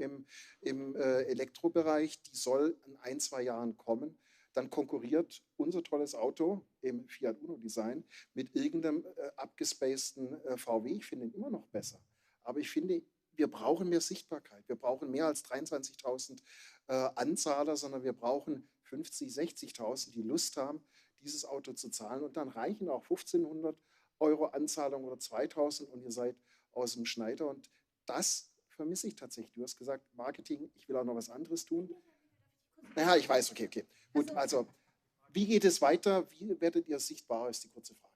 im Elektrobereich, die soll in 1-2 Jahren kommen. Dann konkurriert unser tolles Auto im Fiat Uno Design mit irgendeinem abgespaceden VW. Ich finde ihn immer noch besser. Aber ich finde, wir brauchen mehr Sichtbarkeit. Wir brauchen mehr als 23.000 Anzahler, sondern wir brauchen 50.000, 60.000, die Lust haben, dieses Auto zu zahlen. Und dann reichen auch 1.500 € Anzahlung oder 2.000 und ihr seid aus dem Schneider. Und das vermisse ich tatsächlich. Du hast gesagt, Marketing, ich will auch noch was anderes tun. Naja, ich weiß, okay. Gut, also wie geht es weiter? Wie werdet ihr sichtbarer, ist die kurze Frage.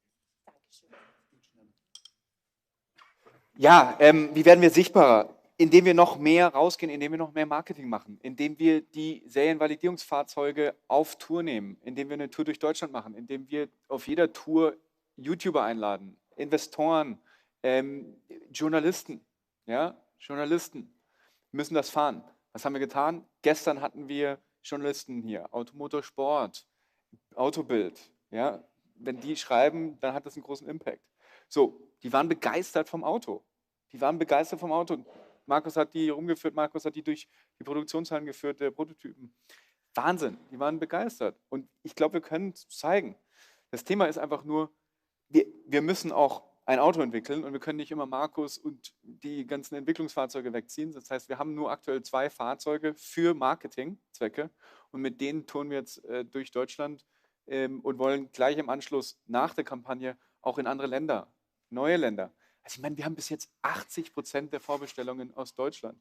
Ja, wie werden wir sichtbarer? Indem wir noch mehr rausgehen, indem wir noch mehr Marketing machen, indem wir die Serienvalidierungsfahrzeuge auf Tour nehmen, indem wir eine Tour durch Deutschland machen, indem wir auf jeder Tour YouTuber einladen, Investoren, Journalisten. Ja? Journalisten müssen das fahren. Was haben wir getan? Gestern hatten wir Journalisten hier, Automotorsport, Autobild. Ja? Wenn die schreiben, dann hat das einen großen Impact. So, die waren begeistert vom Auto. Markus hat die rumgeführt, Markus hat die durch die Produktionshallen geführt, der Prototypen. Wahnsinn, die waren begeistert. Und ich glaube, wir können es zeigen. Das Thema ist einfach nur, wir müssen auch ein Auto entwickeln und wir können nicht immer Markus und die ganzen Entwicklungsfahrzeuge wegziehen. Das heißt, wir haben nur aktuell 2 Fahrzeuge für Marketingzwecke und mit denen touren wir jetzt durch Deutschland und wollen gleich im Anschluss nach der Kampagne auch in andere Länder, neue Länder. Also ich meine, wir haben bis jetzt 80% der Vorbestellungen aus Deutschland.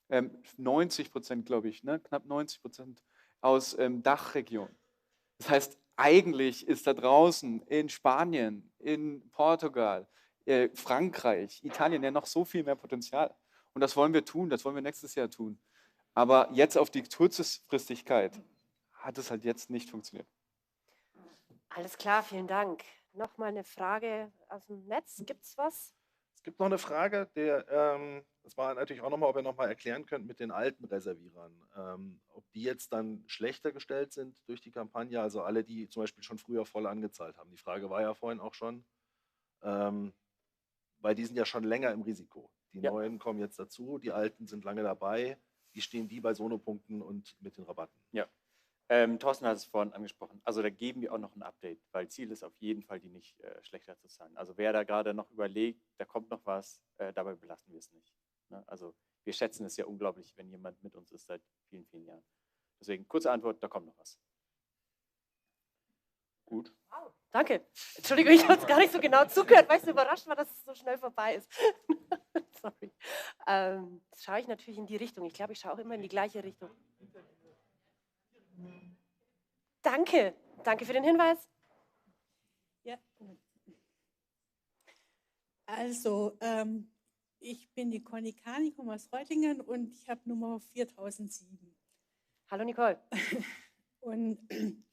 90%, glaube ich, ne? Knapp 90% aus Dachregion. Das heißt, eigentlich ist da draußen in Spanien, in Portugal, Frankreich, Italien ja noch so viel mehr Potenzial. Und das wollen wir tun, das wollen wir nächstes Jahr tun. Aber jetzt auf die Kurzfristigkeit hat es halt jetzt nicht funktioniert. Alles klar, vielen Dank. Nochmal eine Frage aus dem Netz. Gibt es was? Es gibt noch eine Frage, das war natürlich auch nochmal, ob ihr nochmal erklären könnt mit den alten Reservierern, ob die jetzt dann schlechter gestellt sind durch die Kampagne, also alle, die zum Beispiel schon früher voll angezahlt haben. Die Frage war ja vorhin auch schon, weil die sind ja schon länger im Risiko. Die Neuen kommen jetzt dazu, die Alten sind lange dabei. Wie stehen die bei Sono-Punkten und mit den Rabatten? Ja. Thorsten hat es vorhin angesprochen. Also da geben wir auch noch ein Update, weil Ziel ist auf jeden Fall, die nicht schlechter zu zahlen. Also wer da gerade noch überlegt, da kommt noch was, dabei belassen wir es nicht. Ne? Also wir schätzen es ja unglaublich, wenn jemand mit uns ist seit vielen, vielen Jahren. Deswegen kurze Antwort, da kommt noch was. Gut. Wow, danke. Entschuldigung, ich habe es gar nicht so genau zugehört, weil ich so überrascht war, dass es so schnell vorbei ist. Sorry. Jetzt schaue ich natürlich in die Richtung. Ich glaube, ich schaue auch immer in die gleiche Richtung. Danke. Danke für den Hinweis. Ja. Also, ich bin die Conny Kahn, ich komme aus Reutlingen und ich habe Nummer 4007. Hallo Nicole. Und in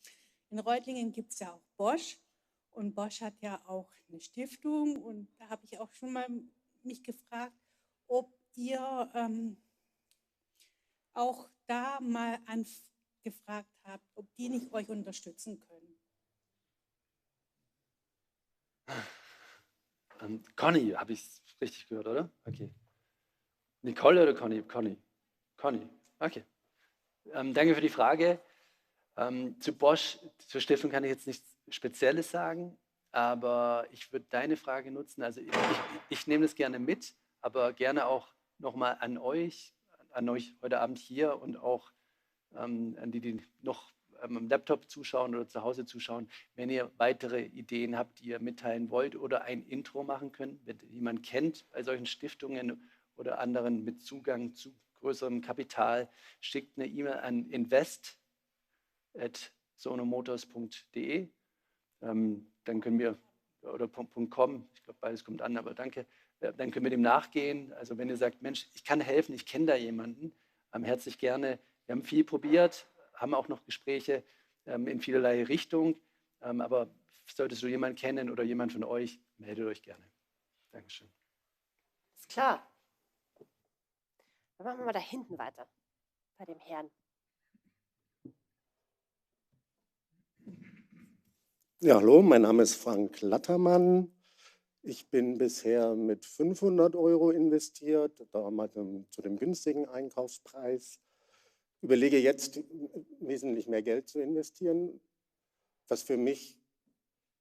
Reutlingen gibt es ja auch Bosch und Bosch hat ja auch eine Stiftung und da habe ich auch schon mal mich gefragt, ob ihr auch da mal gefragt habt, ob die nicht euch unterstützen können. Conny, habe ich es richtig gehört, oder? Okay. Nicole oder Conny? Conny. Okay. Danke für die Frage. Zu Bosch, zur Stiftung kann ich jetzt nichts Spezielles sagen, aber ich würde deine Frage nutzen. Also ich nehme das gerne mit, aber gerne auch nochmal an euch heute Abend hier und auch an die noch am Laptop zuschauen oder zu Hause zuschauen, wenn ihr weitere Ideen habt, die ihr mitteilen wollt oder ein Intro machen könnt, wenn jemand kennt bei solchen Stiftungen oder anderen mit Zugang zu größerem Kapital, schickt eine E-Mail an invest@sonomotors.de. Dann können wir, oder .com, ich glaube, beides kommt an, aber danke, dann können wir dem nachgehen. Also wenn ihr sagt, Mensch, ich kann helfen, ich kenne da jemanden, herzlich gerne. Wir haben viel probiert, haben auch noch Gespräche in vielerlei Richtung, aber solltest du jemanden kennen oder jemand von euch, meldet euch gerne. Dankeschön. Ist klar. Dann machen wir mal da hinten weiter, bei dem Herrn. Ja, hallo, mein Name ist Frank Lattermann. Ich bin bisher mit 500 € investiert, damals zu dem günstigen Einkaufspreis. Überlege jetzt wesentlich mehr Geld zu investieren, was für mich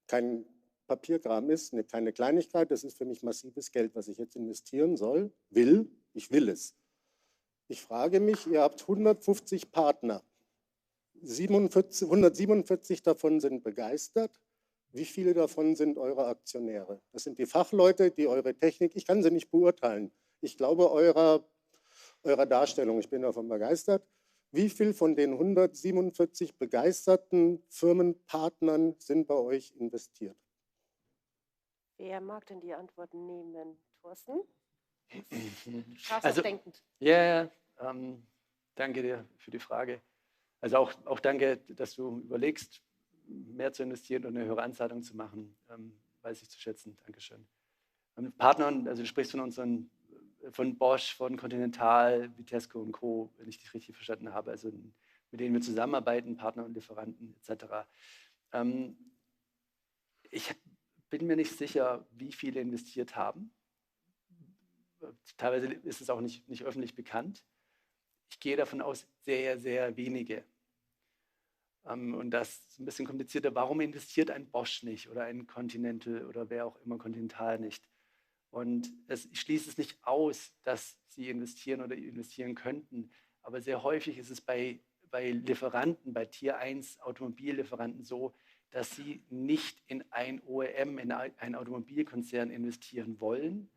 kein Papierkram ist, keine Kleinigkeit. Das ist für mich massives Geld, was ich jetzt investieren will. Ich will es. Ich frage mich, ihr habt 150 Partner. 147 davon sind begeistert. Wie viele davon sind eure Aktionäre? Das sind die Fachleute, die eure Technik, ich kann sie nicht beurteilen. Ich glaube eurer Darstellung, ich bin davon begeistert. Wie viel von den 147 begeisterten Firmenpartnern sind bei euch investiert? Wer mag denn die Antworten nehmen? Thorsten? Schaust Also, denkend. ja, danke dir für die Frage. Also auch danke, dass du überlegst, mehr zu investieren und eine höhere Anzahlung zu machen. Weiß ich zu schätzen. Dankeschön. Partnern, also du sprichst von Bosch, von Continental, Vitesco und Co., wenn ich dich richtig verstanden habe, also mit denen wir zusammenarbeiten, Partner und Lieferanten etc. Ich bin mir nicht sicher, wie viele investiert haben. Teilweise ist es auch nicht öffentlich bekannt. Ich gehe davon aus, sehr, sehr wenige. Und das ist ein bisschen komplizierter. Warum investiert ein Bosch nicht oder ein Continental oder wer auch immer, Continental nicht? Und ich schließe es nicht aus, dass sie investieren oder investieren könnten. Aber sehr häufig ist es bei Lieferanten, bei Tier 1 Automobillieferanten so, dass sie nicht in ein OEM, in einen Automobilkonzern investieren wollen,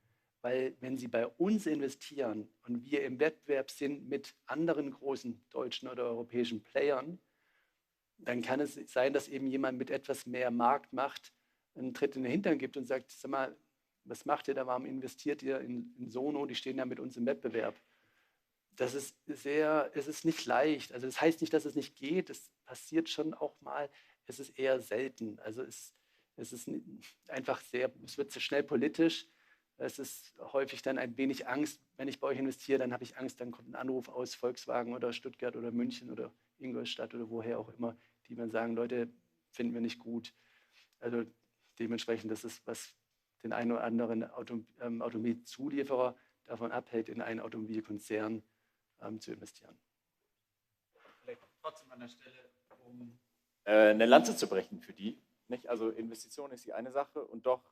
weil wenn sie bei uns investieren und wir im Wettbewerb sind mit anderen großen deutschen oder europäischen Playern, dann kann es sein, dass eben jemand mit etwas mehr Marktmacht einen Tritt in den Hintern gibt und sagt, sag mal, was macht ihr da, warum investiert ihr in Sono, die stehen ja mit uns im Wettbewerb. Es ist nicht leicht, also das heißt nicht, dass es nicht geht, es passiert schon auch mal, es ist eher selten, also es ist einfach es wird sehr schnell politisch, es ist häufig dann ein wenig Angst, wenn ich bei euch investiere, dann habe ich Angst, dann kommt ein Anruf aus Volkswagen oder Stuttgart oder München oder Ingolstadt oder woher auch immer, die mir sagen, Leute, finden wir nicht gut. Also dementsprechend, das ist, was den einen oder anderen Automobilzulieferer davon abhält, in einen Automobilkonzern zu investieren. Vielleicht trotzdem an der Stelle, um eine Lanze zu brechen für die. Nicht? Also Investition ist die eine Sache und doch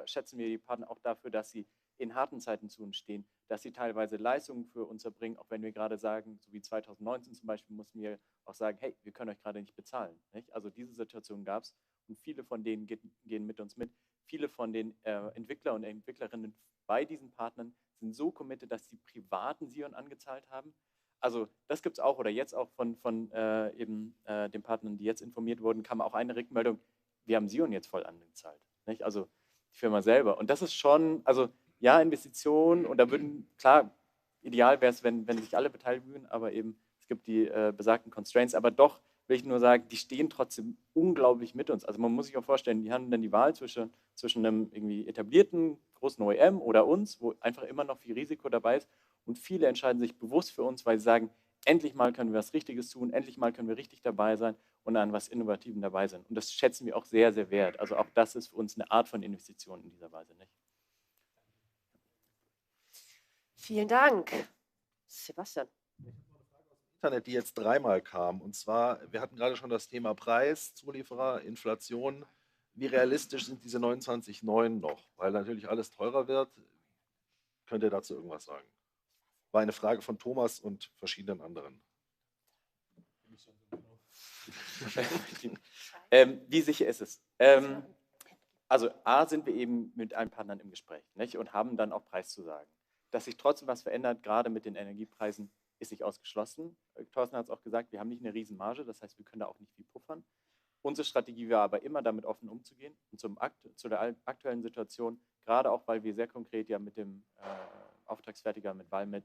schätzen wir die Partner auch dafür, dass sie in harten Zeiten zu uns stehen, dass sie teilweise Leistungen für uns erbringen, auch wenn wir gerade sagen, so wie 2019 zum Beispiel, mussten wir auch sagen, hey, wir können euch gerade nicht bezahlen. Nicht? Also diese Situation gab es und viele von denen gehen mit uns mit. Viele von den Entwickler und Entwicklerinnen bei diesen Partnern sind so committed, dass sie privaten Sion angezahlt haben. Also das gibt es auch oder jetzt auch von den Partnern, die jetzt informiert wurden, kam auch eine Rückmeldung, wir haben Sion jetzt voll angezahlt. Nicht? Also die Firma selber. Und das ist schon, also ja, Investitionen und da würden, klar, ideal wäre es, wenn sich alle beteiligen würden, aber eben es gibt die besagten Constraints, aber doch will ich nur sagen, die stehen trotzdem unglaublich mit uns. Also man muss sich auch vorstellen, die haben dann die Wahl zwischen einem irgendwie etablierten großen OEM oder uns, wo einfach immer noch viel Risiko dabei ist und viele entscheiden sich bewusst für uns, weil sie sagen, endlich mal können wir was Richtiges tun, endlich mal können wir richtig dabei sein und an was Innovativem dabei sein. Und das schätzen wir auch sehr, sehr wert. Also auch das ist für uns eine Art von Investition in dieser Weise, nicht? Vielen Dank. Sebastian. Internet, die jetzt dreimal kam. Und zwar, wir hatten gerade schon das Thema Preis, Zulieferer, Inflation. Wie realistisch sind diese 29,9 noch? Weil natürlich alles teurer wird. Könnt ihr dazu irgendwas sagen? War eine Frage von Thomas und verschiedenen anderen. Wie sicher ist es? Also A, sind wir eben mit allen Partnern im Gespräch, nicht? Und haben dann auch Preiszusagen. Dass sich trotzdem was verändert, gerade mit den Energiepreisen, ist nicht ausgeschlossen. Thorsten hat es auch gesagt, wir haben nicht eine riesen Marge, das heißt, wir können da auch nicht viel puffern. Unsere Strategie war aber immer, damit offen umzugehen und zu der aktuellen Situation, gerade auch, weil wir sehr konkret ja mit dem Auftragsfertiger, mit Valmet,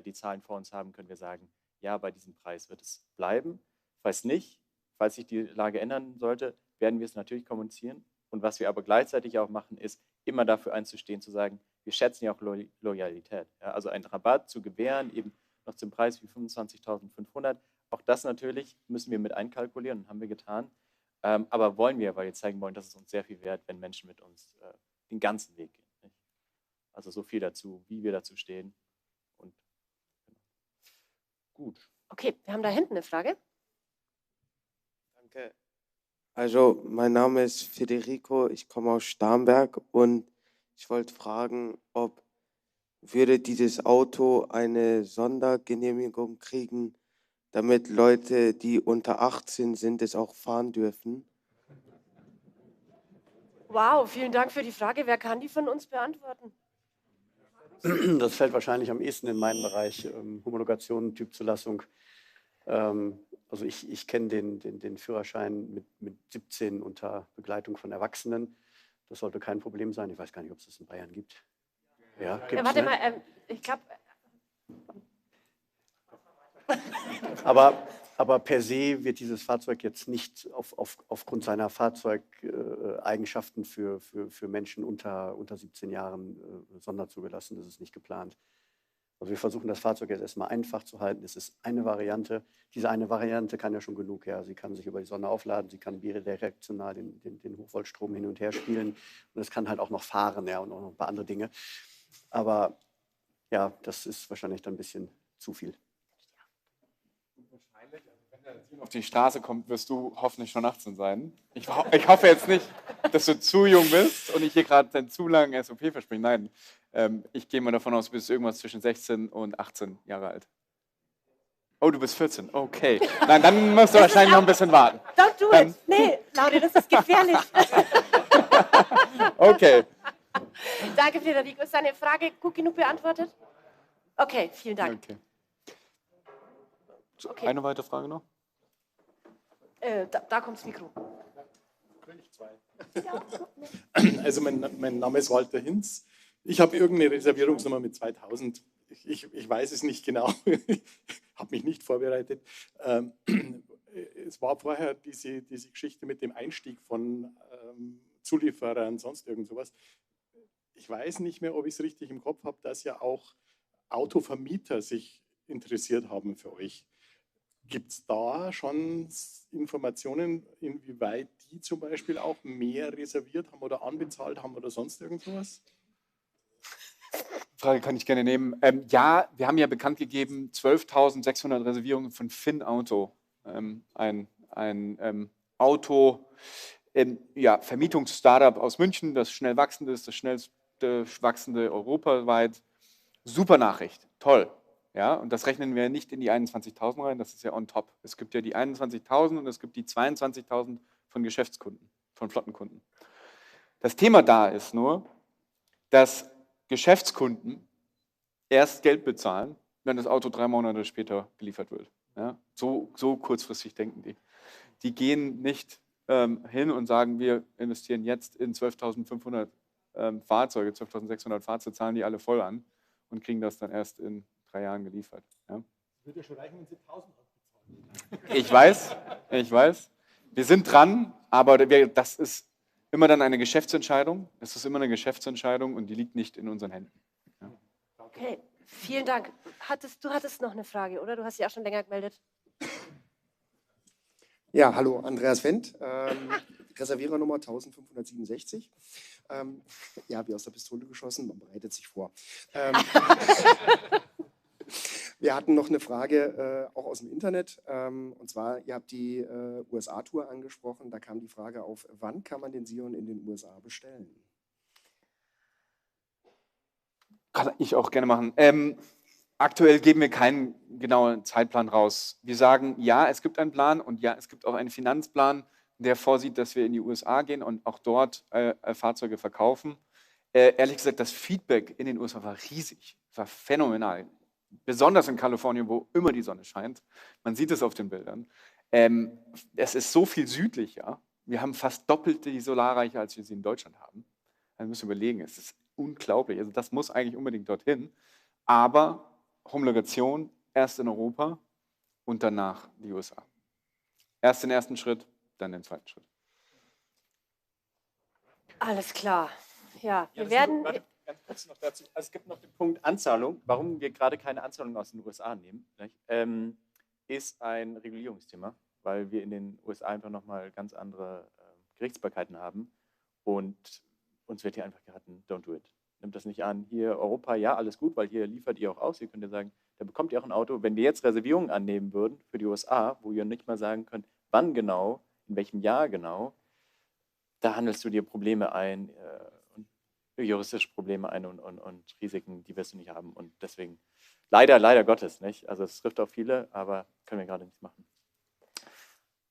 die Zahlen vor uns haben, können wir sagen, ja, bei diesem Preis wird es bleiben. Falls nicht, falls sich die Lage ändern sollte, werden wir es natürlich kommunizieren. Und was wir aber gleichzeitig auch machen, ist, immer dafür einzustehen, zu sagen, wir schätzen ja auch Loyalität. Ja, also einen Rabatt zu gewähren, eben noch zum Preis wie 25.500. Auch das natürlich müssen wir mit einkalkulieren und haben wir getan. Aber wollen wir, weil wir zeigen wollen, dass es uns sehr viel wert, wenn Menschen mit uns den ganzen Weg gehen. Nicht? Also so viel dazu, wie wir dazu stehen. Und gut. Okay, wir haben da hinten eine Frage. Danke. Also, mein Name ist Federico, ich komme aus Starnberg und ich wollte fragen, ob würde dieses Auto eine Sondergenehmigung kriegen, damit Leute, die unter 18 sind, es auch fahren dürfen? Wow, vielen Dank für die Frage. Wer kann die von uns beantworten? Das fällt wahrscheinlich am ehesten in meinen Bereich, Homologation, Typzulassung. Also ich kenne den Führerschein mit 17 unter Begleitung von Erwachsenen. Das sollte kein Problem sein. Ich weiß gar nicht, ob es das in Bayern gibt. Ja, gibt's, Warte ne? mal, ich glaube, Aber per se wird dieses Fahrzeug jetzt nicht aufgrund seiner Fahrzeugeigenschaften für Menschen unter 17 Jahren sonderzugelassen. Das ist nicht geplant. Also wir versuchen das Fahrzeug jetzt erstmal einfach zu halten. Es ist eine Variante. Diese eine Variante kann ja schon genug. Ja. Sie kann sich über die Sonne aufladen, sie kann bidirektional den Hochvoltstrom hin und her spielen und es kann halt auch noch fahren, ja, und auch noch ein paar andere Dinge. Aber ja, das ist wahrscheinlich dann ein bisschen zu viel. Wenn auf die Straße kommt, wirst du hoffentlich schon 18 sein. Ich hoffe jetzt nicht, dass du zu jung bist und ich hier gerade einen zu langen SOP verspreche. Nein, ich gehe mal davon aus, du bist irgendwas zwischen 16 und 18 Jahre alt. Oh, du bist 14. Okay. Nein, dann musst du wahrscheinlich noch ein bisschen warten. Don't do it. Nee, Claudia, das ist gefährlich. Okay. Danke, Federico. Ist deine Frage gut genug beantwortet? Okay, vielen Dank. Okay. Okay. Eine weitere Frage noch? Da kommt das Mikro. Also mein Name ist Walter Hinz. Ich habe irgendeine Reservierungsnummer mit 2000. Ich weiß es nicht genau. Ich habe mich nicht vorbereitet. Es war vorher diese Geschichte mit dem Einstieg von Zulieferern, sonst irgend sowas. Ich weiß nicht mehr, ob ich es richtig im Kopf habe, dass ja auch Autovermieter sich interessiert haben für euch. Gibt es da schon Informationen, inwieweit die zum Beispiel auch mehr reserviert haben oder anbezahlt haben oder sonst irgendwas? Frage kann ich gerne nehmen. Ja, wir haben ja bekannt gegeben, 12.600 Reservierungen von Finn Auto. Ein Auto, ja, Vermietungs-Startup aus München, das schnell wachsend ist, das schnellst wachsende europaweit. Super Nachricht, toll. Ja, und das rechnen wir nicht in die 21.000 rein, das ist ja on top. Es gibt ja die 21.000 und es gibt die 22.000 von Geschäftskunden, von Flottenkunden. Das Thema da ist nur, dass Geschäftskunden erst Geld bezahlen, wenn das Auto 3 Monate später geliefert wird. Ja, so kurzfristig denken die. Die gehen nicht hin und sagen, wir investieren jetzt in 12.500 Fahrzeuge, 12.600 Fahrzeuge, zahlen die alle voll an und kriegen das dann erst in 3 Jahren geliefert. Ja. Das würde ja schon reichen, wenn Sie 1.000 bezahlen. Ich weiß. Wir sind dran, aber das ist immer dann eine Geschäftsentscheidung. Es ist immer eine Geschäftsentscheidung und die liegt nicht in unseren Händen. Ja. Okay, vielen Dank. Du hattest noch eine Frage, oder? Du hast dich auch schon länger gemeldet. Ja, hallo, Andreas Wendt, Reservierernummer 1567. Ja, wie aus der Pistole geschossen, man bereitet sich vor. Wir hatten noch eine Frage, auch aus dem Internet, und zwar, ihr habt die USA-Tour angesprochen, da kam die Frage auf, wann kann man den Sion in den USA bestellen? Kann ich auch gerne machen. Aktuell geben wir keinen genauen Zeitplan raus. Wir sagen, ja, es gibt einen Plan und ja, es gibt auch einen Finanzplan, der vorsieht, dass wir in die USA gehen und auch dort Fahrzeuge verkaufen. Ehrlich gesagt, das Feedback in den USA war riesig, war phänomenal. Besonders in Kalifornien, wo immer die Sonne scheint. Man sieht es auf den Bildern. Es ist so viel südlicher. Wir haben fast doppelt die Solarreiche, als wir sie in Deutschland haben. Also müssen wir überlegen, es ist unglaublich. Also das muss eigentlich unbedingt dorthin. Aber Homologation erst in Europa und danach die USA. Erst den ersten Schritt, dann den zweiten Schritt. Alles klar. Ja, wir das werden... Warte, ganz kurz noch dazu. Also es gibt noch den Punkt Anzahlung. Warum wir gerade keine Anzahlung aus den USA nehmen, ist ein Regulierungsthema, weil wir in den USA einfach nochmal ganz andere Gerichtsbarkeiten haben und uns wird hier einfach geraten, don't do it. Nimmt das nicht an. Hier Europa, ja, alles gut, weil hier liefert ihr auch aus. Ihr könnt ja sagen, da bekommt ihr auch ein Auto. Wenn wir jetzt Reservierungen annehmen würden für die USA, wo ihr nicht mal sagen könnt, wann genau, in in welchem Jahr genau, da handelst du dir Probleme ein, juristische Probleme ein und Risiken, die wirst du nicht haben. Und deswegen, leider Gottes nicht. Also es trifft auf viele, aber können wir gerade nicht machen.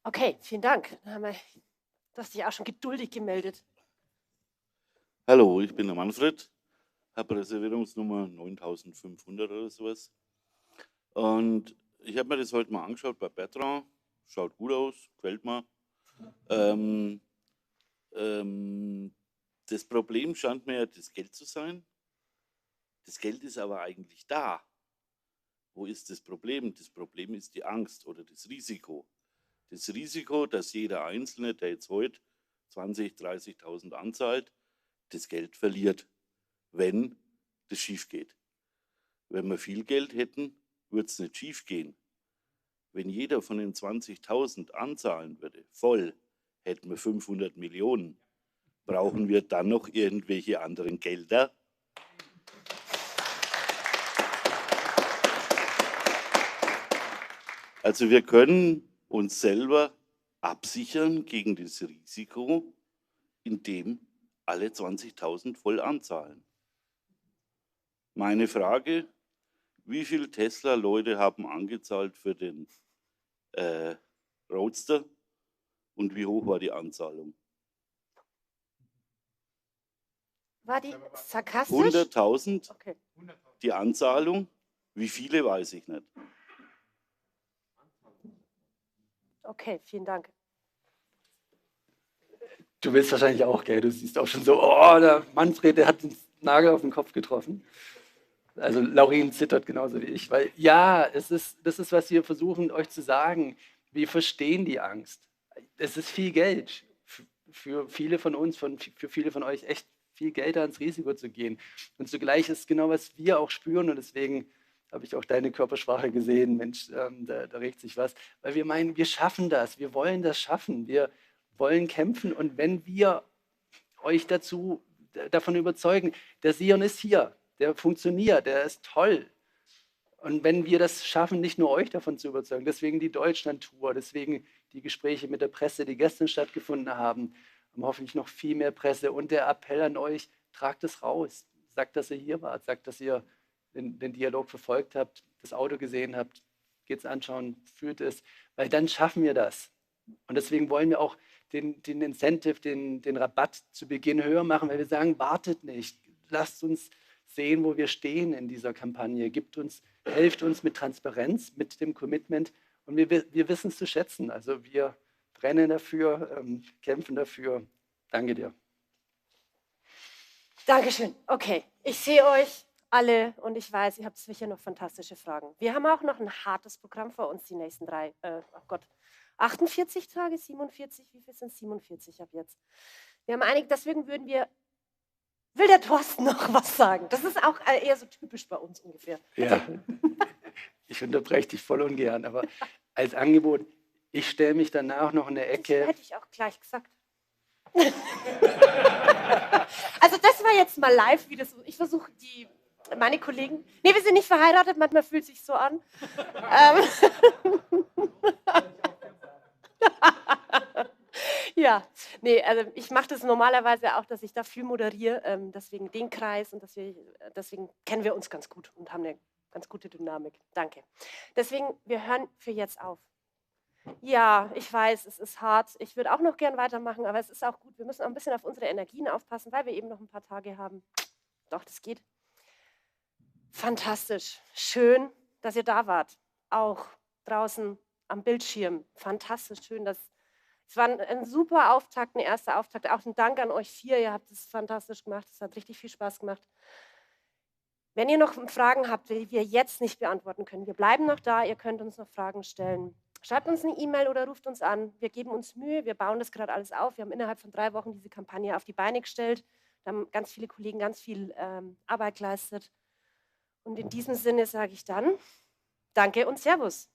Okay, vielen Dank. Du hast dich auch schon geduldig gemeldet. Hallo, ich bin der Manfred, habe Reservierungsnummer 9500 oder sowas. Und ich habe mir das heute mal angeschaut bei Bertrand. Schaut gut aus, gefällt mir. Das Problem scheint mir ja das Geld zu sein. Das Geld ist aber eigentlich da. Wo ist das Problem? Das Problem ist die Angst oder das Risiko. Das Risiko, dass jeder Einzelne, der jetzt heute 20.000, 30.000 anzahlt, das Geld verliert, wenn das schief geht. Wenn wir viel Geld hätten, würde es nicht schief gehen. Wenn jeder von den 20.000 anzahlen würde, voll, hätten wir 500 Millionen. Brauchen wir dann noch irgendwelche anderen Gelder? Also wir können uns selber absichern gegen das Risiko, indem alle 20.000 voll anzahlen. Meine Frage, wie viele Tesla-Leute haben angezahlt für den Roadster und wie hoch war die Anzahlung? War die sarkastisch? 100.000, okay. Die Anzahlung. Wie viele, weiß ich nicht. Okay, vielen Dank. Du willst wahrscheinlich auch, gell? Du siehst auch schon so, oh, der Manfred, der hat den Nagel auf den Kopf getroffen. Also Laurin zittert genauso wie ich, weil ja, das ist, was wir versuchen euch zu sagen. Wir verstehen die Angst. Es ist viel Geld für viele von uns, für viele von euch echt viel Geld ans Risiko zu gehen. Und zugleich ist genau, was wir auch spüren und deswegen habe ich auch deine Körpersprache gesehen, Mensch, da regt sich was. Weil wir meinen, wir schaffen das, wir wollen das schaffen, wir wollen kämpfen und wenn wir euch davon überzeugen, der Sion ist hier, der funktioniert, der ist toll. Und wenn wir das schaffen, nicht nur euch davon zu überzeugen, deswegen die Deutschland-Tour, deswegen die Gespräche mit der Presse, die gestern stattgefunden haben, hoffentlich noch viel mehr Presse und der Appell an euch, tragt es raus, sagt, dass ihr hier wart, sagt, dass ihr den Dialog verfolgt habt, das Auto gesehen habt, geht es anschauen, fühlt es, weil dann schaffen wir das. Und deswegen wollen wir auch den Incentive, den Rabatt zu Beginn höher machen, weil wir sagen, wartet nicht, lasst uns sehen, wo wir stehen in dieser Kampagne, helft uns mit Transparenz, mit dem Commitment und wir wissen es zu schätzen. Also wir brennen dafür, kämpfen dafür. Danke dir. Dankeschön. Okay, ich sehe euch alle und ich weiß, ihr habt sicher noch fantastische Fragen. Wir haben auch noch ein hartes Programm vor uns, die nächsten 48 Tage, 47, wie viel sind es? 47 ab jetzt. Wir haben deswegen will der Thorsten noch was sagen? Das ist auch eher so typisch bei uns ungefähr. Ja, ich unterbreche dich voll ungern, aber als Angebot, ich stelle mich danach noch in der Ecke. Das hätte ich auch gleich gesagt. Also das war jetzt mal live, wie das. Ich versuche meine Kollegen. Nee, wir sind nicht verheiratet, manchmal fühlt es sich so an. Ja, nee, also ich mache das normalerweise auch, dass ich da viel moderiere, deswegen den Kreis und deswegen kennen wir uns ganz gut und haben eine ganz gute Dynamik. Danke. Deswegen, wir hören für jetzt auf. Ja, ich weiß, es ist hart. Ich würde auch noch gern weitermachen, aber es ist auch gut. Wir müssen auch ein bisschen auf unsere Energien aufpassen, weil wir eben noch ein paar Tage haben. Doch, das geht. Fantastisch. Schön, dass ihr da wart. Auch draußen am Bildschirm. Fantastisch schön. Es war ein super Auftakt, ein erster Auftakt. Auch ein Dank an euch 4. Ihr habt es fantastisch gemacht. Es hat richtig viel Spaß gemacht. Wenn ihr noch Fragen habt, die wir jetzt nicht beantworten können, wir bleiben noch da. Ihr könnt uns noch Fragen stellen. Schreibt uns eine E-Mail oder ruft uns an. Wir geben uns Mühe, wir bauen das gerade alles auf. Wir haben innerhalb von 3 Wochen diese Kampagne auf die Beine gestellt. Da haben ganz viele Kollegen ganz viel Arbeit geleistet. Und in diesem Sinne sage ich dann, danke und Servus.